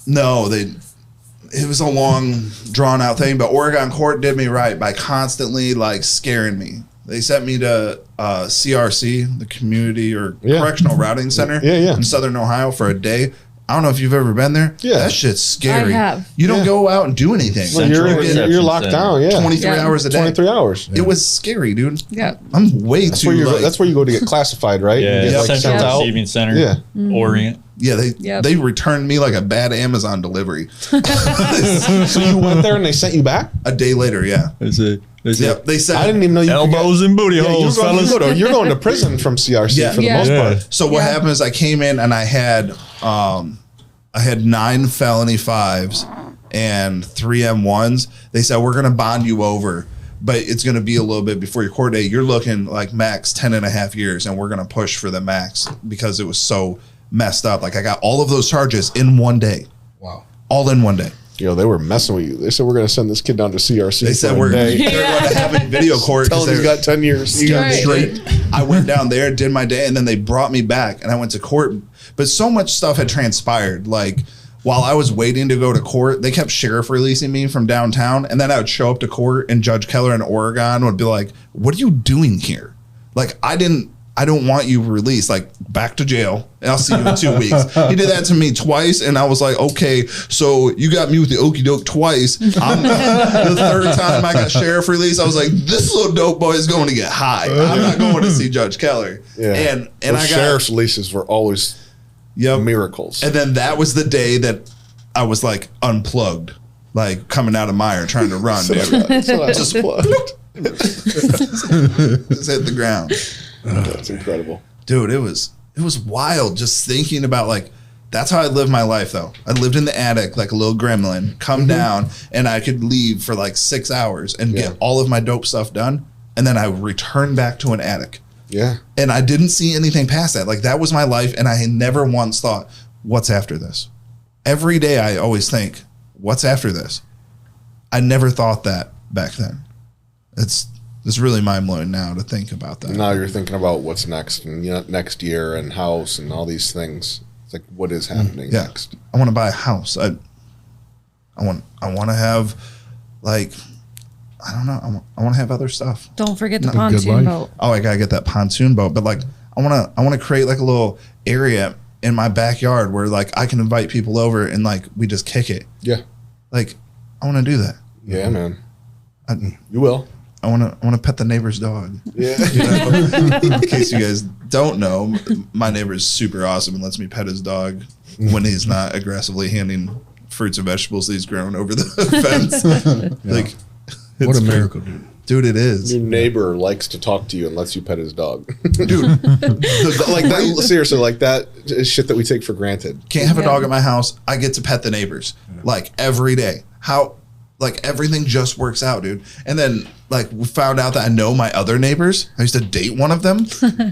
Speaker 4: No, it was a long, drawn out thing, but Oregon court did me right by constantly like scaring me. They sent me to CRC, the Community or
Speaker 1: Yeah.
Speaker 4: Correctional Routing Center
Speaker 1: Yeah.
Speaker 4: in Southern Ohio for a day. I don't know if you've ever been there.
Speaker 1: Yeah.
Speaker 4: That shit's scary.
Speaker 3: I have.
Speaker 4: You don't
Speaker 1: Yeah.
Speaker 4: go out and do anything.
Speaker 1: Well, you're
Speaker 7: Reception
Speaker 1: locked
Speaker 7: center.
Speaker 1: down. Yeah,
Speaker 4: 23
Speaker 3: Yeah.
Speaker 4: hours a day.
Speaker 1: 23 hours.
Speaker 4: It was scary, dude.
Speaker 3: Yeah.
Speaker 4: I'm way
Speaker 1: That's
Speaker 4: too
Speaker 1: where you
Speaker 4: like,
Speaker 1: that's where you go to get classified, right?
Speaker 7: Yeah,
Speaker 1: You get, like,
Speaker 7: Central
Speaker 1: sent out.
Speaker 7: Receiving Center.
Speaker 1: Yeah.
Speaker 7: Orient.
Speaker 4: yeah,
Speaker 3: Yep.
Speaker 4: they returned me like a bad Amazon delivery.
Speaker 1: So you went there and they sent you back?
Speaker 4: A day later, yeah.
Speaker 7: Is it?
Speaker 4: Yep. They said
Speaker 1: I didn't even know you could get-
Speaker 7: Elbows and booty
Speaker 1: Yeah,
Speaker 7: holes, fellas.
Speaker 1: you're going to prison from CRC
Speaker 4: Yeah.
Speaker 1: for the
Speaker 3: Yeah.
Speaker 1: most
Speaker 7: Yeah.
Speaker 1: part.
Speaker 4: So what
Speaker 3: Yeah.
Speaker 4: happened is I came in and I had 9 felony 5s and 3 M1s. They said, we're going to bond you over, but it's going to be a little bit before your court date. You're looking like max 10 and a half years, and we're going to push for the max because it was so messed up. Like I got all of those charges in one day,
Speaker 2: Wow.
Speaker 4: all in one day.
Speaker 1: You know, they were messing with you. They said, we're going to send this kid down to CRC.
Speaker 4: They said
Speaker 1: for a
Speaker 4: we're
Speaker 1: day.
Speaker 4: they're going to have a video court.
Speaker 1: Tell
Speaker 4: 'cause
Speaker 1: him he's
Speaker 4: they're-
Speaker 1: got 10 years.
Speaker 3: Right.
Speaker 4: I went down there, did my day, and then they brought me back, and I went to court. But so much stuff had transpired. Like while I was waiting to go to court, they kept sheriff releasing me from downtown, and then I would show up to court, and Judge Keller in Oregon would be like, "What are you doing here?" Like I didn't I don't want you released, like back to jail, and I'll see you in 2 weeks. He did that to me twice, and I was like, okay, so you got me with the okey doke twice. The third time I got sheriff release, I was like, this little dope boy is going to get high. I'm not going to see Judge Keller.
Speaker 1: Yeah.
Speaker 4: And
Speaker 1: Those
Speaker 4: I got
Speaker 1: sheriff's releases were always miracles.
Speaker 4: And then that was the day that I was like unplugged, like coming out of Meyer trying to run, dude.
Speaker 1: That's what I just plugged.
Speaker 4: Just hit the ground.
Speaker 1: That's incredible.
Speaker 4: Dude, it was wild just thinking about like that's how I lived my life though. I lived in the attic like a little gremlin, come down, and I could leave for like 6 hours and get all of my dope stuff done, and then I would return back to an attic.
Speaker 1: Yeah.
Speaker 4: And I didn't see anything past that. Like that was my life, and I had never once thought, what's after this? Every day I always think, what's after this? I never thought that back then. It's really mind-blowing now to think about that.
Speaker 1: Now you're thinking about what's next and next year and house and all these things. It's like, what is happening next?
Speaker 4: I want to buy a house. I want to have like, I don't know. I want to have other stuff.
Speaker 3: Don't forget the pontoon boat.
Speaker 4: Oh, I gotta get that pontoon boat. But like, I want to create like a little area in my backyard where like I can invite people over and like we just kick it.
Speaker 1: Yeah.
Speaker 4: Like, I want to do that.
Speaker 1: Yeah, man. You will.
Speaker 4: I want to pet the neighbor's dog.
Speaker 1: Yeah.
Speaker 4: In case you guys don't know, my neighbor is super awesome and lets me pet his dog when he's not aggressively handing fruits and vegetables that he's grown over the fence. Like,
Speaker 2: What a miracle, dude.
Speaker 4: Dude, it is.
Speaker 1: Your neighbor likes to talk to you and lets you pet his dog.
Speaker 4: Dude,
Speaker 1: Like that, seriously, like that is shit that we take for granted.
Speaker 4: can't have a dog at my house. I get to pet the neighbors like every day. How, like everything just works out, dude. And then like we found out that I know my other neighbors. I used to date one of them.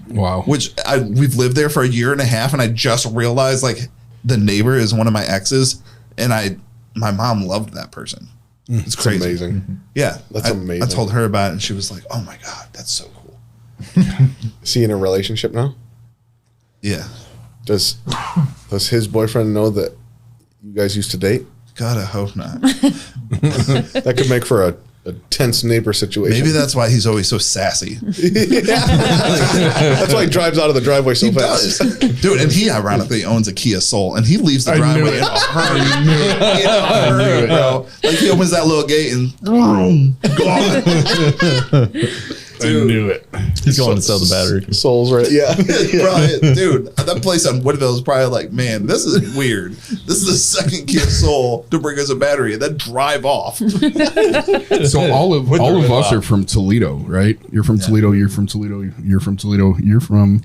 Speaker 2: Wow.
Speaker 4: Which we've lived there for a year and a half, and I just realized like the neighbor is one of my exes, and my mom loved that person. It's crazy.
Speaker 1: Amazing.
Speaker 4: Yeah,
Speaker 1: That's amazing.
Speaker 4: I told her about it, and she was like, "Oh my god, that's so cool."
Speaker 1: Is he in a relationship now?
Speaker 4: Yeah,
Speaker 1: Does his boyfriend know that you guys used to date?
Speaker 4: God, I hope not.
Speaker 1: That could make for a tense neighbor situation.
Speaker 4: Maybe that's why he's always so sassy.
Speaker 1: That's why he drives out of the driveway so
Speaker 4: He
Speaker 1: fast.
Speaker 4: does, dude, and he ironically owns a Kia Soul, and he leaves the driveway in a hurry. In a hurry, bro. Like he opens that little gate and gone.
Speaker 2: I knew it.
Speaker 7: He's going to sell the battery.
Speaker 1: Souls, right? Yeah.
Speaker 4: Bro, dude, that place on Woodville is probably like, man, this is weird. This is the second Kia Soul to bring us a battery and then drive off.
Speaker 2: So all of us are from Toledo, right? You're from Toledo. You're from Toledo. You're from Toledo. You're from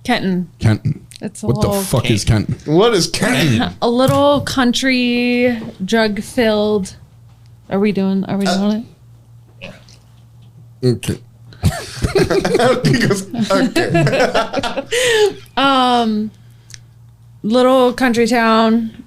Speaker 3: Kenton.
Speaker 2: Kenton.
Speaker 3: It's a
Speaker 2: What the
Speaker 3: little,
Speaker 2: fuck is Kenton?
Speaker 1: What is Kenton?
Speaker 3: a little country drug filled. Are we doing it?
Speaker 2: Okay.
Speaker 3: Little country town.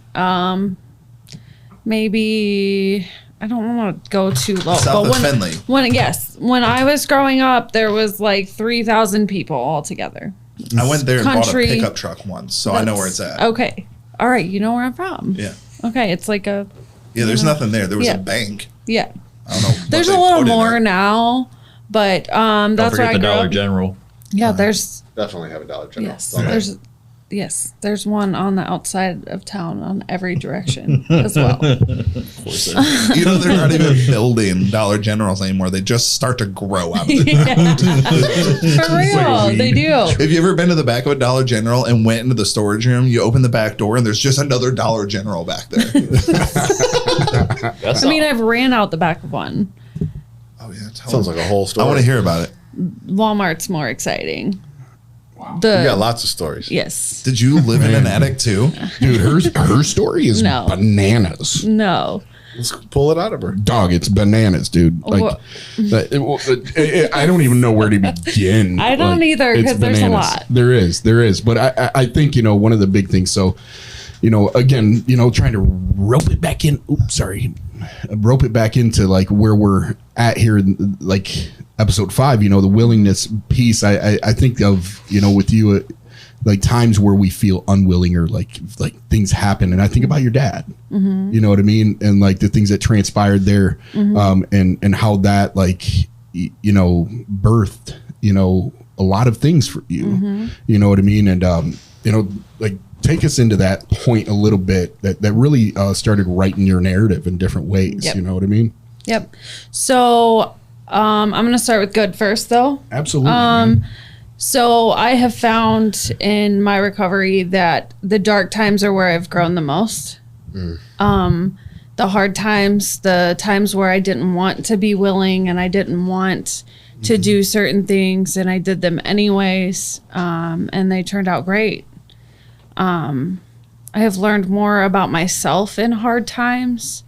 Speaker 3: Maybe I don't want to go too low.
Speaker 4: South of Findlay.
Speaker 3: When I was growing up, there was like 3,000 people altogether.
Speaker 4: I went there and bought a
Speaker 3: Country.
Speaker 4: pickup truck once, so I know where it's at.
Speaker 3: Okay, all right, you know where I'm from.
Speaker 4: Yeah.
Speaker 3: Okay, it's like a
Speaker 4: Yeah, there's nothing there. There was
Speaker 3: Yeah.
Speaker 4: a bank.
Speaker 3: yeah.
Speaker 4: I don't know. what
Speaker 3: There's
Speaker 4: they
Speaker 3: a little
Speaker 4: put in
Speaker 3: more
Speaker 4: there.
Speaker 3: now, but
Speaker 7: Don't
Speaker 3: that's where
Speaker 7: forget
Speaker 3: I
Speaker 7: the
Speaker 3: grew
Speaker 7: Dollar
Speaker 3: up.
Speaker 7: General.
Speaker 3: Yeah, there's
Speaker 1: Definitely have a Dollar General.
Speaker 3: yes, there's one on the outside of town on every direction as well.
Speaker 4: You know, they're not even building Dollar Generals anymore. They just start to grow out of it.
Speaker 3: For real, they do.
Speaker 4: Have you ever been to the back of a Dollar General and went into the storage room? You open the back door and there's just another Dollar General back there.
Speaker 3: I mean, I've ran out the back of one.
Speaker 4: Oh yeah,
Speaker 1: Sounds like a whole story.
Speaker 4: I want to hear about it.
Speaker 3: Walmart's more exciting.
Speaker 1: You got lots of stories.
Speaker 3: Yes.
Speaker 4: Did you live in an attic too?
Speaker 2: Dude, her story is
Speaker 3: No.
Speaker 2: bananas.
Speaker 3: No.
Speaker 1: Let's pull it out of her.
Speaker 2: Dog, it's bananas, dude. Like, I don't even know where to begin.
Speaker 3: I don't either,
Speaker 2: it's
Speaker 3: 'cause there's a
Speaker 2: bananas.
Speaker 3: lot.
Speaker 2: There is. But I think, one of the big things, so, again, trying to rope it back in. Oops, sorry. Rope it back into like where we're at here, like episode 5, the willingness piece. I think of, with you, like times where we feel unwilling or like things happen. And I think about your dad, you know what I mean? And like the things that transpired there, and how that like, birthed, a lot of things for you. You know what I mean? And, you know, like take us into that point a little bit that really started writing your narrative in different ways.
Speaker 3: Yep.
Speaker 2: You know what I mean?
Speaker 3: Yep. So I'm going to start with good first, though.
Speaker 2: Absolutely. Man.
Speaker 3: So I have found in my recovery that the dark times are where I've grown the most. The hard times, the times where I didn't want to be willing and I didn't want to do certain things and I did them anyways, and they turned out great. I have learned more about myself in hard times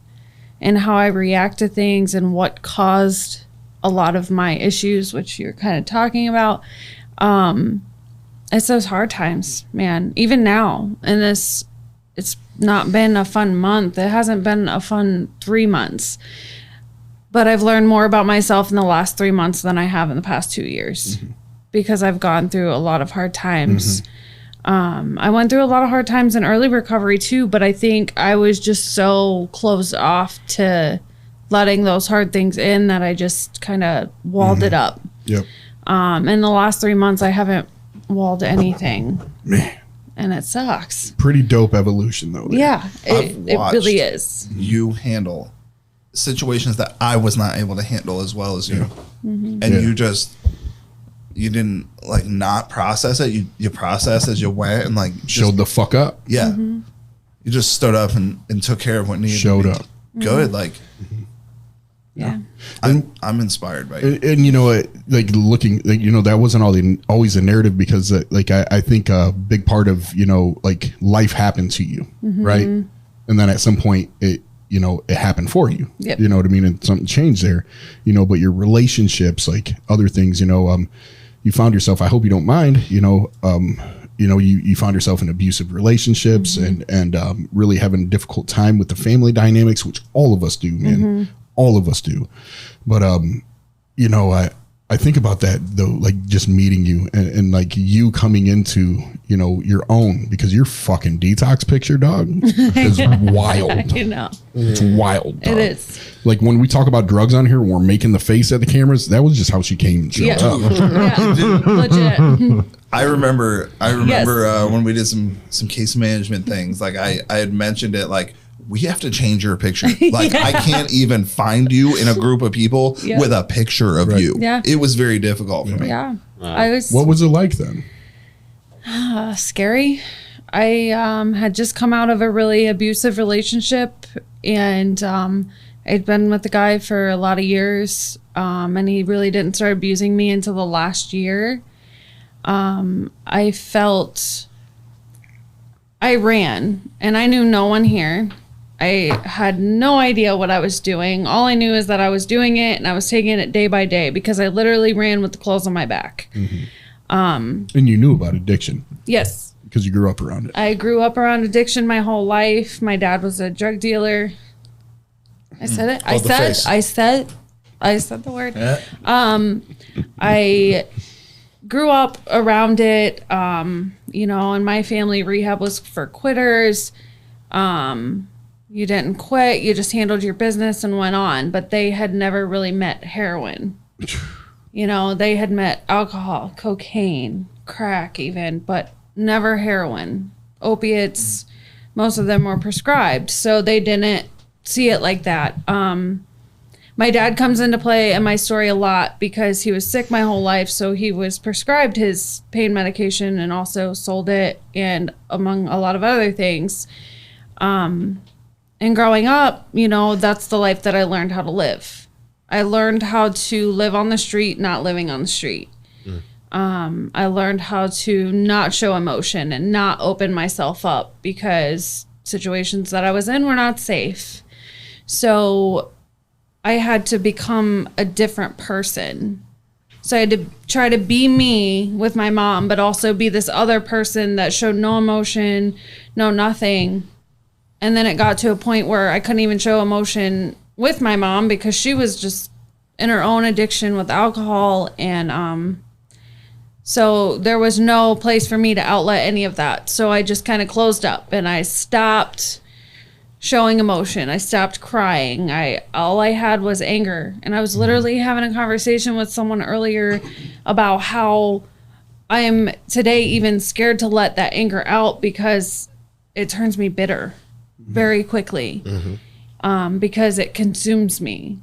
Speaker 3: and how I react to things and what caused a lot of my issues, which you're kind of talking about. It's those hard times, man. Even now, and it's not been a fun month. It hasn't been a fun 3 months. But I've learned more about myself in the last 3 months than I have in the past 2 years because I've gone through a lot of hard times. I went through a lot of hard times in early recovery too, but I think I was just so closed off to letting those hard things in that I just kind of walled it up.
Speaker 2: Yep.
Speaker 3: In the last 3 months, I haven't walled anything.
Speaker 2: Man.
Speaker 3: And it sucks.
Speaker 2: Pretty dope evolution, though. There.
Speaker 3: Yeah, it really is.
Speaker 4: You handle situations that I was not able to handle as well as you. And you didn't like not process it. You processed as you went and like
Speaker 2: Showed the fuck up.
Speaker 4: Yeah. You just stood up and took care of what needed
Speaker 2: Showed
Speaker 4: to be
Speaker 2: up.
Speaker 4: good. Like,
Speaker 3: Yeah.
Speaker 4: I'm inspired by you.
Speaker 2: And you know, like looking, like, you know, that wasn't always a narrative because like I think a big part of, you know, like life happened to you, right? And then at some point it, you know, it happened for you.
Speaker 3: Yep.
Speaker 2: You know what I mean? And something changed there, you know, but your relationships, like other things, you know, you found yourself, I hope you don't mind, you know, you found yourself in abusive relationships and really having a difficult time with the family dynamics, which all of us do, man. All of us do. But, you know, I think about that though, like just meeting you and like you coming into, you know, your own, because your fucking detox picture, dog, is wild.
Speaker 3: You know.
Speaker 2: It's wild, dog.
Speaker 3: It is.
Speaker 2: Like when we talk about drugs on here, we're making the face at the cameras. That was just how she came and showed up.
Speaker 3: Yeah. Legit.
Speaker 4: I remember when we did some case management things, like I had mentioned it, like, we have to change your picture. Like, I can't even find you in a group of people with a picture of you.
Speaker 3: Yeah.
Speaker 4: It was very difficult for me.
Speaker 3: Yeah.
Speaker 2: What was it like then?
Speaker 3: Scary. I had just come out of a really abusive relationship and I'd been with the guy for a lot of years and he really didn't start abusing me until the last year. I ran and I knew no one here. I had no idea what I was doing. All I knew is that I was doing it and I was taking it day by day because I literally ran with the clothes on my back.
Speaker 2: And you knew about addiction.
Speaker 3: Yes.
Speaker 2: Because you grew up around it.
Speaker 3: I grew up around addiction my whole life. My dad was a drug dealer. I said it. I said the word. I grew up around it. You know, in my family, rehab was for quitters. You didn't quit. You just handled your business and went on. But they had never really met heroin. You know, they had met alcohol, cocaine, crack even, but never heroin. Opiates, most of them were prescribed. So they didn't see it like that. My dad comes into play in my story a lot because he was sick my whole life. So he was prescribed his pain medication and also sold it, and among a lot of other things. And growing up, you know, that's the life that I learned how to live. I learned how to live on the street, not living on the street. I learned how to not show emotion and not open myself up because situations that I was in were not safe. So I had to become a different person. So I had to try to be me with my mom, but also be this other person that showed no emotion, no nothing. And then it got to a point where I couldn't even show emotion with my mom because she was just in her own addiction with alcohol. And so there was no place for me to outlet any of that. So I just kind of closed up and I stopped showing emotion. I stopped crying. All I had was anger. And I was literally having a conversation with someone earlier about how I'm today even scared to let that anger out because it turns me bitter very quickly, because it consumes me.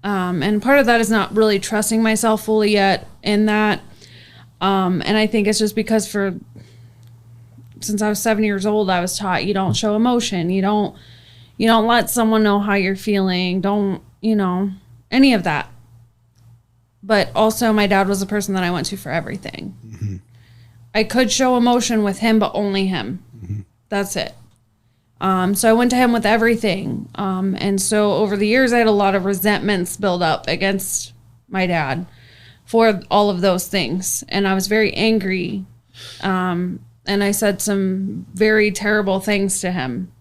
Speaker 3: And part of that is not really trusting myself fully yet in that. And I think it's just because since I was 7 years old, I was taught you don't show emotion. You don't let someone know how you're feeling. Don't, any of that. But also my dad was the person that I went to for everything. I could show emotion with him, but only him. That's it. So I went to him with everything. And so over the years, I had a lot of resentments build up against my dad for all of those things. And I was very angry. And I said some very terrible things to him.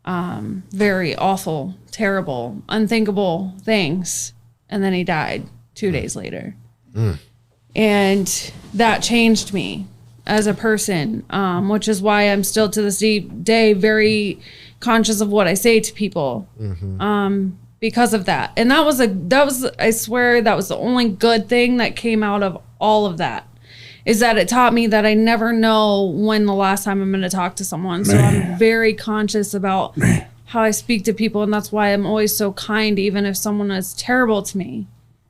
Speaker 3: Very awful, terrible, unthinkable things. And then he died 2 days later. And that changed me as a person, which is why I'm still to this day very conscious of what I say to people, because of that. And that was I swear that was the only good thing that came out of all of that, is that it taught me that I never know when the last time I'm going to talk to someone. So I'm very conscious about how I speak to people. And that's why I'm always so kind, even if someone is terrible to me.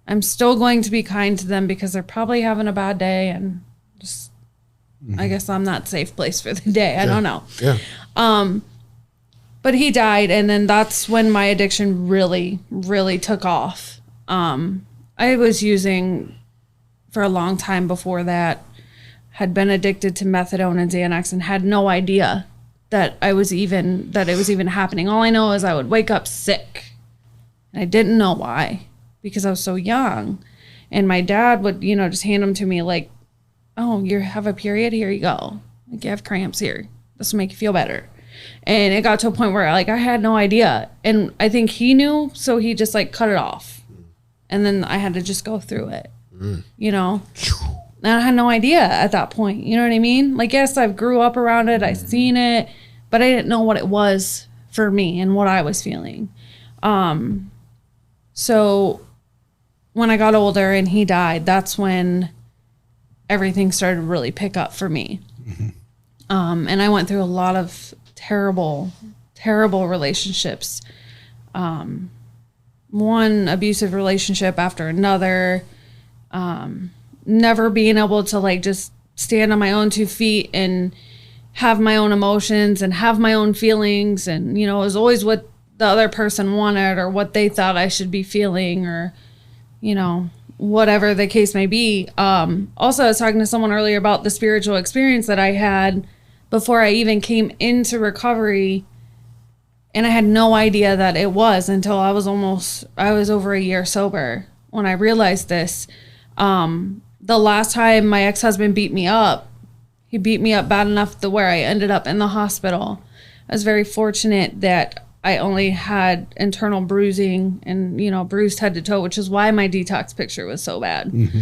Speaker 3: I'm still going to be kind to them because they're probably having a bad day, and just, I guess I'm not safe place for the day. I don't know.
Speaker 1: Yeah.
Speaker 3: But he died, and then that's when my addiction really, really took off. I was using for a long time before that, had been addicted to methadone and Xanax, and had no idea that it was even happening. All I know is I would wake up sick, and I didn't know why, because I was so young. And my dad would, just hand them to me like, oh, you have a period? Here you go. Like, you have cramps here. This will make you feel better. And it got to a point where I had no idea. And I think he knew, so he just cut it off. And then I had to just go through it, And I had no idea at that point. You know what I mean? Like, yes, I grew up around it. I seen it, but I didn't know what it was for me and what I was feeling. So when I got older and he died, that's when everything started to really pick up for me. And I went through a lot of terrible, terrible relationships. One abusive relationship after another. Never being able to just stand on my own 2 feet and have my own emotions and have my own feelings. And, it was always what the other person wanted or what they thought I should be feeling, or, whatever the case may be. Also, I was talking to someone earlier about the spiritual experience that I had before I even came into recovery. And I had no idea that it was until I was over a year sober when I realized this. The last time my ex-husband beat me up, he beat me up bad enough to where I ended up in the hospital. I was very fortunate that I only had internal bruising and, bruised head to toe, which is why my detox picture was so bad. You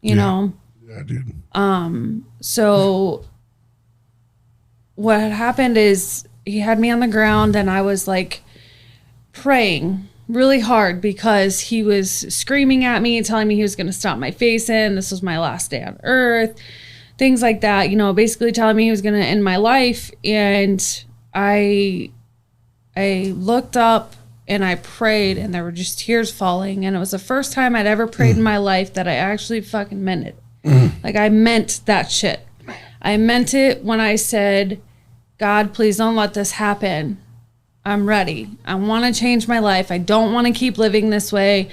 Speaker 3: know?
Speaker 2: Yeah, dude.
Speaker 3: So what had happened is he had me on the ground, and I was praying really hard because he was screaming at me, telling me he was going to stomp my face in. This was my last day on earth, things like that, basically telling me he was going to end my life. And I looked up and I prayed, and there were just tears falling. And it was the first time I'd ever prayed in my life that I actually fucking meant it. I meant that shit. I meant it when I said, God, please don't let this happen. I'm ready. I want to change my life. I don't want to keep living this way.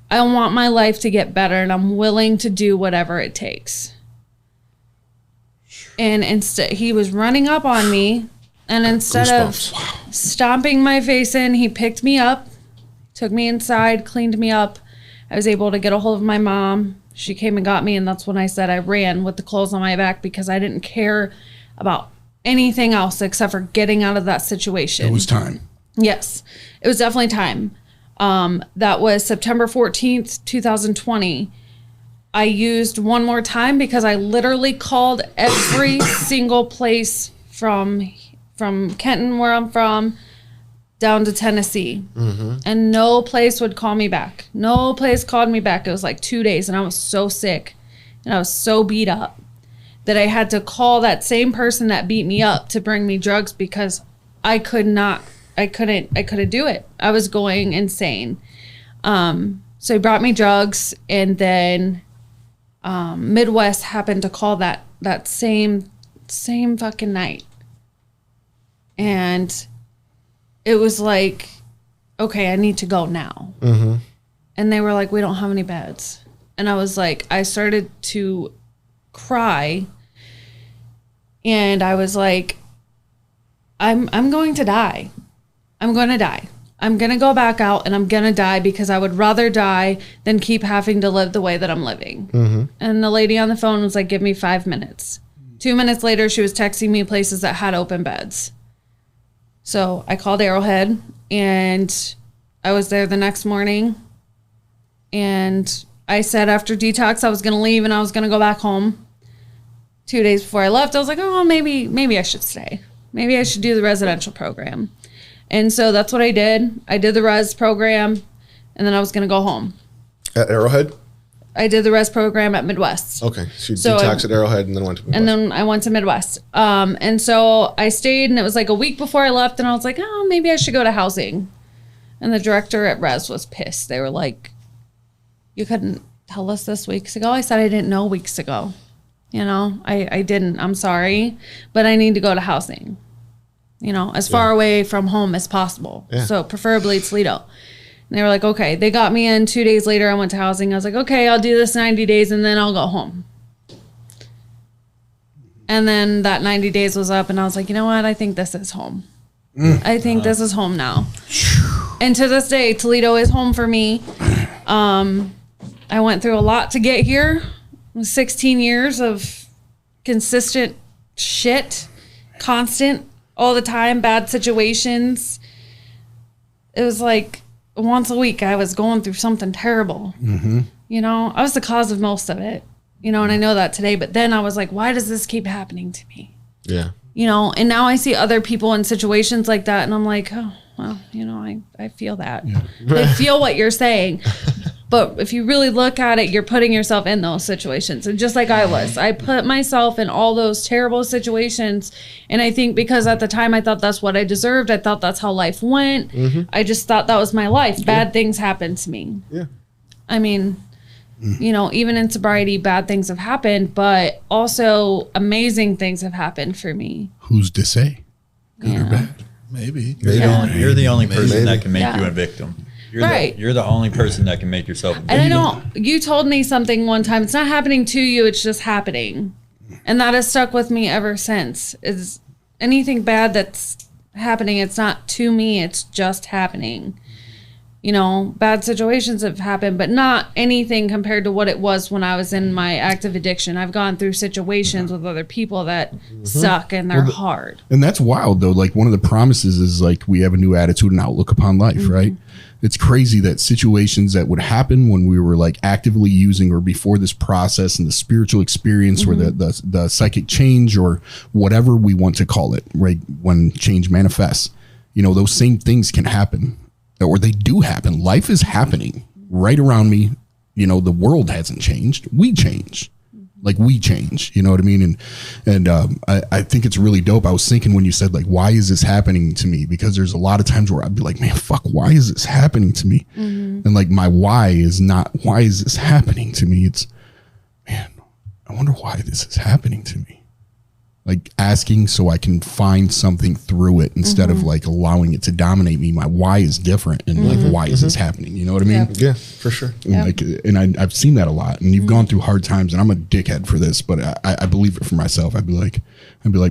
Speaker 3: I want my life to get better, and I'm willing to do whatever it takes. And instead, he was running up on me, and instead of stomping my face in, he picked me up, took me inside, cleaned me up. I was able to get a hold of my mom. She came and got me, and that's when I said I ran with the clothes on my back because I didn't care about anything else except for getting out of that situation.
Speaker 2: It was time.
Speaker 3: Yes, it was definitely time. That was September 14th, 2020. I used one more time because I literally called every single place from Kenton, where I'm from, down to Tennessee. And no place would call me back. No place called me back. It was 2 days, and I was so sick. And I was so beat up that I had to call that same person that beat me up to bring me drugs because I couldn't do it. I was going insane. So he brought me drugs, and then Midwest happened to call that same fucking night. And it was like, okay, I need to go now. Mm-hmm. And they were like, we don't have any beds. And I was like, I started to cry, and I was like, I'm going to die. I'm going to die. I'm going to go back out and I'm going to die because I would rather die than keep having to live the way that I'm living. Mm-hmm. And the lady on the phone was like, give me 5 minutes. 2 minutes later, she was texting me places that had open beds. So I called Arrowhead, and I was there the next morning. And I said after detox, I was going to leave and I was going to go back home. 2 days before I left, I was like, oh, maybe I should stay. Maybe I should do the residential program. And so that's what I did. I did the res program, and then I was going to go home.
Speaker 1: At Arrowhead?
Speaker 3: I did the res program at Midwest.
Speaker 1: Okay. So you detoxed at Arrowhead and then went to Midwest.
Speaker 3: And then I went to Midwest. And so I stayed, and it was like a week before I left, and I was like, oh, maybe I should go to housing. And the director at res was pissed. They were like, you couldn't tell us this weeks ago? I said I didn't know weeks ago. You know, I didn't. I'm sorry. But I need to go to housing. You know, as far away from home as possible. Yeah. So preferably Toledo. And they were like, okay. They got me in. 2 days later, I went to housing. I was like, okay, I'll do this 90 days and then I'll go home. And then that 90 days was up, and I was like, you know what? I think this is home. I think this is home now. And to this day, Toledo is home for me. I went through a lot to get here. 16 years of consistent shit, constant, all the time, bad situations. It was like once a week I was going through something terrible. Mm-hmm. You know, I was the cause of most of it, you know, and I know that today. But then I was like, why does this keep happening to me? Yeah. You know, and now I see other people in situations like that, and I'm like, oh, well, you know, I feel that. Yeah. I feel what you're saying. But if you really look at it, you're putting yourself in those situations. And just like I put myself in all those terrible situations. And I think because at the time I thought that's what I deserved. I thought that's how life went. Mm-hmm. I just thought that was my life. Bad things happened to me. Yeah. I mean, you know, even in sobriety, bad things have happened, but also amazing things have happened for me.
Speaker 2: Who's to say? Good or bad?
Speaker 7: Maybe. You're the only person that can make you a victim. You're the only person that can make yourself a victim.
Speaker 3: And I know you told me something one time. It's not happening to you. It's just happening. And that has stuck with me ever since. Is anything bad that's happening, it's not to me. It's just happening. You know, bad situations have happened, but not anything compared to what it was when I was in my active addiction. I've gone through situations with other people that suck and they're hard.
Speaker 2: And that's wild, though. Like, one of the promises is, like, we have a new attitude and outlook upon life, right? It's crazy that situations that would happen when we were, like, actively using or before this process and the spiritual experience or the psychic change or whatever we want to call it, right, when change manifests, you know, those same things can happen. Or they do happen. Life is happening right around me. You know, the world hasn't changed. We change. Like, we change. You know what I mean? And I think it's really dope. I was thinking when you said, like, why is this happening to me? Because there's a lot of times where I'd be like, man, fuck, why is this happening to me? Mm-hmm. And, like, my why is not, why is this happening to me? It's, man, I wonder why this is happening to me. Like, asking so I can find something through it instead of, like, allowing it to dominate me. My why is different, and like, why is this happening? You know what I mean?
Speaker 1: Yeah, for sure.
Speaker 2: And, like, and I've seen that a lot. And you've gone through hard times, and I'm a dickhead for this, but I believe it for myself. I'd be like,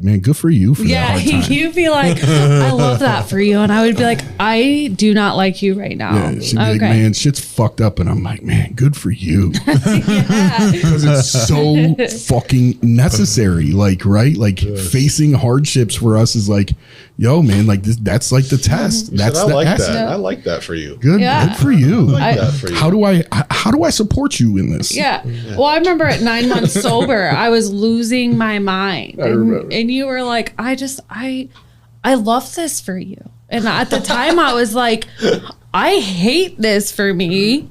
Speaker 2: man, good for you for that hard time.
Speaker 3: You'd be like, I love that for you, and I would be like, I do not like you right now.
Speaker 2: Yeah, she'd be like, man, shit's fucked up, and I'm like, man, good for you, because it's so fucking necessary. Like, right? Like, facing hardships for us is like, yo, man, like, that's like the test. That's
Speaker 1: I
Speaker 2: the
Speaker 1: like
Speaker 2: essence.
Speaker 1: that. I like that for you.
Speaker 2: Good for you.
Speaker 1: I like that for you.
Speaker 2: How do I support you in this?
Speaker 3: Yeah. Well, I remember at 9 months sober, I was losing my mind, and you were like, I love this for you. And at the time, I was like, I hate this for me.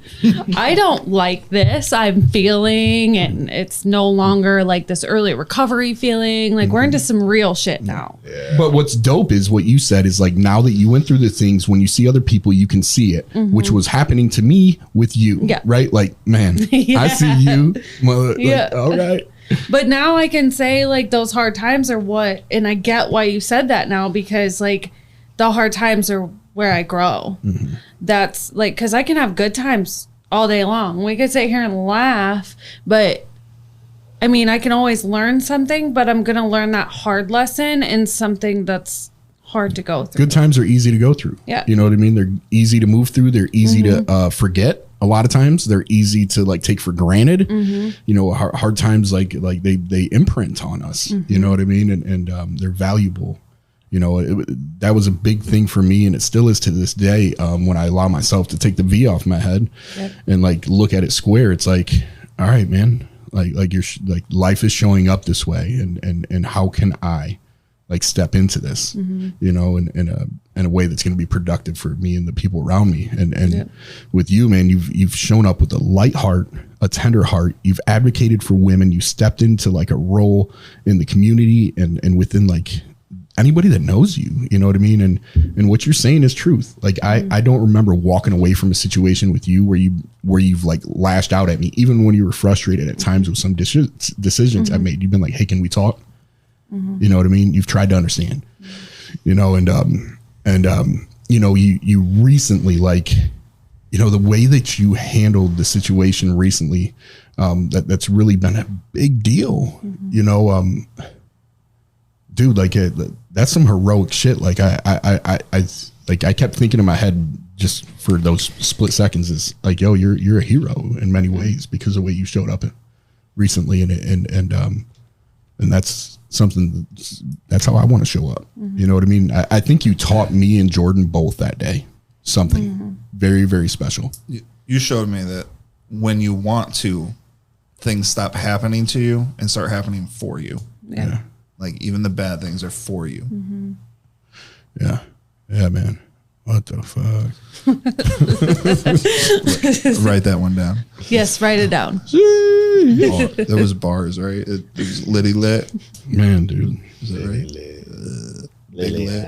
Speaker 3: I don't like this. I'm feeling, and it's no longer like this early recovery feeling. Like we're into some real shit now.
Speaker 2: Yeah. But what's dope is what you said is like, now that you went through the things, when you see other people, you can see it, which was happening to me with you, right? Like, man, I see you. Like, all right.
Speaker 3: But now I can say like those hard times are what, and I get why you said that now, because like the hard times are where I grow. That's like, because I can have good times all day long. We could sit here and laugh, but I mean, I can always learn something, but I'm going to learn that hard lesson in something that's hard to go through.
Speaker 2: Good times are easy to go through.
Speaker 3: Yeah.
Speaker 2: You know what I mean? They're easy to move through. They're easy to forget. A lot of times they're easy to like take for granted. You know, hard times, like they imprint on us, you know what I mean? And they're valuable. You know, that was a big thing for me, and it still is to this day. When I allow myself to take the V off my head and like look at it square, it's like, all right, man, like you're like life is showing up this way, and how can I like step into this, you know, in a way that's going to be productive for me and the people around me. And with you, man, you've shown up with a light heart, a tender heart. You've advocated for women. You stepped into like a role in the community and within like anybody that knows you, you know what I mean? And what you're saying is truth. Like I don't remember walking away from a situation with you where you've like lashed out at me, even when you were frustrated at times with some decisions I made. You've been like, hey, can we talk? You know what I mean? You've tried to understand, you know, and you know, you recently, like, you know, the way that you handled the situation recently, that's really been a big deal, you know, dude, like that's some heroic shit. Like I kept thinking in my head just for those split seconds is like, yo, you're a hero in many ways because of the way you showed up recently. And that's something that's how I want to show up. You know what I mean? I think you taught me and Jordan both that day something very, very special.
Speaker 4: You showed me that when you want to, things stop happening to you and start happening for you.
Speaker 3: Yeah.
Speaker 4: Like even the bad things are for you.
Speaker 2: Yeah. Yeah, man. What the fuck?
Speaker 4: Write that one down.
Speaker 3: Yes, write it down.
Speaker 4: Oh, there was bars, right? It was Liddy lit.
Speaker 2: Man, dude.
Speaker 4: Is that right?
Speaker 1: Lily
Speaker 4: lit.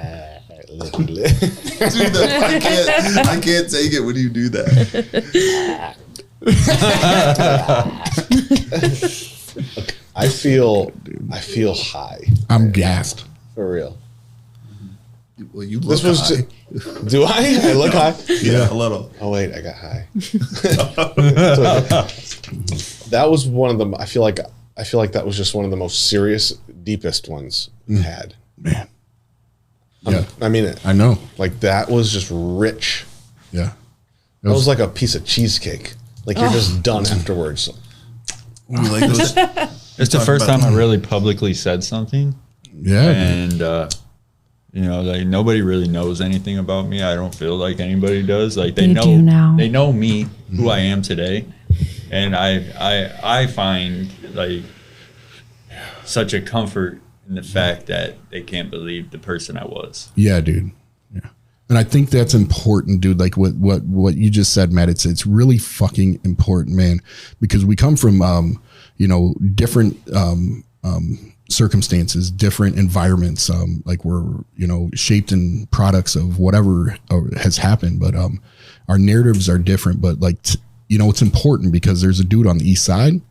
Speaker 1: lit.
Speaker 4: Dude, I can't take it when you do that.
Speaker 1: I feel high.
Speaker 2: I'm gassed.
Speaker 1: For real.
Speaker 4: Well, you look
Speaker 1: This was
Speaker 4: high.
Speaker 1: Do I look high?
Speaker 4: Yeah, a little.
Speaker 1: Oh wait, I got high. That was one of them. I feel like that was just one of the most serious, deepest ones we've had.
Speaker 2: Man. Yeah.
Speaker 1: I mean it.
Speaker 2: I know.
Speaker 1: Like that was just rich.
Speaker 2: Yeah.
Speaker 1: That was like a piece of cheesecake. Like you're just done afterwards.
Speaker 4: We like those.
Speaker 7: It's the first time I really publicly said something.
Speaker 2: Yeah.
Speaker 7: And, you know, like nobody really knows anything about me. I don't feel like anybody does. Like they know
Speaker 3: do now.
Speaker 7: They know me, who I am today. And I find like such a comfort in the fact that they can't believe the person I was.
Speaker 2: Yeah, dude. Yeah. And I think that's important, dude. Like what you just said, Matt, it's really fucking important, man, because we come from, you know, different, circumstances, different environments. Like we're, you know, shaped in products of whatever has happened, but, our narratives are different, but like, you know, it's important because there's a dude on the east side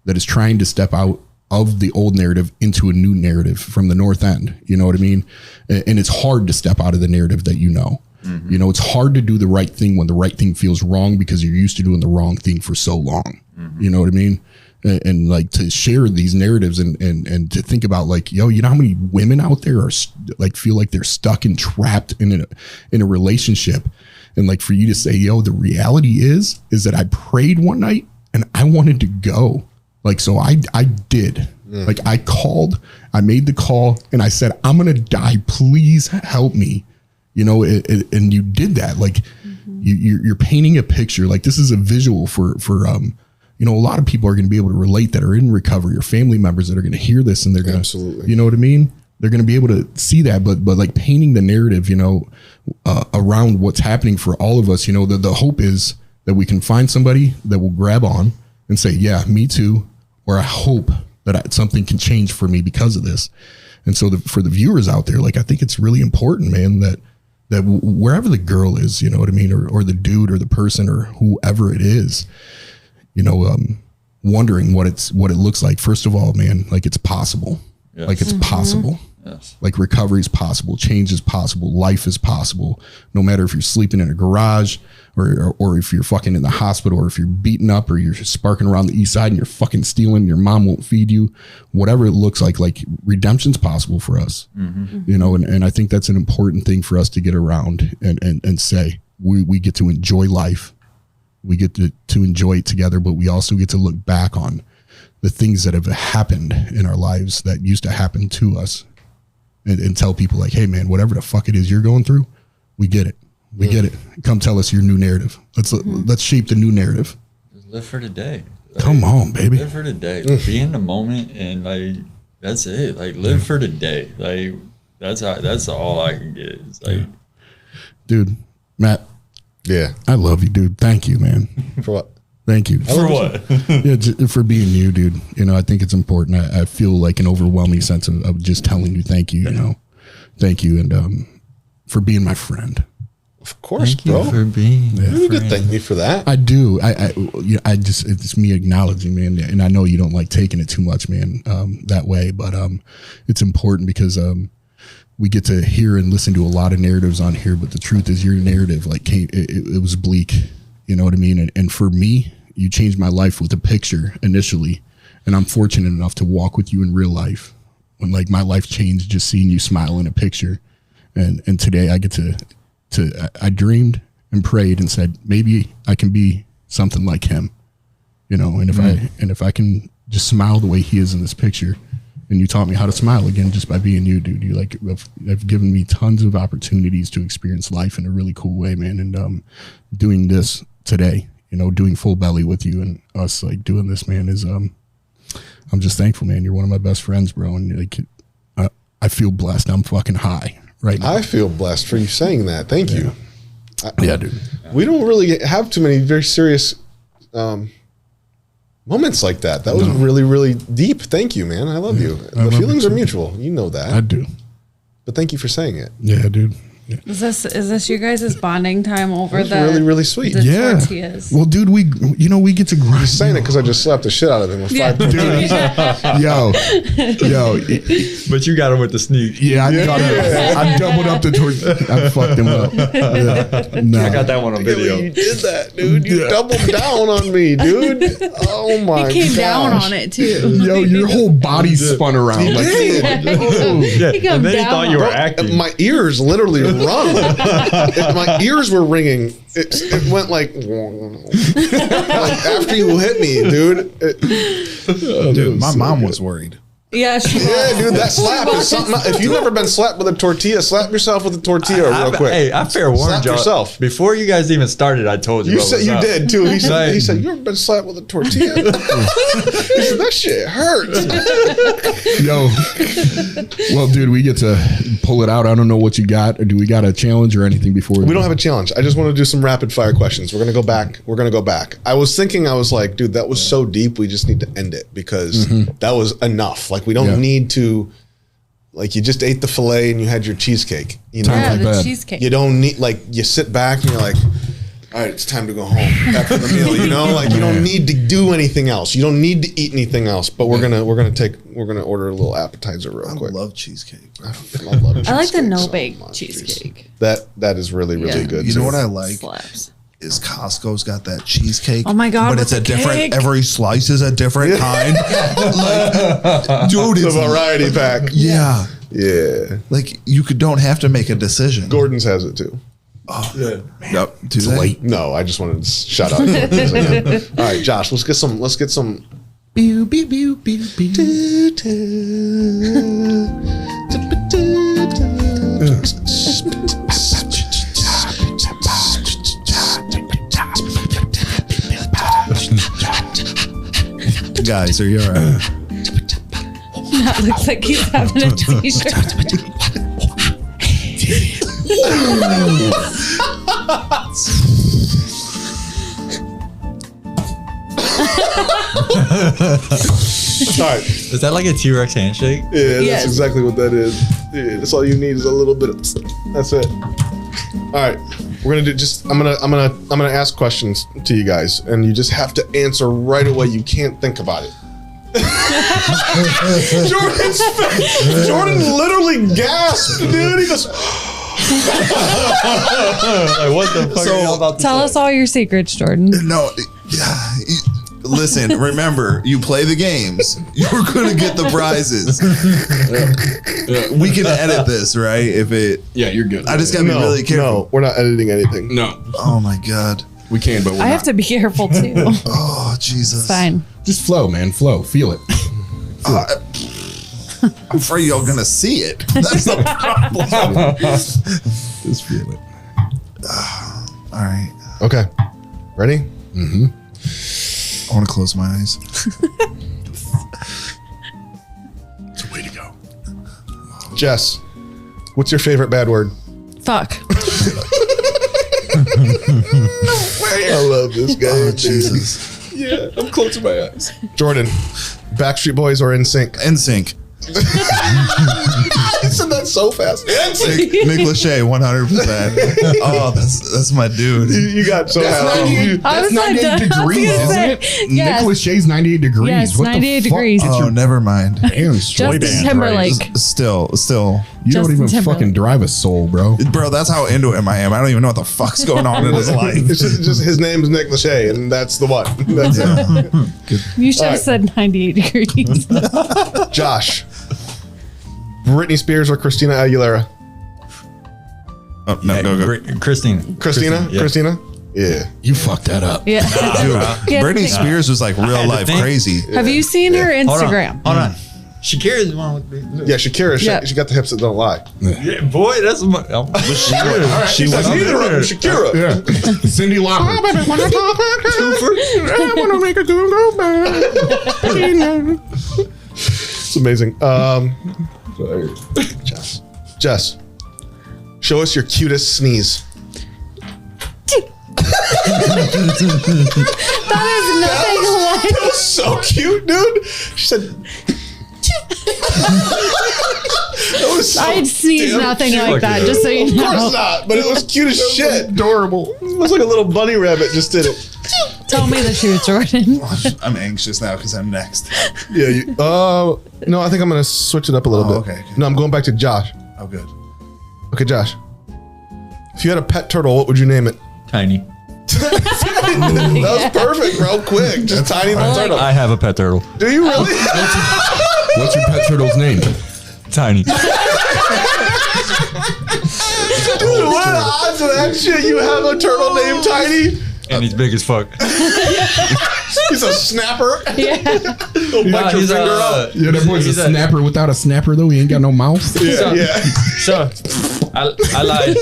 Speaker 2: that is trying to step out of the old narrative into a new narrative from the north end. You know what I mean? And it's hard to step out of the narrative that you know. You know, it's hard to do the right thing when the right thing feels wrong because you're used to doing the wrong thing for so long. You know what I mean? And like to share these narratives and to think about like, yo, you know how many women out there are like feel like they're stuck and trapped in a relationship, and like for you to say, yo, the reality is that I prayed one night and I wanted to go. Like, so I did. Like I called, I made the call and I said, I'm going to die. Please help me. You know, and you did that. Like you're painting a picture. Like this is a visual for you know, a lot of people are going to be able to relate that are in recovery or family members that are going to hear this and they're going to,
Speaker 1: Absolutely.
Speaker 2: you know what I mean? they're going to be able to see that, but like painting the narrative, you know, around what's happening for all of us, you know, the hope is that we can find somebody that will grab on and say, yeah, me too. Or I hope that something can change for me because of this. And so for the viewers out there, like, I think it's really important, man, that wherever the girl is, you know what I mean? Or the dude or the person or whoever it is, you know, wondering what it looks like. First of all, man, like, it's possible.
Speaker 7: Yes.
Speaker 2: Like, it's possible.
Speaker 7: Yes.
Speaker 2: Like, recovery is possible, change is possible, life is possible. No matter if you're sleeping in a garage or if you're fucking in the hospital, or if you're beaten up, or you're sparking around the east side and you're fucking stealing, your mom won't feed you, whatever it looks like redemption's possible for us. You know, and I think that's an important thing for us to get around and say, we get to enjoy life. We get to enjoy it together, but we also get to look back on the things that have happened in our lives that used to happen to us. And tell people, like, hey man, whatever the fuck it is you're going through, we get it. We get it. Come tell us your new narrative. Let's shape the new narrative.
Speaker 7: Just live for today. Like,
Speaker 2: come on, baby.
Speaker 7: Live for today. Be in the moment, and like, that's it. Like, live for today. Like, that's all I can get. It's like,
Speaker 2: dude, Matt.
Speaker 1: Yeah.
Speaker 2: I love you, dude. Thank you, man.
Speaker 1: For what?
Speaker 2: Thank you.
Speaker 7: for what?
Speaker 2: Yeah, for being you, dude. You know, I think it's important. I feel like an overwhelming sense of just telling you thank you, you know. Thank you, and for being my friend.
Speaker 1: Of course,
Speaker 7: Thank
Speaker 1: bro.
Speaker 7: you for being.
Speaker 1: You need to thank me for that.
Speaker 2: I do. I just, it's me acknowledging, man. And I know you don't like taking it too much, man, that way, but it's important because we get to hear and listen to a lot of narratives on here, but the truth is your narrative, like, it was bleak. You know what I mean? And for me, you changed my life with a picture initially, and I'm fortunate enough to walk with you in real life. When, like, my life changed just seeing you smile in a picture, and today I get to I dreamed and prayed and said, maybe I can be something like him, you know. And if I can just smile the way he is in this picture, and you taught me how to smile again just by being you, dude. You have given me tons of opportunities to experience life in a really cool way, man. And doing this today, you know, doing Full Belly with you and us, like, doing this, man, is I'm just thankful, man. You're one of my best friends, bro, and like, I feel blessed. I'm fucking high right now.
Speaker 1: I feel blessed for you saying that. Thank you.
Speaker 2: Yeah, dude.
Speaker 1: We don't really have too many very serious moments like that. That was really, really deep. Thank you, man. I love you. The feelings are mutual. You know that.
Speaker 2: I do.
Speaker 1: But thank you for saying it.
Speaker 2: Yeah, dude. Yeah.
Speaker 3: Is this you guys' bonding time over
Speaker 1: That was really, really sweet.
Speaker 3: the
Speaker 2: Yeah.
Speaker 3: tortillas?
Speaker 2: Well, dude, we get to grind.
Speaker 1: He's saying it because I just slapped the shit out of him with
Speaker 3: Yeah.
Speaker 1: 5 tortillas.
Speaker 2: Yo,
Speaker 7: But you got him with the sneak.
Speaker 2: yeah, I doubled up the tortilla. I fucked him up. Yeah. Nah.
Speaker 7: I got that one on video.
Speaker 1: You did that, dude. You doubled down on me, dude. Oh my
Speaker 3: He came down
Speaker 1: gosh.
Speaker 3: on it too.
Speaker 2: Yo, your whole body spun around.
Speaker 1: He
Speaker 2: Like,
Speaker 1: did.
Speaker 7: Yeah,
Speaker 3: He come
Speaker 7: and then he
Speaker 3: down
Speaker 7: thought you were
Speaker 3: on-
Speaker 7: acting.
Speaker 1: My ears literally rung. My ears were ringing. It went like after you hit me, dude.
Speaker 4: Dude, my mom was worried.
Speaker 3: Yeah, she
Speaker 1: Yeah, dude, that slap is something. If you've never been slapped with a tortilla, slap yourself with a tortilla real quick.
Speaker 7: Hey, I fair warned
Speaker 1: Slap
Speaker 7: y'all.
Speaker 1: yourself.
Speaker 7: Before you guys even started, I told you.
Speaker 1: You
Speaker 7: what
Speaker 1: said
Speaker 7: was
Speaker 1: you
Speaker 7: up.
Speaker 1: did too. He
Speaker 7: Like-
Speaker 1: said you ever been slapped with a tortilla? He said that shit hurts.
Speaker 2: yo, well, dude, we get to pull it out. I don't know what you got. Or do we got a challenge or anything before?
Speaker 1: We don't have a challenge. I just want to do some rapid fire questions. We're gonna go back. I was like, dude, that was so deep. We just need to end it because that was enough. Like, we don't
Speaker 2: Yeah.
Speaker 1: need to. Like, you just ate the filet and you had your cheesecake. You know,
Speaker 3: yeah,
Speaker 2: Like
Speaker 3: the
Speaker 2: that.
Speaker 3: cheesecake.
Speaker 1: you don't need, like, you sit back and you're like, all right, it's time to go home after the meal. You know, like, you don't need to do anything else. You don't need to eat anything else. But we're gonna order a little appetizer real
Speaker 4: I
Speaker 1: quick.
Speaker 4: love cheesecake.
Speaker 1: I love
Speaker 3: I like the
Speaker 1: cheesecake
Speaker 3: no
Speaker 1: so
Speaker 3: bake
Speaker 1: much.
Speaker 3: cheesecake.
Speaker 1: That is really
Speaker 3: Yeah.
Speaker 1: good.
Speaker 4: You know
Speaker 1: too.
Speaker 4: what I like
Speaker 3: Slaps.
Speaker 4: is Costco's got that cheesecake.
Speaker 3: Oh my God,
Speaker 4: But
Speaker 3: with
Speaker 4: it's a
Speaker 3: the
Speaker 4: different.
Speaker 3: cake?
Speaker 4: Every slice is a different kind. Like, dude,
Speaker 1: The
Speaker 4: it's
Speaker 1: variety pack.
Speaker 4: yeah.
Speaker 1: Yeah.
Speaker 4: Like, don't have to make a decision.
Speaker 1: Gordon's has it too.
Speaker 4: Yep. Do
Speaker 2: It's
Speaker 4: they?
Speaker 2: late.
Speaker 1: No, I just wanted to shout out. Gordon's again. All right, Josh, let's get some.
Speaker 2: Pew, pew, pew, pew, pew.
Speaker 4: Guys, are you all right?
Speaker 3: Looks like he's having a t-shirt.
Speaker 1: All right.
Speaker 7: Is that like a T-Rex handshake?
Speaker 1: Yeah, that's
Speaker 3: Yes.
Speaker 1: exactly what that is. Yeah, that's all you need is a little bit of. That's it. All right, we're gonna do just. I'm gonna ask questions to you guys, and you just have to answer right away. You can't think about it. Jordan's face. Jordan literally gasped, dude. He goes.
Speaker 7: Like, what the fuck
Speaker 4: So-
Speaker 7: are you about to
Speaker 3: Tell
Speaker 7: say?
Speaker 3: us all your secrets, Jordan.
Speaker 4: No, listen. Remember, you play the games. You're gonna get the prizes. We can edit this, right? If it,
Speaker 2: Yeah, you're good.
Speaker 4: I just gotta be really careful.
Speaker 1: No, we're not editing anything.
Speaker 2: no,
Speaker 4: Oh my god.
Speaker 2: we can, but we're
Speaker 3: I
Speaker 2: not.
Speaker 3: have to be careful too.
Speaker 4: Oh Jesus.
Speaker 3: Fine.
Speaker 2: Just flow, man. Flow. Feel it.
Speaker 4: I'm afraid y'all gonna see it. That's the problem.
Speaker 2: Just feel it.
Speaker 4: All right.
Speaker 1: Okay, ready?
Speaker 4: I want to close my eyes.
Speaker 2: It's a way to go.
Speaker 1: Jess, what's your favorite bad word?
Speaker 3: Fuck.
Speaker 1: I love this guy.
Speaker 4: Oh Jesus.
Speaker 2: Yeah, I'm closing my eyes.
Speaker 1: Jordan, Backstreet Boys or NSYNC?
Speaker 4: NSYNC.
Speaker 1: I said that so fast. NSYNC.
Speaker 4: Nick Lachey, 100%. Oh, that's my dude.
Speaker 1: You got so happy.
Speaker 3: I was
Speaker 2: That's
Speaker 3: like,
Speaker 2: 98
Speaker 3: I was
Speaker 2: degrees,
Speaker 3: gonna
Speaker 2: isn't
Speaker 3: say,
Speaker 2: it?
Speaker 3: yes.
Speaker 2: Nick Lachey's 98 degrees.
Speaker 3: Yes,
Speaker 2: What the
Speaker 3: 98
Speaker 2: fuck?
Speaker 3: degrees.
Speaker 4: Oh, never mind.
Speaker 2: Damn,
Speaker 3: Justin
Speaker 2: band,
Speaker 3: Timberlake.
Speaker 4: Still.
Speaker 2: You don't
Speaker 3: Justin
Speaker 2: even
Speaker 3: Timberlake.
Speaker 2: fucking drive a soul, bro.
Speaker 4: Bro, that's how into him I am. I don't even know what the fuck's going on in his life.
Speaker 1: It's just his name is Nick Lachey, and that's the one. That's it.
Speaker 3: You should have
Speaker 1: Alright.
Speaker 3: said 98 degrees.
Speaker 1: Josh, Britney Spears or Christina Aguilera?
Speaker 4: Oh, no, go.
Speaker 7: Christine.
Speaker 1: Christina?
Speaker 7: Yeah.
Speaker 1: Christina? Yeah.
Speaker 2: You fucked that up.
Speaker 3: Yeah.
Speaker 4: Dude,
Speaker 3: Yeah.
Speaker 4: Britney Spears was like real
Speaker 7: had to
Speaker 4: life
Speaker 7: think.
Speaker 4: crazy.
Speaker 3: Have you seen her
Speaker 7: Hold on.
Speaker 3: Instagram?
Speaker 7: Hold on. Shakira's the one with me.
Speaker 1: Yeah, Shakira.
Speaker 3: Yeah.
Speaker 1: She got the hips that don't lie.
Speaker 7: Yeah, boy, that's my.
Speaker 1: She was neither of them. Shakira.
Speaker 2: Yeah. Cindy Lauper.
Speaker 1: It's amazing. Jess, show us your cutest sneeze.
Speaker 3: That is nothing like.
Speaker 1: So cute, dude. She said. That was so
Speaker 3: I'd sneeze
Speaker 1: damn
Speaker 3: nothing
Speaker 1: cute.
Speaker 3: like that, just so you
Speaker 1: Of course
Speaker 3: know.
Speaker 1: not, but it was cute as shit. Adorable. It was like a little bunny rabbit just did it.
Speaker 3: Tell me the truth, Jordan.
Speaker 4: I'm anxious now because I'm next.
Speaker 1: Yeah. No, I think I'm gonna switch it up a little
Speaker 4: Oh,
Speaker 1: bit.
Speaker 4: okay.
Speaker 1: No, I'm going back to Josh.
Speaker 4: Oh, good.
Speaker 1: Okay, Josh. If you had a pet turtle, what would you name it?
Speaker 7: Tiny.
Speaker 1: That was perfect, bro. Quick, just tiny little turtle.
Speaker 7: I have a pet turtle.
Speaker 1: Do you really?
Speaker 2: What's your pet turtle's name?
Speaker 7: Tiny.
Speaker 1: Dude, what are the odds of that shit? You have a turtle named Tiny?
Speaker 7: And he's big as fuck.
Speaker 1: He's a snapper.
Speaker 3: Yeah.
Speaker 1: He'll bite your
Speaker 7: he's
Speaker 1: finger up.
Speaker 2: Yeah, that boy's a
Speaker 7: He's a-
Speaker 2: snapper without a snapper, though. He ain't got no mouth.
Speaker 1: Yeah, yeah.
Speaker 7: So, I lied.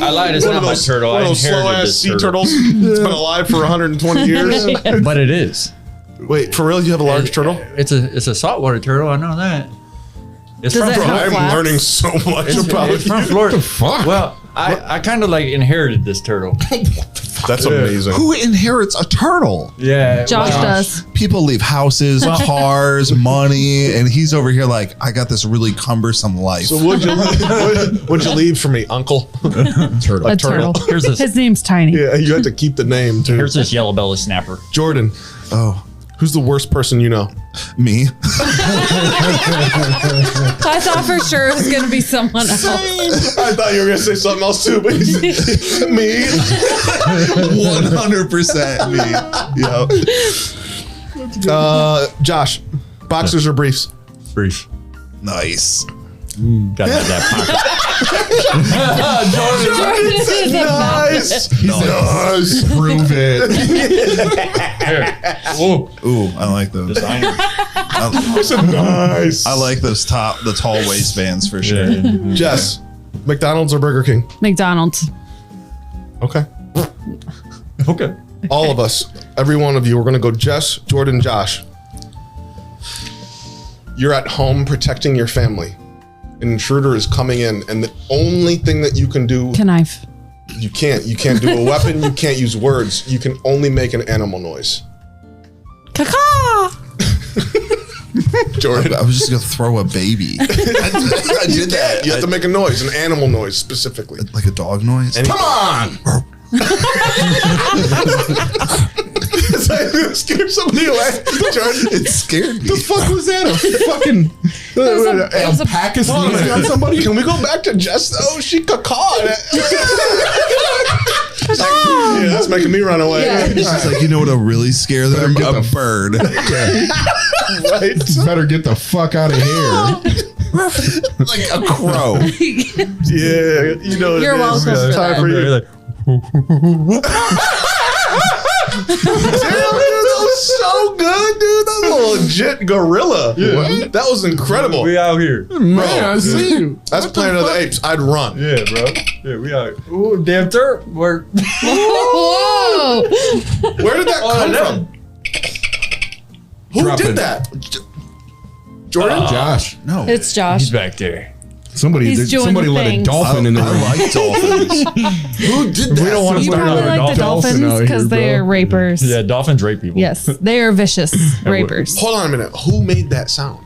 Speaker 7: I lied. It's
Speaker 1: One
Speaker 7: not
Speaker 1: of
Speaker 7: my
Speaker 1: those,
Speaker 7: turtle.
Speaker 1: one
Speaker 7: I
Speaker 1: of those slow
Speaker 7: inherited
Speaker 1: ass
Speaker 7: this
Speaker 1: sea
Speaker 7: turtle.
Speaker 1: turtles. It's been alive for 120 years.
Speaker 7: But it is.
Speaker 1: Wait, for real? You have a large turtle?
Speaker 7: It's a saltwater turtle. I know that. It's
Speaker 3: Does
Speaker 7: from
Speaker 3: it
Speaker 7: Florida.
Speaker 3: have
Speaker 1: I'm
Speaker 3: flaps?
Speaker 1: learning so much
Speaker 7: It's,
Speaker 1: about
Speaker 7: it's from
Speaker 1: you.
Speaker 7: Florida.
Speaker 2: fuck?
Speaker 7: Well, I kind of like inherited this turtle.
Speaker 1: That's amazing.
Speaker 4: Who inherits a turtle?
Speaker 7: Yeah.
Speaker 3: Josh
Speaker 7: well,
Speaker 3: does.
Speaker 4: People leave houses, cars, money, and he's over here like, I got this really cumbersome life.
Speaker 1: So what'd you leave for me, Uncle?
Speaker 2: Turtle.
Speaker 3: A turtle.
Speaker 7: Here's this.
Speaker 3: His name's Tiny.
Speaker 1: Yeah, you had to keep the name too.
Speaker 7: Here's this yellow belly snapper.
Speaker 1: Jordan,
Speaker 4: Oh,
Speaker 1: who's the worst person you know?
Speaker 4: me?
Speaker 3: I thought for sure it was going to be someone else.
Speaker 1: I thought you were gonna say something else too, but you said me.
Speaker 4: 100% me. Yep.
Speaker 1: Josh, boxers or briefs?
Speaker 7: Brief.
Speaker 4: Nice.
Speaker 7: Got that
Speaker 3: Jordan is a
Speaker 1: Nice. Nice.
Speaker 2: Prove it.
Speaker 4: Ooh, I like those.
Speaker 1: Nice.
Speaker 4: I like those the tall waistbands for sure.
Speaker 1: Jess, McDonald's or Burger King?
Speaker 3: McDonald's.
Speaker 1: Okay.
Speaker 7: Okay.
Speaker 1: All of us, every one of you, we're gonna go Jess, Jordan, Josh. you're at home protecting your family. An intruder is coming in, and the only thing that you can do,
Speaker 3: Knife.
Speaker 1: you can't do a weapon, you can't use words, you can only make an animal noise.
Speaker 3: Caca.
Speaker 1: Jordan,
Speaker 4: I was just gonna throw a baby. I did that.
Speaker 1: you have to make a noise, an animal noise specifically.
Speaker 4: Like a dog noise.
Speaker 1: Come on! Is that gonna scare somebody away? Jordan,
Speaker 4: It scared me.
Speaker 2: The fuck was that? A fucking
Speaker 3: was a-
Speaker 2: pack of sneezing on somebody?
Speaker 1: Can we go back to Jess though? She cacawed. Yeah, that's making me run away.
Speaker 3: Yeah.
Speaker 4: It's just like, you know what'll really scare them?
Speaker 2: Better
Speaker 4: A
Speaker 2: get
Speaker 4: bird.
Speaker 1: Right?
Speaker 2: Better get the fuck out of here.
Speaker 4: Like a crow.
Speaker 1: Yeah, you know what
Speaker 3: You're
Speaker 1: it is.
Speaker 3: welcome for
Speaker 1: Time
Speaker 3: that.
Speaker 1: for you.
Speaker 7: Like,
Speaker 1: Damn, dude, that was so good, dude. That was a legit gorilla.
Speaker 2: Yeah.
Speaker 1: That was incredible.
Speaker 7: we out here.
Speaker 2: Man, I see you.
Speaker 1: That's Planet of the Apes. I'd run.
Speaker 7: Yeah, bro. Yeah, we out. Ooh, damn turp. We're
Speaker 3: Whoa.
Speaker 1: Where did that come from? Who
Speaker 2: Drop
Speaker 1: did
Speaker 2: it.
Speaker 1: that? Jordan?
Speaker 2: Josh.
Speaker 4: No.
Speaker 3: It's Josh.
Speaker 7: he's back there.
Speaker 2: Somebody
Speaker 3: He's doing
Speaker 2: let a
Speaker 3: things.
Speaker 2: dolphin in the
Speaker 4: I
Speaker 2: room.
Speaker 4: like dolphins. Who did that?
Speaker 7: We don't want to
Speaker 3: You
Speaker 7: start
Speaker 3: probably
Speaker 7: another
Speaker 3: like the
Speaker 7: dolphin.
Speaker 2: dolphin out
Speaker 3: dolphins because
Speaker 2: here,
Speaker 3: they
Speaker 2: bro.
Speaker 3: are rapers.
Speaker 7: Yeah, dolphins rape people.
Speaker 3: Yes, they are vicious rapers.
Speaker 1: Hold on a minute. Who made that sound?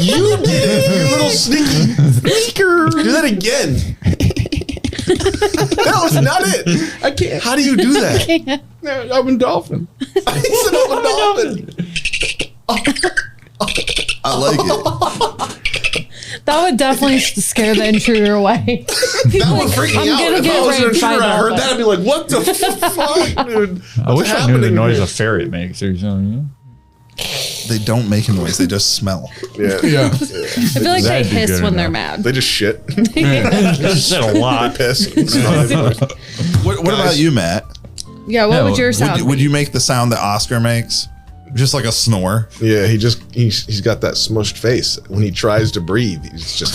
Speaker 1: You did it, you little sneaky sneaker. Do that again. That was not it.
Speaker 2: I can't.
Speaker 1: How do you do that?
Speaker 2: I'm a dolphin.
Speaker 1: I said I'm a dolphin.
Speaker 4: I like it.
Speaker 3: That would definitely scare the intruder away.
Speaker 1: That would freak me
Speaker 3: I'm
Speaker 1: out.
Speaker 3: gonna
Speaker 1: If
Speaker 3: get
Speaker 1: I was an
Speaker 3: raped by
Speaker 1: intruder, I heard
Speaker 3: dolphins.
Speaker 1: that, I'd be like, what the fuck, dude?
Speaker 7: I wish I knew the
Speaker 1: happening
Speaker 7: noise
Speaker 1: here?
Speaker 7: a ferret makes or something.
Speaker 4: They don't make a noise. They just smell.
Speaker 1: Yeah.
Speaker 2: Yeah.
Speaker 3: I feel like they
Speaker 7: That'd be
Speaker 3: hiss
Speaker 7: good
Speaker 3: when they're
Speaker 7: enough.
Speaker 3: mad.
Speaker 1: They just shit.
Speaker 7: Said a lot.
Speaker 1: Piss.
Speaker 4: What about you, Matt?
Speaker 3: Yeah, what would your sound?
Speaker 4: Would you make the sound that Oscar makes? Just like a snore.
Speaker 1: Yeah, he's got that smushed face. When he tries to breathe, he's just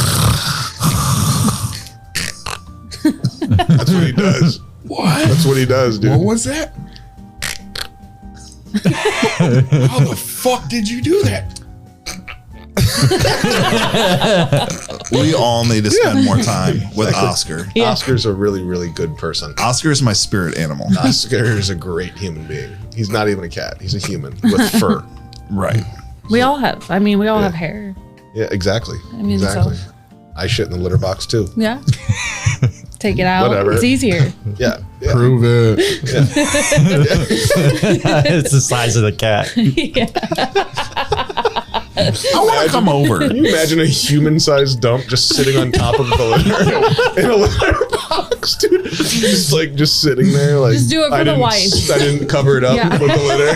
Speaker 1: that's what he does.
Speaker 2: What?
Speaker 1: That's what he does, dude.
Speaker 2: What was that? How the fuck did you do that?
Speaker 4: We all need to spend more time with Oscar.
Speaker 1: Oscar's a really, really good person.
Speaker 4: Oscar is my spirit animal.
Speaker 1: Oscar is a great human being. He's not even a cat. He's a human with fur.
Speaker 4: Right.
Speaker 3: We all have. I mean, we all have hair.
Speaker 1: Yeah, exactly.
Speaker 3: mean,
Speaker 1: exactly. I shit in the litter box too.
Speaker 3: Yeah. Take it out.
Speaker 1: Whatever.
Speaker 3: It's easier.
Speaker 1: Yeah. Yeah.
Speaker 2: Prove it.
Speaker 7: It's the size of the cat.
Speaker 4: I want to come over.
Speaker 1: Can you imagine a human-sized dump just sitting on top of the litter in a litter box, dude? Just sitting there, like
Speaker 3: Just do it for
Speaker 1: I
Speaker 3: the
Speaker 1: didn't-
Speaker 3: wife.
Speaker 1: I didn't cover it up
Speaker 3: Yeah.
Speaker 1: with the litter.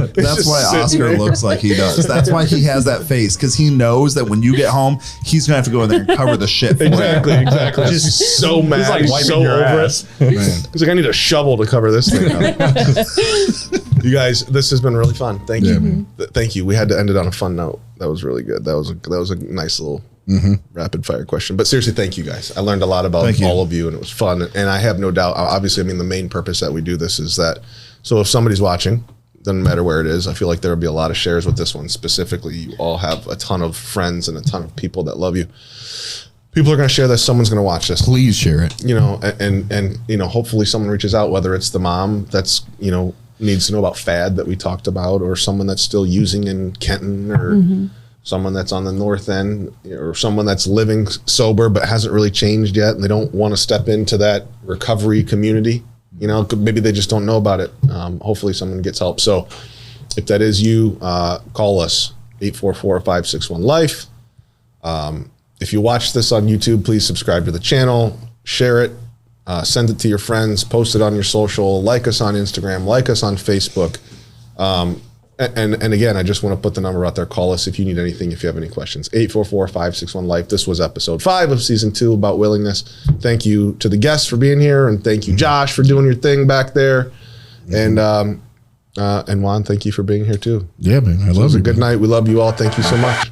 Speaker 1: It's
Speaker 4: That's
Speaker 1: just
Speaker 4: why
Speaker 1: sitting
Speaker 4: Oscar
Speaker 1: there.
Speaker 4: looks like he does. That's why he has that face, because he knows that when you get home, he's gonna have to go in there and cover the shit for you.
Speaker 1: Exactly. Just so mad.
Speaker 7: He's like
Speaker 1: He's
Speaker 7: wiping
Speaker 1: so
Speaker 7: your
Speaker 1: over
Speaker 7: ass.
Speaker 1: it.
Speaker 2: Man.
Speaker 1: He's like, I need a shovel to cover this thing up. You guys, this has been really fun. Thank you.
Speaker 2: Yeah, man.
Speaker 1: Thank you. We had to end it on a fun note. That was really good. That was a nice little rapid fire question. But seriously, thank you guys. I learned a lot about
Speaker 4: Thank you.
Speaker 1: all of you, and it was fun. And I have no doubt. Obviously, I mean, the main purpose that we do this is that. So if somebody's watching, doesn't matter where it is, I feel like there will be a lot of shares with this one specifically. You all have a ton of friends and a ton of people that love you. People are going to share this. Someone's going to watch this.
Speaker 2: Please share it.
Speaker 1: You know, and you know, hopefully someone reaches out, whether it's the mom that's, you know, needs to know about FAD that we talked about, or someone that's still using in Kenton, or someone that's on the north end, or someone that's living sober but hasn't really changed yet, and they don't want to step into that recovery community. You know, maybe they just don't know about it. Hopefully someone gets help. So if that is you, call us 844-561-LIFE. If you watch this on YouTube, please subscribe to the channel, share it, send it to your friends, post it on your social, like us on Instagram, like us on Facebook. And again, I just want to put the number out there. Call us if you need anything, if you have any questions. 844-561-LIFE. This was episode 5 of season 2 about willingness. Thank you to the guests for being here, and thank you, Josh, for doing your thing back there. And Juan, thank you for being here too.
Speaker 2: Yeah, man. I
Speaker 1: It
Speaker 2: love
Speaker 1: was a
Speaker 2: it.
Speaker 1: good night. We love you all. Thank you so much.